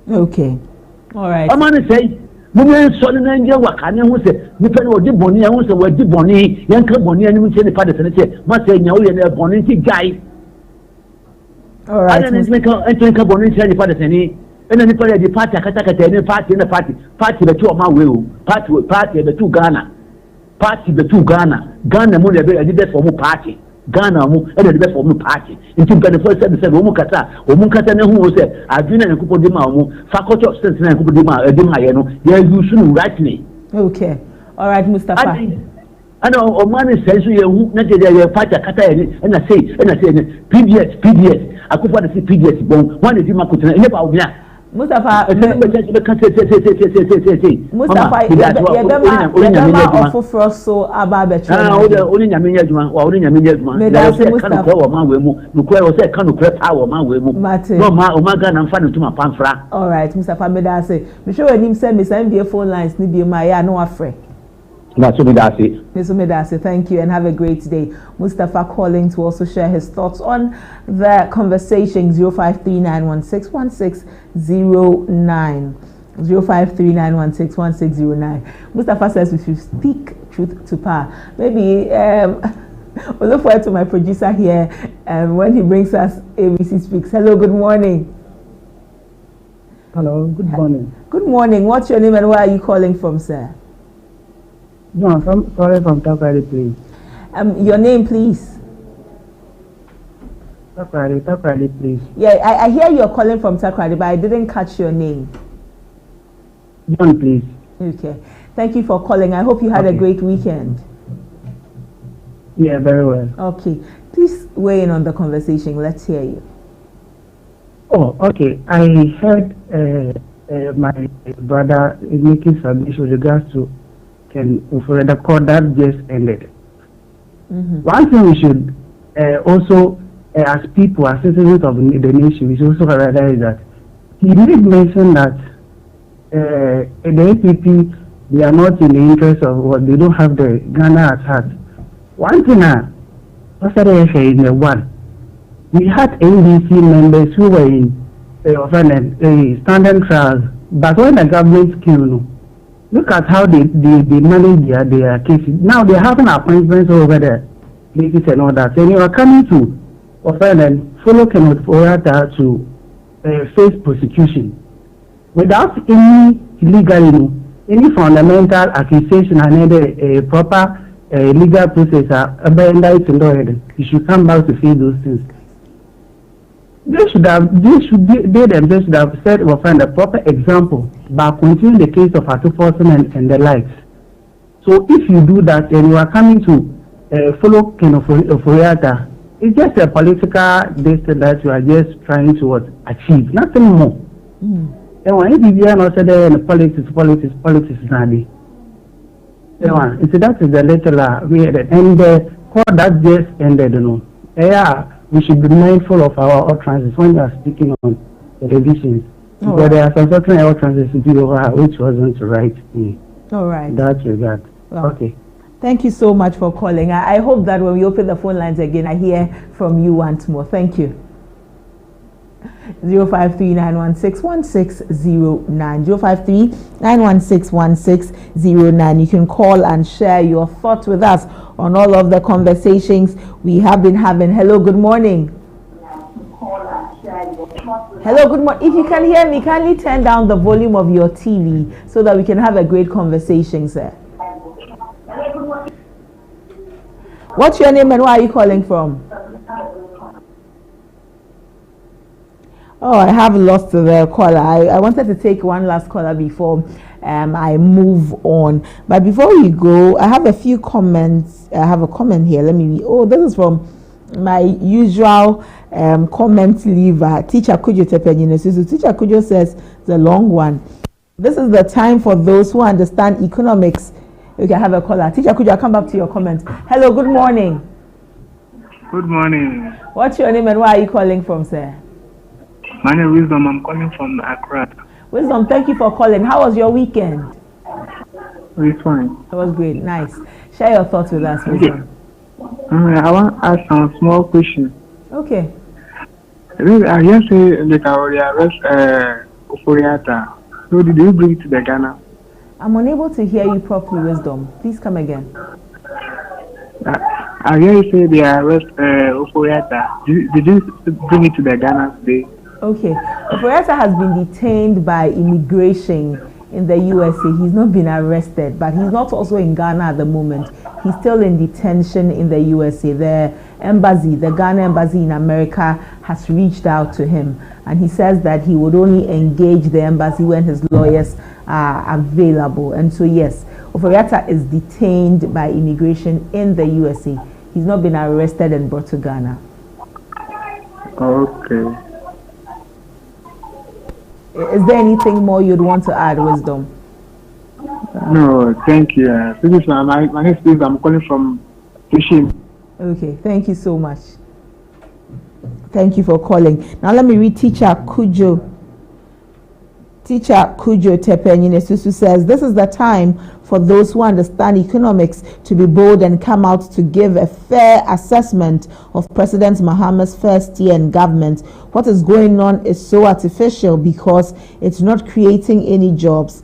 Okay. All right. Or man will say, women saw an angel, what can you say? Depending on the bonnie, I want to wear the bonnie, young bonnie, and we say the father and say, must say, no, you're a bonnie guy. All right. I don't make a bonnie, and the father and then the party, Akata, any party in the party the two of my will, party the two Ghana, party the two Ghana, Ghana, money, I did that for more party. Ghana, and the best for me party. Until the first said, Omukata, who said, I've been a couple of them, faculty of sense and a couple of them, yeah, you shouldn't write me. Okay. All right, Mustafa. I know, man says, you not a party, and I say, PDS. I could want to see PDS bone. One is in my country, never. Mustafa, of Frost so about only Yamina, or only Yamina. All right, Mustafa Medase. I'm sure him send me some via phone lines, Nibia Maya, no afraid. Mr. Medase, thank you and have a great day. Mustafa calling to also share his thoughts on the conversation 0539161609. 0539161609. Mustafa says we should speak truth to power. Maybe we'll look forward to my producer here when he brings us ABC Speaks. Hello, good morning. Hello, good morning. Good morning. What's your name and where are you calling from, sir? No, I'm sorry from Takrady, please. Your name, please. Takrady, please. Yeah, I hear you're calling from Takrady, but I didn't catch your name. John, please. Okay. Thank you for calling. I hope you had a great weekend. Yeah, very well. Okay. Please weigh in on the conversation. Let's hear you. Oh, okay. I heard my brother making submission with regards to for the call that just ended. One thing we should also, as people, as citizens of the nation, we should also realize that he did mention that the APP, they are not in the interest of what they don't have the Ghana at heart. One thing in the one, we had NDC members who were in standard trials, but when the government came, look at how they manage their cases. Now they're having appointments over there, cases and all that. And you are coming to offend and follow Kenneth Orata to face prosecution without any legal, any fundamental accusation and a proper legal process. You should come back to face those things. They themselves should have said or find a proper example by continuing the case of Atuforson and the likes. So if you do that and you are coming to follow Ken Oforiatta, it's just a political destiny that you are just trying to achieve, nothing more. And when you are not saying politics now, so that is the letter we had, and the court that just ended, yeah. We should be mindful of our utterances when we are speaking on television. Because there are some certain utterances which wasn't right in that regard. Well, okay. Thank you so much for calling. I hope that when we open the phone lines again, I hear from you once more. Thank you. 0539161609. 0539161609. You can call and share your thoughts with us on all of the conversations we have been having. Hello, good morning. Hello, good morning. If you can hear me, kindly turn down the volume of your TV so that we can have a great conversation, sir. What's your name and where are you calling from? Oh, I have lost the caller. I wanted to take one last caller before I move on. But before we go, I have a few comments. I have a comment here. Let me read. Oh, this is from my usual comment leaver, Teacher Kujo Tepenyine. So Teacher Kujo says the long one. This is the time for those who understand economics. You can have a caller. Teacher Kujo, I'll come back to your comment. Hello, good morning. Good morning. What's your name and where are you calling from, sir? My name is Wisdom. I'm calling from Accra. Wisdom, thank you for calling. How was your weekend? It's fine. It was great. Nice. Share your thoughts with us, Wisdom. I want to ask some small questions. Okay. I just say that I already arrest Oforiata. So did you bring it to the Ghana? I'm unable to hear you properly, Wisdom. Please come again. I hear you say they arrest Oforiata. Did you bring it to the Ghana today? Okay. Oforiata has been detained by immigration in the USA. He's not been arrested, but he's not also in Ghana at the moment. He's still in detention in the USA. The embassy, the Ghana embassy in America, has reached out to him, and he says that he would only engage the embassy when his lawyers are available. And so yes, Oforiata is detained by immigration in the USA. He's not been arrested and brought to Ghana. Okay. Is there anything more you'd want to add, Wisdom? No, thank you. This is my name is I'm calling from Fishing. Okay, thank you so much. Thank you for calling. Now let me read Teacher Kujo. Teacher Kujo Tepenyine Susu says, this is the time for those who understand economics to be bold and come out to give a fair assessment of President Mahama's first year in government. What is going on is so artificial because it's not creating any jobs.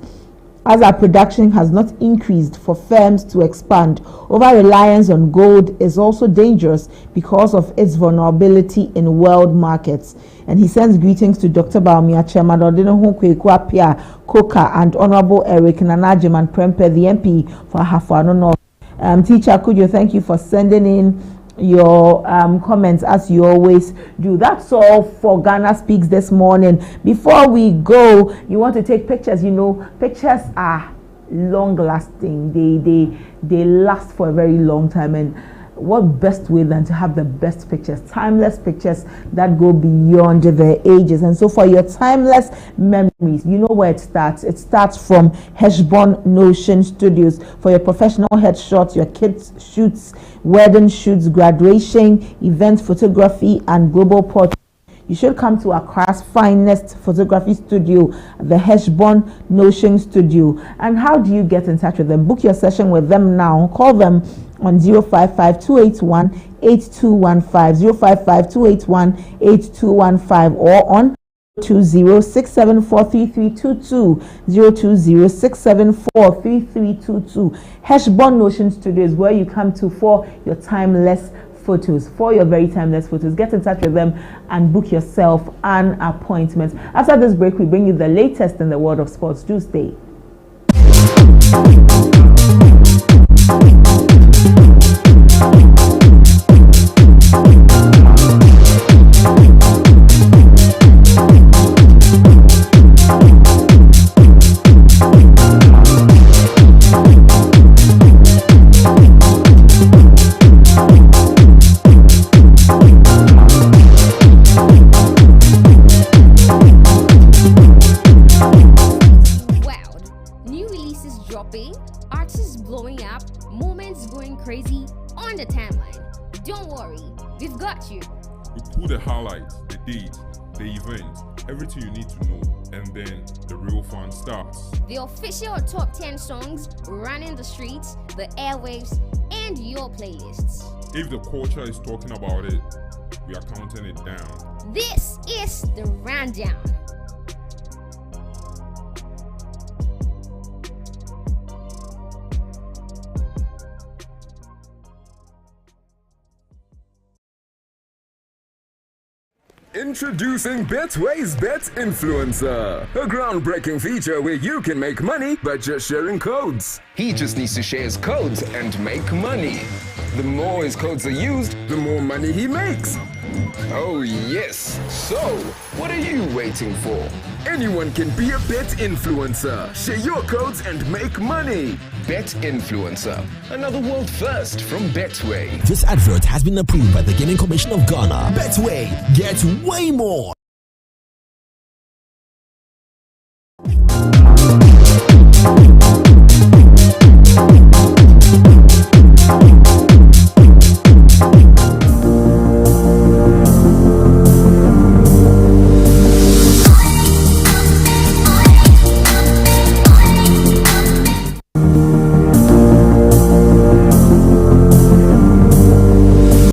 As our production has not increased for firms to expand, over-reliance on gold is also dangerous because of its vulnerability in world markets. And he sends greetings to Dr. Baumia, Chairman Odino Kweku Apia, Koka, and Honorable Eric Nanajiman Prempe, the MP for Hafano North. Teacher Kujo, thank you for sending in your comments as you always do. That's all for Ghana Speaks this morning. Before we go, you want to take pictures. You know, pictures are long lasting. They last for a very long time, and what best way than to have the best pictures, timeless pictures that go beyond the ages. And so for your timeless memories, you know where it starts. It starts from Heshbon Notion Studios. For your professional headshots, your kids shoots, wedding shoots, graduation, event photography, and global portrait, you should come to Accra's finest photography studio, the Heshbon Notion Studio. And how do you get in touch with them? Book your session with them now. Call them on 055-281-8215, 055-281-8215, or on 020-674-3322, 020-674-3322. Heshbon Notion Studio is where you come to for your timeless photos, for your very timeless photos. Get in touch with them and book yourself an appointment. After this break, we bring you the latest in the world of sports. Do stay. Everything you need to know, and then the real fun starts. The official top 10 songs running the streets, the airwaves, and your playlists. If the culture is talking about it, we are counting it down. This is the rundown. Introducing Betway's Bet Influencer, a groundbreaking feature where you can make money by just sharing codes. He just needs to share his codes and make money. The more his codes are used, the more money he makes. Oh, yes. So, what are you waiting for? Anyone can be a bet influencer. Share your codes and make money. Bet influencer. Another world first from Betway. This advert has been approved by the Gaming Commission of Ghana. Betway, get way more.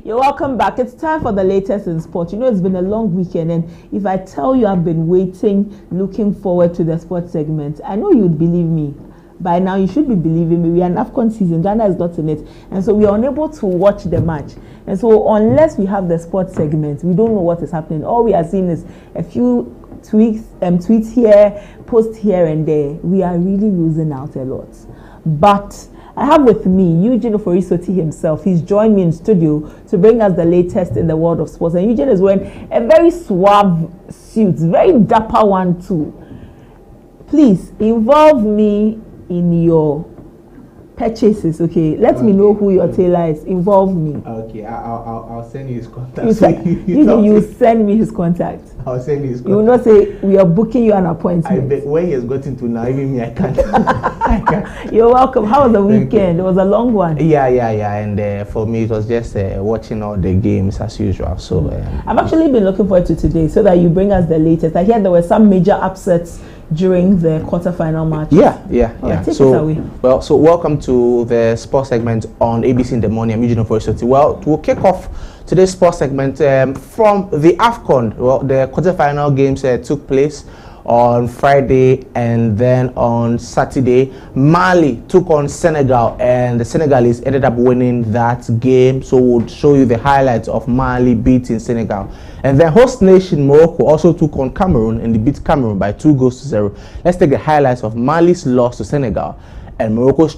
Welcome back. It's time for the latest in sport. You know, it's been a long weekend, and if I tell you I've been waiting, looking forward to the sports segment, I know you'd believe me. By now, you should be believing me. We are in AFCON season. Ghana is not in it, and so we are unable to watch the match. And so, unless we have the sports segment, we don't know what is happening. All we are seeing is a few tweets here, posts here and there. We are really losing out a lot. But I have with me Eugene Oforisoti himself. He's joined me in studio to bring us the latest in the world of sports. And Eugene is wearing a very suave suit, very dapper one too. Please involve me in your purchases, okay? Let me know who your tailor is. Involve me. Okay, I'll send you his contact. You send me his contact. I'll send you his contact. You will not say we are booking you an appointment. I bet where he has gotten to now, even me, I can't. You're welcome. How was the weekend? It was a long one. Yeah. And for me, it was just watching all the games as usual. So I've actually been looking forward to today so that you bring us the latest. I hear there were some major upsets during the quarterfinal match. Yeah. Take it away. Well, so welcome to the sports segment on ABC in the morning. I'm Eugene Oforisoti. Well, we'll kick off today's sports segment from the AFCON. Well, the quarterfinal games took place on Friday, and then on Saturday, Mali took on Senegal, and the Senegalese ended up winning that game. So we'll show you the highlights of Mali beating Senegal. And then host nation Morocco also took on Cameroon, and they beat Cameroon by 2-0. Let's take the highlights of Mali's loss to Senegal and Morocco's